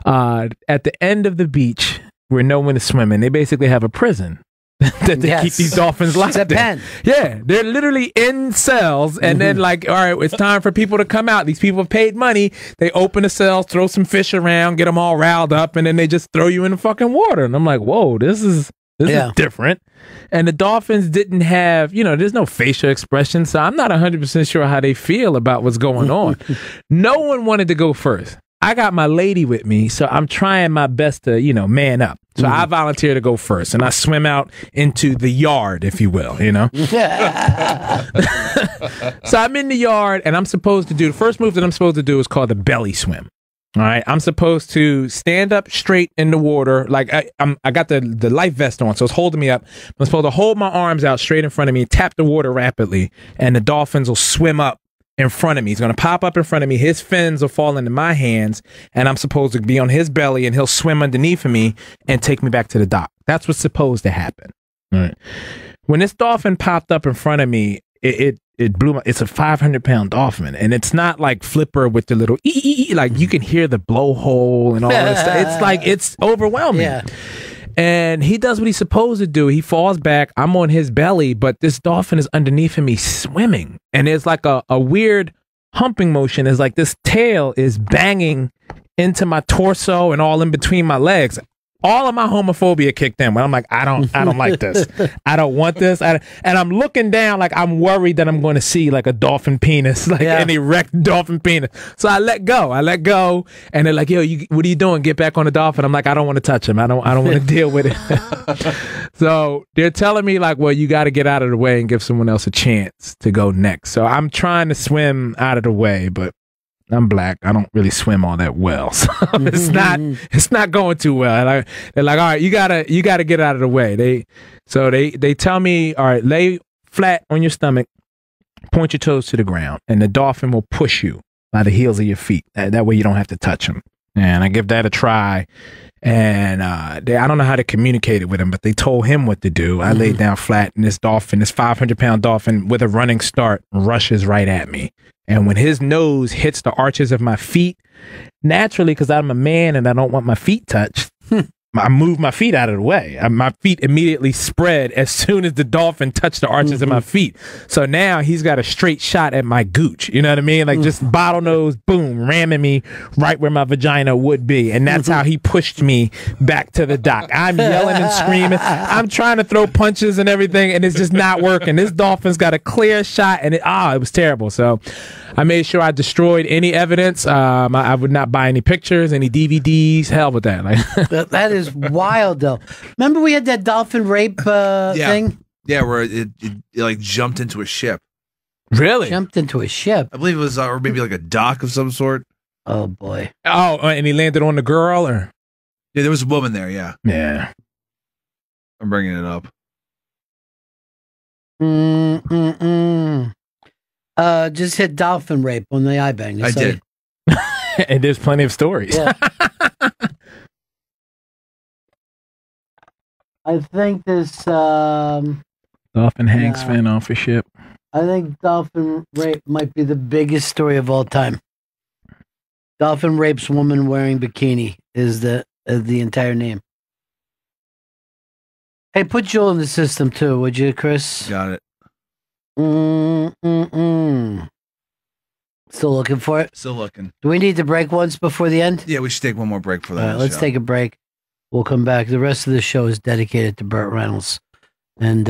At the end of the beach where no one is swimming, they basically have a prison that they keep these dolphins locked in. Pen. Yeah, they're literally in cells. And then like, all right, it's time for people to come out. These people have paid money. They open the cells, throw some fish around, get them all riled up, and then they just throw you in the fucking water. And I'm like, whoa, this is This Yeah. is different. And the dolphins didn't have, there's no facial expression, so I'm not 100% sure how they feel about what's going on. No one wanted to go first. I got my lady with me, so I'm trying my best to, man up. So I volunteer to go first, and I swim out into the yard, if you will, So I'm in the yard, and I'm supposed to do, the first move that I'm supposed to do is called the belly swim. All right, I'm supposed to stand up straight in the water, like I got the life vest on, so it's holding me up. I'm supposed to hold my arms out straight in front of me, tap the water rapidly, and the dolphins will swim up in front of me. He's going to pop up in front of me. His fins will fall into my hands, and I'm supposed to be on his belly, and he'll swim underneath of me and take me back to the dock. That's what's supposed to happen. All right. When this dolphin popped up in front of me, it blew my. It's a 500-pound dolphin, and it's not like Flipper with the little like you can hear the blowhole and all this stuff. It's like it's overwhelming. Yeah. And he does what he's supposed to do. He falls back. I'm on his belly, but this dolphin is underneath of me swimming. And it's like a weird humping motion. It's like this tail is banging into my torso and all in between my legs. All of my homophobia kicked in when I'm like, I don't like this. I don't want this. And I'm looking down like I'm worried that I'm going to see like a dolphin penis, like an erect dolphin penis. So I let go. And they're like, yo, what are you doing? Get back on the dolphin. I'm like, I don't want to touch him. I don't want to deal with it. So they're telling me like, well, you got to get out of the way and give someone else a chance to go next. So I'm trying to swim out of the way, but I'm black. I don't really swim all that well, so it's not going too well. They're like, all right, you gotta get out of the way. They tell me, all right, lay flat on your stomach, point your toes to the ground, and the dolphin will push you by the heels of your feet. That way you don't have to touch him. And I give that a try. And I don't know how to communicate it with him, but they told him what to do. I laid down flat, and this 500-pound dolphin with a running start rushes right at me. And when his nose hits the arches of my feet, naturally, because I'm a man and I don't want my feet touched, I move my feet out of the way. My feet immediately spread as soon as the dolphin touched the arches of my feet. So now he's got a straight shot at my gooch. You know what I mean? Like just bottlenose, boom, ramming me right where my vagina would be. And that's how he pushed me back to the dock. I'm yelling and screaming. I'm trying to throw punches and everything, and it's just not working. This dolphin's got a clear shot, and it was terrible. So I made sure I destroyed any evidence. I would not buy any pictures, any DVDs. Hell with that. Like that is wild, though. Remember we had that dolphin rape thing? Yeah, where it like jumped into a ship. Really? Jumped into a ship. I believe it was, or maybe like a dock of some sort. Oh boy. Oh, and he landed on the girl, or? Yeah, there was a woman there. Yeah. Yeah. I'm bringing it up. Just hit dolphin rape on the iBang. I did. And there's plenty of stories. Yeah. I think this dolphin hangs fin off a ship. I think dolphin rape might be the biggest story of all time. Dolphin rapes woman wearing bikini is the entire name. Hey, put Joel in the system too, would you, Chris? Got it. Still looking for it? Still looking. Do we need to break once before the end? Yeah, we should take one more break for that. All right, let's take a break. We'll come back. The rest of the show is dedicated to Burt Reynolds, and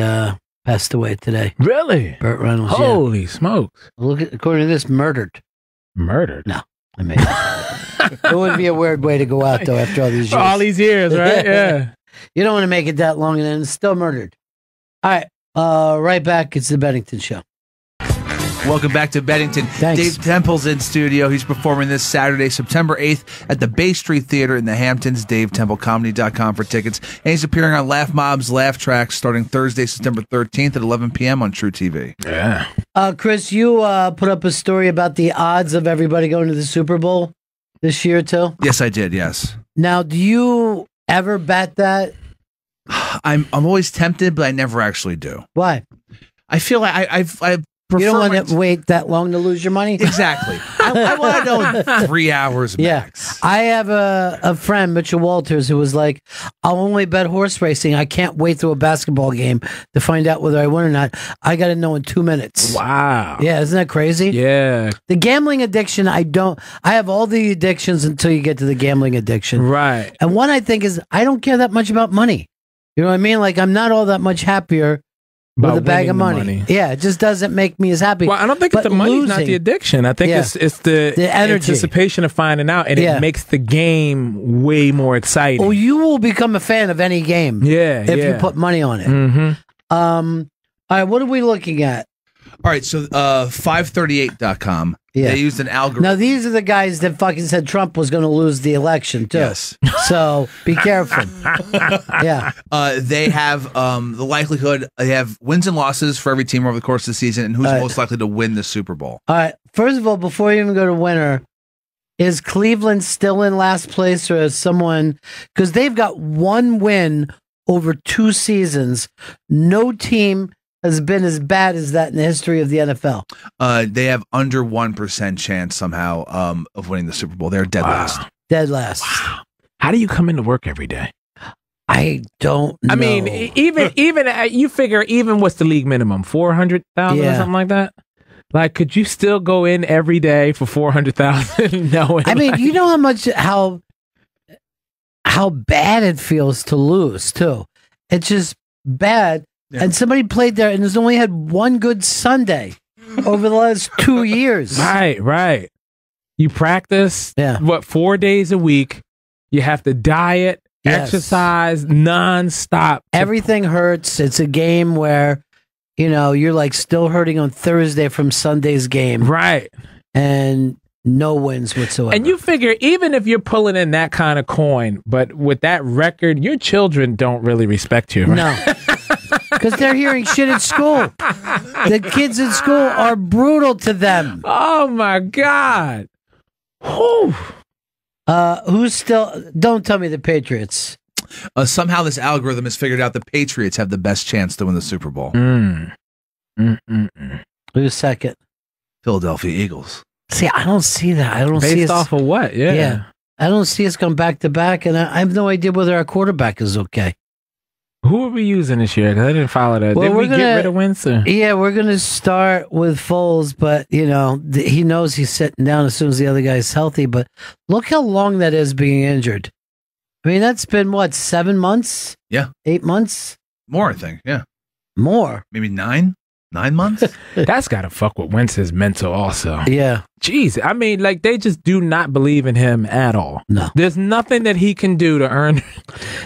passed away today. Really? Burt Reynolds. Holy smokes! Look at, according to this, murdered. Murdered? No, I made it. It would be a weird way to go out though after all these years. All these years, right? Yeah. You don't want to make it that long and then it's still murdered. All right. Right back. It's the Bennington Show. Welcome back to Bennington. Thanks. Dave Temple's in studio. He's performing this Saturday, September 8th at the Bay Street Theater in the Hamptons. DaveTempleComedy.com for tickets. And he's appearing on Laugh Mob's Laugh Tracks starting Thursday, September 13th at 11 p.m. on True TV. Yeah. Chris, you put up a story about the odds of everybody going to the Super Bowl this year, too? Yes, I did. Yes. Now, do you ever bet that? I'm always tempted, but I never actually do. Why? I feel like I you don't want to wait that long to lose your money? Exactly. I want to know in 3 hours max. I have a friend, Mitchell Walters, who was like, I'll only bet horse racing. I can't wait through a basketball game to find out whether I win or not. I got to know in 2 minutes. Wow. Yeah, isn't that crazy? Yeah. The gambling addiction, I have all the addictions until you get to the gambling addiction. Right. And one I think is, I don't care that much about money. You know what I mean? Like, I'm not all that much happier with About a bag of winning the money. money. Yeah, it just doesn't make me as happy. Well, I don't think it's But the money, not losing- the addiction. I think Yeah. it's the energy. anticipation of finding out, and Yeah. it makes the game way more exciting. Oh, you will become a fan of any game. Yeah, if you yeah. put money on it. Mm-hmm. All right, what are we looking at? All right, so 538.com. Yeah. They used an algorithm. Now, these are the guys that fucking said Trump was going to lose the election, too. Yes. So be careful. Yeah. They have the likelihood, they have wins and losses for every team over the course of the season, and who's All right. most likely to win the Super Bowl. All right. First of all, before you even go to winner, is Cleveland still in last place, or is someone, because they've got one win over 2 seasons. No team has been as bad as that in the history of the NFL. They have under 1% chance somehow of winning the Super Bowl. They're dead last. Dead last. How do you come into work every day? I don't know. I mean, even you figure even what's the league minimum? 400,000 or Yeah. something like that. Like, could you still go in every day for 400,000? No. I mean, you know how bad it feels to lose too. It's just bad. And somebody played there and has only had one good Sunday over the last 2 years. Right. You practice, what, 4 days a week. You have to diet, Yes. exercise nonstop. Everything hurts. It's a game where, you're like still hurting on Thursday from Sunday's game. Right. And no wins whatsoever. And you figure, even if you're pulling in that kind of coin, but with that record, your children don't really respect you. Right? No. Because they're hearing shit at school. The kids at school are brutal to them. Oh my God. Whew. Who's still? Don't tell me the Patriots. Somehow this algorithm has figured out the Patriots have the best chance to win the Super Bowl. Who's second? Philadelphia Eagles. See, I don't see that. I don't see Based us, off of what? Yeah. I don't see us going back to back, and I have no idea whether our quarterback is okay. Who are we using this year? Because I didn't follow that. Well, Did we we're get gonna- rid of Winston? Yeah, we're going to start with Foles, but, he knows he's sitting down as soon as the other guy's healthy. But look how long that is being injured. I mean, that's been, 7 months? Yeah. 8 months? More, I think. Yeah. More. Maybe 9 months. That's got to fuck with Wentz's mental also. Yeah. Jeez. I mean, like, they just do not believe in him at all. No. There's nothing that he can do to earn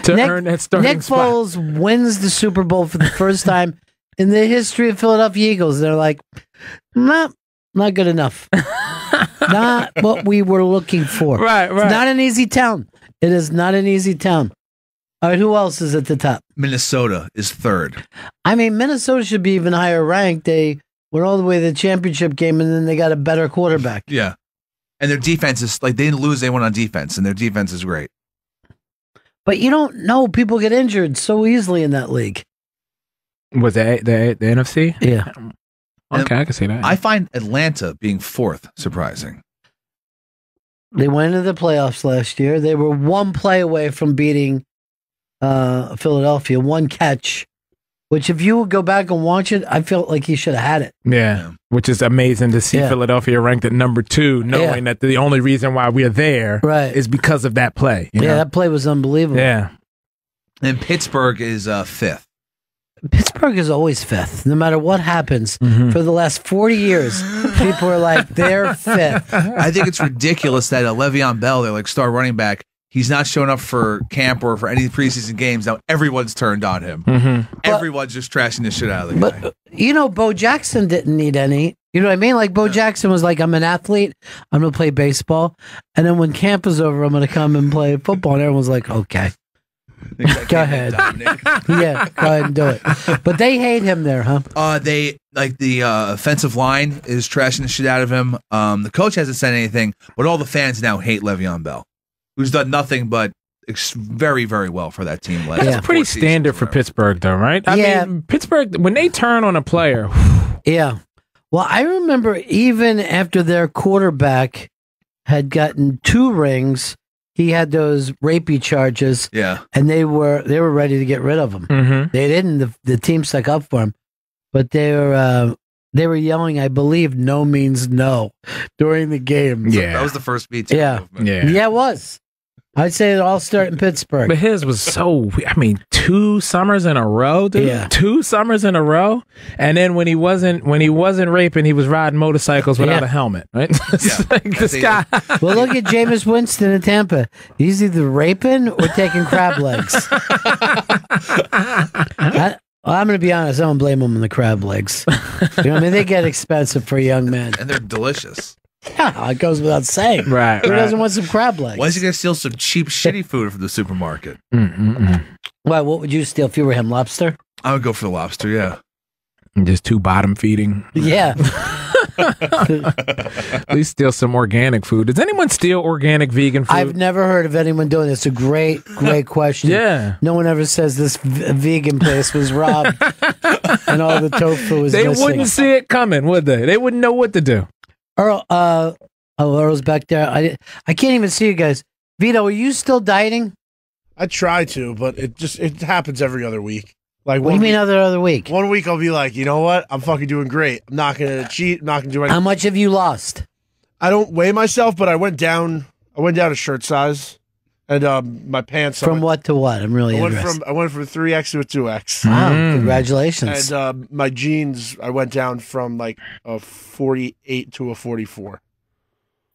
that starting Nick spot. Foles wins the Super Bowl for the first time in the history of Philadelphia Eagles. They're like, not good enough. Not what we were looking for. Right. It's not an easy town. It is not an easy town. All right, who else is at the top? Minnesota is third. I mean, Minnesota should be even higher ranked. They went all the way to the championship game, and then they got a better quarterback. Yeah. And their defense is, they didn't lose, they won on defense, and their defense is great. But you don't know. People get injured so easily in that league. Was that the NFC? Yeah. Okay, I can see that. I find Atlanta being fourth surprising. They went into the playoffs last year. They were one play away from beating Philadelphia, one catch, which if you would go back and watch it, I felt like he should have had it. Yeah, which is amazing to see Philadelphia ranked at number 2, knowing that the only reason why we're there is because of that play. you know? That play was unbelievable. Yeah. And Pittsburgh is fifth. Pittsburgh is always fifth, no matter what happens. For the last 40 years, people are like, they're fifth. I think it's ridiculous that Le'Veon Bell, their star running back, he's not showing up for camp or for any preseason games. Now everyone's turned on him. Everyone's just trashing the shit out of the guy. Bo Jackson didn't need any. You know what I mean? Like, Bo Jackson was like, I'm an athlete. I'm going to play baseball. And then when camp is over, I'm going to come and play football. And everyone's like, okay. Go ahead. Yeah, go ahead and do it. But they hate him there, huh? They the offensive line is trashing the shit out of him. The coach hasn't said anything, but all the fans now hate Le'Veon Bell, who's done nothing but very, very well for that team. That's pretty standard for Pittsburgh, though, right? I mean, Pittsburgh, when they turn on a player. Yeah. Well, I remember even after their quarterback had gotten 2 rings, he had those rapey charges. Yeah. And they were ready to get rid of him. They didn't. The team stuck up for him, but they were yelling, I believe, no means no during the game. That was the first Me Too movement. Yeah, it was. I'd say it all start in Pittsburgh. But his was so, I mean, 2 summers in a row, dude. Yeah. 2 summers in a row. And then when he wasn't raping, he was riding motorcycles without a helmet, right? It's like this guy. Well, look at Jameis Winston in Tampa. He's either raping or taking crab legs. I'm going to be honest. I don't blame him on the crab legs. You know what I mean? They get expensive for a young man. And they're delicious. Yeah, it goes without saying. Right. Who doesn't want some crab legs? Why is he going to steal some cheap, shitty food from the supermarket? Why, what would you steal if you were him? Lobster? I would go for the lobster, yeah. Just 2 bottom feeding. Yeah. At least steal some organic food. Does anyone steal organic vegan food? I've never heard of anyone doing this. It's a great question. Yeah. No one ever says this vegan place was robbed and all the tofu was missing. They wouldn't see it coming, would they? They wouldn't know what to do. Earl, Earl's back there. I can't even see you guys. Vito, are you still dieting? I try to, but it happens every other week. Like, what do you mean other week? 1 week I'll be like, you know what? I'm fucking doing great. I'm not gonna cheat. I'm not gonna do anything. How much have you lost? I don't weigh myself, but I went down a shirt size, and my pants. From what to what? I'm really interested. I went from 3X to a 2X. Wow, congratulations. And my jeans, I went down from like a 48 to a 44.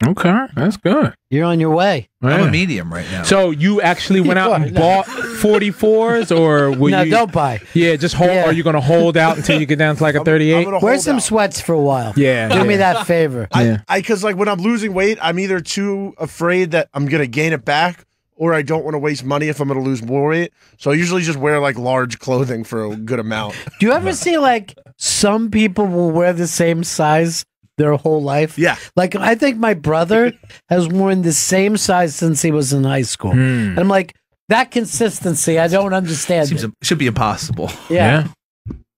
Okay, that's good. You're on your way. I'm a medium right now. So you actually went out and bought 44s, or will No, you? don't buy. Yeah, just hold. Are you going to hold out until you get down to like a 38? Wear some sweats for a while. Yeah, do me that favor. Because like when I'm losing weight, I'm either too afraid that I'm gonna gain it back, or I don't want to waste money if I'm gonna lose more weight. So I usually just wear like large clothing for a good amount. Do you ever see like some people will wear the same size their whole life? Yeah. Like, I think my brother has worn the same size since he was in high school. And I'm like, that consistency, I don't understand. Should be impossible. Yeah.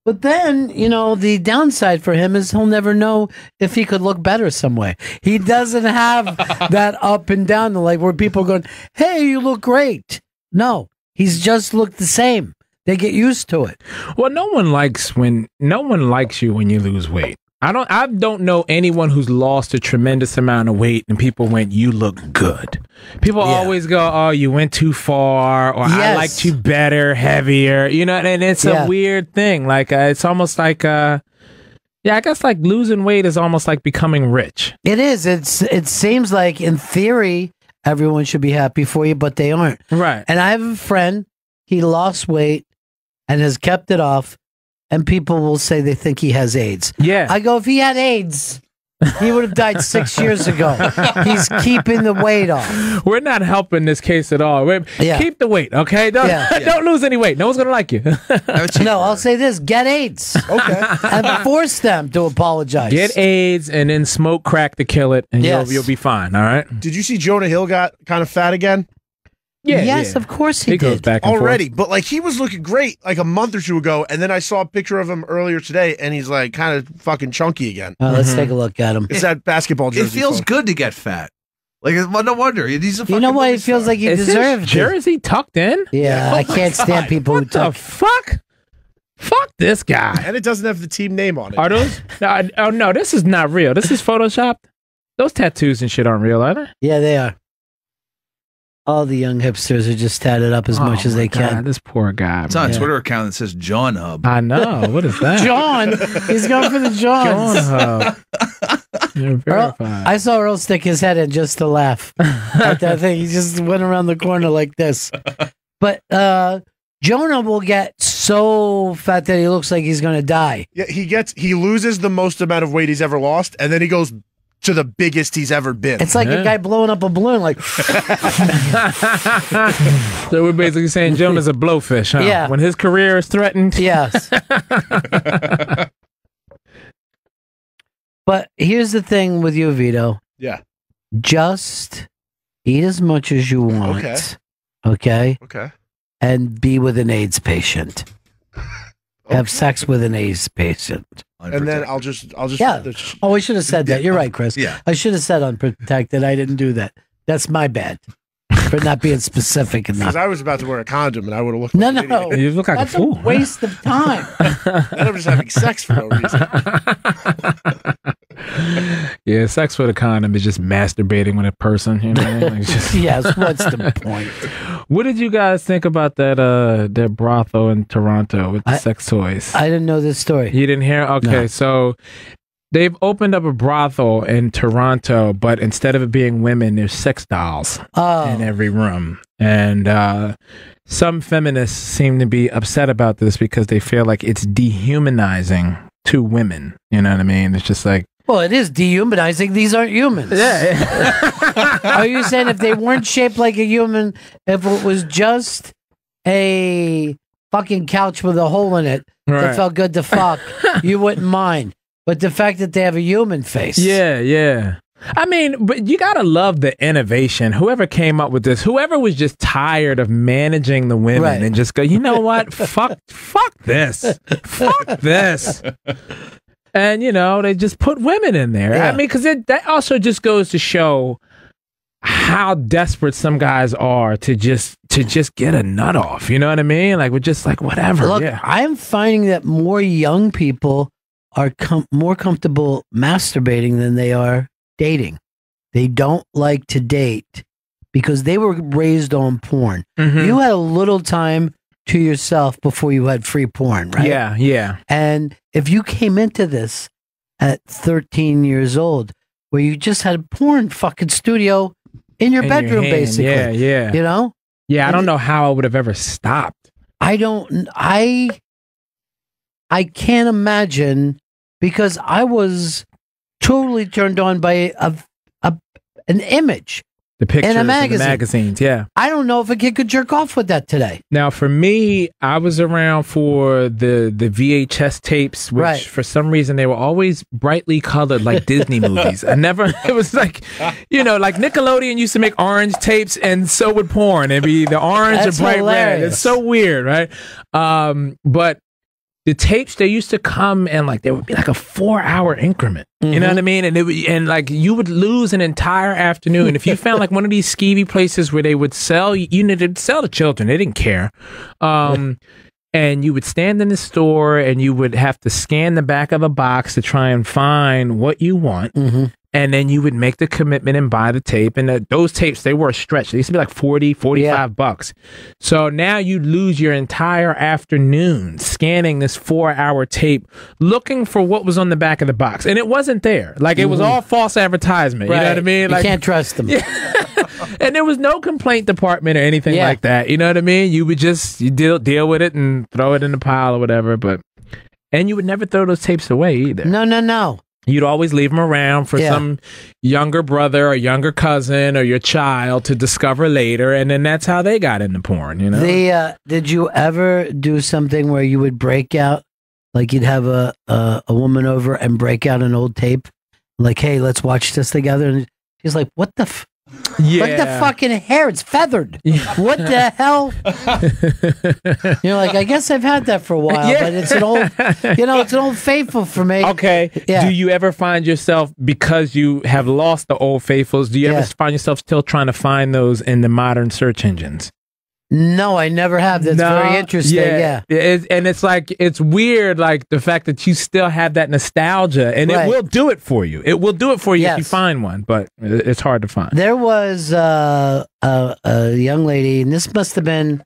But then, you know, the downside for him is he'll never know if he could look better some way. He doesn't have that up and down, like where people are going, hey, you look great. No, he's just looked the same. They get used to it. Well, no one likes you when you lose weight. I don't know anyone who's lost a tremendous amount of weight and people went, you look good. People always go, oh, you went too far, or I liked you better, heavier, you know, and it's a weird thing. Like, it's almost like, I guess like losing weight is almost like becoming rich. It is. It seems like in theory, everyone should be happy for you, but they aren't. Right. And I have a friend, he lost weight and has kept it off. And people will say they think he has AIDS. Yeah. I go, if he had AIDS, he would have died 6 years ago. He's keeping the weight off. We're not helping this case at all. Keep the weight, okay? Don't lose any weight. No one's going to like you. No, I'll say this. Get AIDS. Okay. And force them to apologize. Get AIDS and then smoke crack to kill it, and you'll be fine, all right? Did you see Jonah Hill got kind of fat again? Yeah, yes, of course he goes did. back and already, forth. but like he was looking great like a month or two ago, and then I saw a picture of him earlier today, and he's like kind of fucking chunky again. Let's take a look at him. It's that basketball jersey. It feels good to get fat. Like, no wonder. He's a you know what? It feels like he deserves it. Jersey tucked in? Yeah, I can't stand people who tuck. The fuck? Fuck this guy. And it doesn't have the team name on it. Are those? Oh, no, this is not real. This is Photoshopped. Those tattoos and shit aren't real, are they? Yeah, they are. All the young hipsters are just tatted up as much as they can. This poor guy. It's on a Twitter account that says John Hub. I know. What is that? John. He's going for the Johns. John Hub. You're verified. I saw Earl stick his head in just to laugh at that thing. He just went around the corner like this. But Jonah will get so fat that he looks like he's going to die. Yeah, he loses the most amount of weight he's ever lost, and then he goes to the biggest he's ever been. It's like a guy blowing up a balloon, like. So we're basically saying Jonah's a blowfish, huh? Yeah. When his career is threatened. Yes. But here's the thing with you, Vito. Yeah. Just eat as much as you want. Okay. Okay. Okay. And be with an AIDS patient. Have sex with an AIDS patient. And then I'll just Yeah. Oh, I should have said that. You're right, Chris. Yeah. I should have said unprotected. I didn't do that. That's my bad for not being specific enough. Because I was about to wear a condom and I would have looked No, like an no. idiot. You look like That's a fool. waste of time. And I'm just having sex for no reason. Yeah, sex with a condom is just masturbating with a person. You know, like just... Yes. What's the point? What did you guys think about that brothel in Toronto with the sex toys? I didn't know this story. You didn't hear? Okay, No. so they've opened up a brothel in Toronto, but instead of it being women, there's sex dolls in every room. And some feminists seem to be upset about this because they feel like it's dehumanizing to women. You know what I mean? It's just like, well, it is dehumanizing. These aren't humans. Yeah. Are you saying if they weren't shaped like a human, if it was just a fucking couch with a hole in it Right. that felt good to fuck, you wouldn't mind? But the fact that they have a human face. Yeah, yeah. I mean, but you gotta love the innovation. Whoever came up with this, whoever was just tired of managing the women Right. and just go, you know what? fuck this. Fuck this. And, you know, they just put women in there. Yeah. I mean, because that also just goes to show how desperate some guys are to just get a nut off. You know what I mean? Like, we're just like, whatever. Look, yeah. I'm finding that more young people are more comfortable masturbating than they are dating. They don't like to date because they were raised on porn. Mhm. You had a little time to yourself before you had free porn, right? Yeah, yeah. And if you came into this at 13 years old, where you just had a porn fucking studio in your In your bedroom, hand, basically. yeah, yeah. You know? Yeah, I And don't know how I would have ever stopped. I can't imagine, because I was totally turned on by an image. The pictures in a and the magazine. magazines, yeah. I don't know if a kid could jerk off with that today. Now, for me, I was around for the VHS tapes, which Right. for some reason they were always brightly colored like Disney movies. It was like, you know, like Nickelodeon used to make orange tapes, and so would porn. It'd be the orange That's or bright red. hilarious. It's so weird, right? But the tapes, they used to come in like, there would be like a 4-hour increment. You know what I mean? And like you would lose an entire afternoon if you found like one of these skeevy places where they would sell, you know, they'd sell to children. They didn't care. And you would stand in the store and you would have to scan the back of a box to try and find what you want. And then you would make the commitment and buy the tape. And those tapes, they were stretched. They used to be like 40, 45 bucks. So now you'd lose your entire afternoon scanning this 4-hour tape, looking for what was on the back of the box. And it wasn't there. Like, it was all false advertisement. You know what I mean? Like, You can't trust them. and there was no complaint department or anything like that. You know what I mean? You would just deal with it and throw it in the pile or whatever. And you would never throw those tapes away either. No. You'd always leave them around for some younger brother or younger cousin or your child to discover later, and then that's how they got into porn, you know? Did you ever do something where you would break out, like you'd have a woman over and break out an old tape, like, hey, let's watch this together? And she's like, what the look at the fucking hair, it's feathered. What the hell? You're like, I guess I've had that for a while, but it's an old, it's an old faithful for me. Okay. Yeah. Do you ever find yourself, because you have lost the old faithfuls, do you ever find yourself still trying to find those in the modern search engines? No, I never have. That's very interesting. Yeah. And it's like, it's weird, like the fact that you still have that nostalgia, and it will do it for you. It will do it for you if you find one, but it's hard to find. There was a young lady, and this must have been,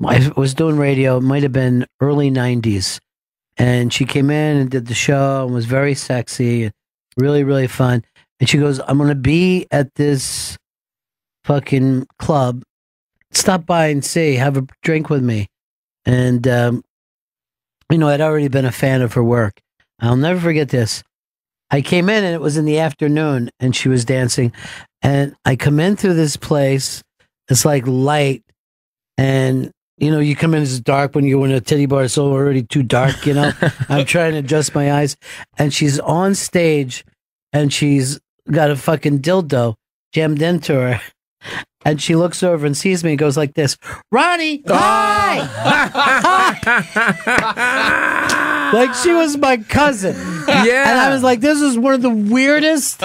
I was doing radio, it might have been early 90s. And she came in and did the show and was very sexy, and really, really fun. And she goes, I'm going to be at this fucking club. Stop by and see, have a drink with me. And, I'd already been a fan of her work. I'll never forget this. I came in and it was in the afternoon and she was dancing. And I come in through this place. It's like light. And, you come in, it's dark when you go in a titty bar. It's already too dark, I'm trying to adjust my eyes. And she's on stage and she's got a fucking dildo jammed into her. And she looks over and sees me and goes like this, Ronnie, hi! Hi! Like she was my cousin. Yeah. And I was like, this is one of the weirdest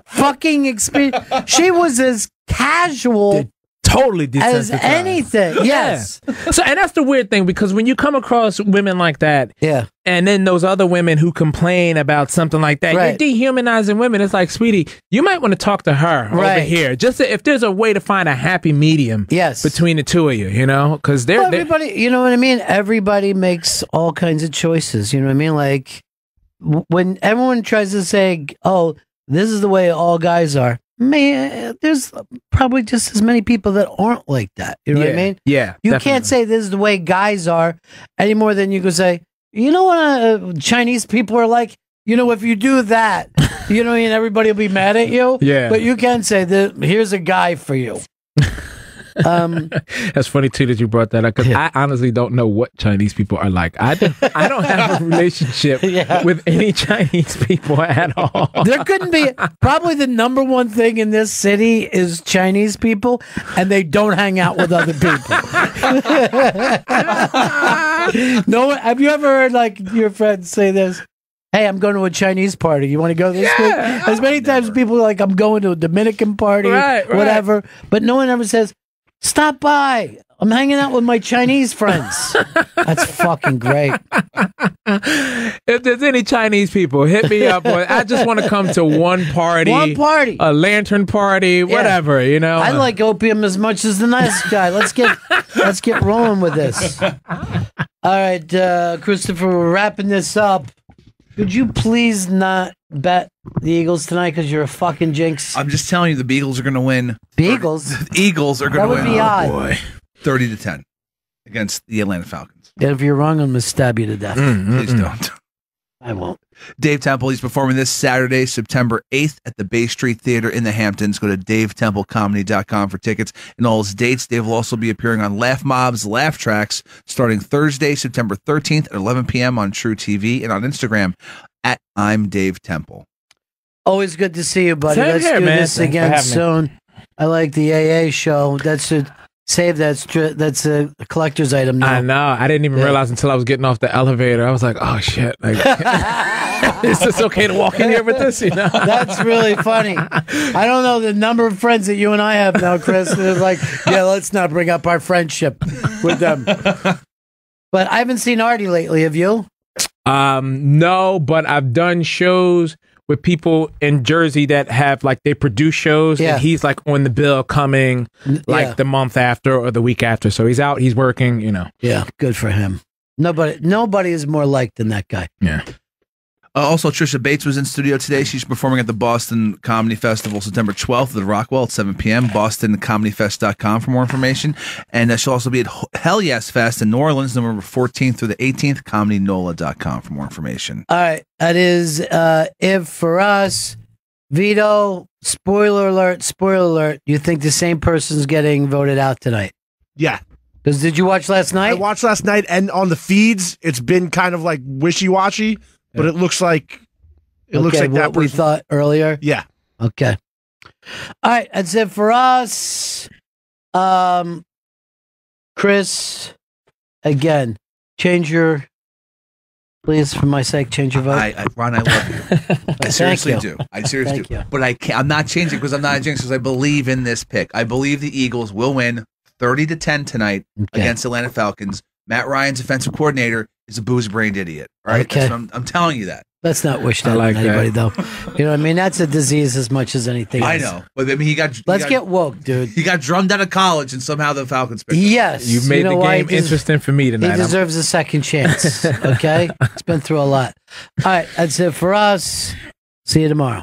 fucking experience. She was as casual totally as desensitized. anything. Yes. Yeah. So, and that's the weird thing, because when you come across women like that, yeah, and then those other women who complain about something like that, Right. you're dehumanizing women. It's like, sweetie, you might want to talk to her over Right. here. Just if there's a way to find a happy medium, between the two of you, you know, because Well, everybody, you know what I mean? Everybody makes all kinds of choices. You know what I mean? Like when everyone tries to say, "Oh, this is the way all guys are," man, there's probably just as many people that aren't like that. You know what I mean? Yeah, You definitely. can't say this is the way guys are any more than you can say, you know what Chinese people are like? You know, if you do that, you know what I mean? Everybody will be mad at you. Yeah. But you can say that here's a guy for you. That's funny too that you brought that up, because I honestly don't know what Chinese people are like. I don't have a relationship with any Chinese people at all. There couldn't be. Probably the number one thing in this city is Chinese people, and they don't hang out with other people. No, have you ever heard like your friends say this? Hey, I'm going to a Chinese party. You want to go this week? As many times people are like, I'm going to a Dominican party, Right. whatever. But no one ever says, stop by. I'm hanging out with my Chinese friends. That's fucking great. If there's any Chinese people, hit me up. I just want to come to one party. One party. A lantern party, whatever, you know. I like opium as much as the nice guy. Let's get rolling with this. All right, Christopher, we're wrapping this up. Could you please not bet the Eagles tonight because you're a fucking jinx? I'm just telling you, the Eagles are going to win. Beagles? The Eagles are going to That win. would be odd. Boy. 30-10 against the Atlanta Falcons. And if you're wrong, I'm going to stab you to death. Please don't. I won't. Dave Temple, he's performing this Saturday, September 8th at the Bay Street Theater in the Hamptons. Go to davetemplecomedy.com for tickets and all his dates. Dave will also be appearing on Laugh Mob's Laugh Tracks starting Thursday, September 13th at 11 p.m. on True TV and on Instagram at I'm Dave Temple. Always good to see you, buddy. Same Let's here, do man. this Thanks for again having me. soon. I like the AA show. That's a save. That's a collector's item now. I know. I didn't even realize until I was getting off the elevator. I was like, oh shit. Like, is this okay to walk in here with this? You know? That's really funny. I don't know the number of friends that you and I have now, Chris. They're like, yeah, let's not bring up our friendship with them. But I haven't seen Artie lately. Have you? No, but I've done shows with people in Jersey that have like they produce shows, Yeah. and he's like on the bill coming like yeah. the month after or the week after. So he's out, he's working, you know. Yeah, good for him. Nobody is more liked than that guy. Yeah. Also, Trisha Bates was in studio today. She's performing at the Boston Comedy Festival September 12th at the Rockwell at 7 p.m. BostonComedyFest.com for more information. And she'll also be at Hell Yes Fest in New Orleans, November 14th through the 18th, ComedyNola.com for more information. All right, that is it for us. Vito, spoiler alert. You think the same person's getting voted out tonight? Yeah. Because did you watch last night? I watched last night, and on the feeds, it's been kind of like wishy-washy, but it looks like what that we person. thought earlier. Yeah. Okay. All right, that's it for us. Chris, again, please, for my sake, change your vote. Ron, I love you. I seriously you. do. I seriously Thank do. you. But I'm not changing because I'm not a jinx, because I believe in this pick. I believe the Eagles will win 30-10 tonight against Atlanta Falcons. Matt Ryan's offensive coordinator is a booze-brained idiot. All right, Okay. That's what I'm telling you that. Let's not wish that like on anybody, that. though. You know what I mean? That's a disease as much as anything I else. know, but I mean, Let's get woke, dude. He got drummed out of college, and somehow the Falcons picked him. Yes. You've made You know the why? game He des- interesting for me tonight. He deserves a second chance, okay? It's been through a lot. All right, that's it for us. See you tomorrow.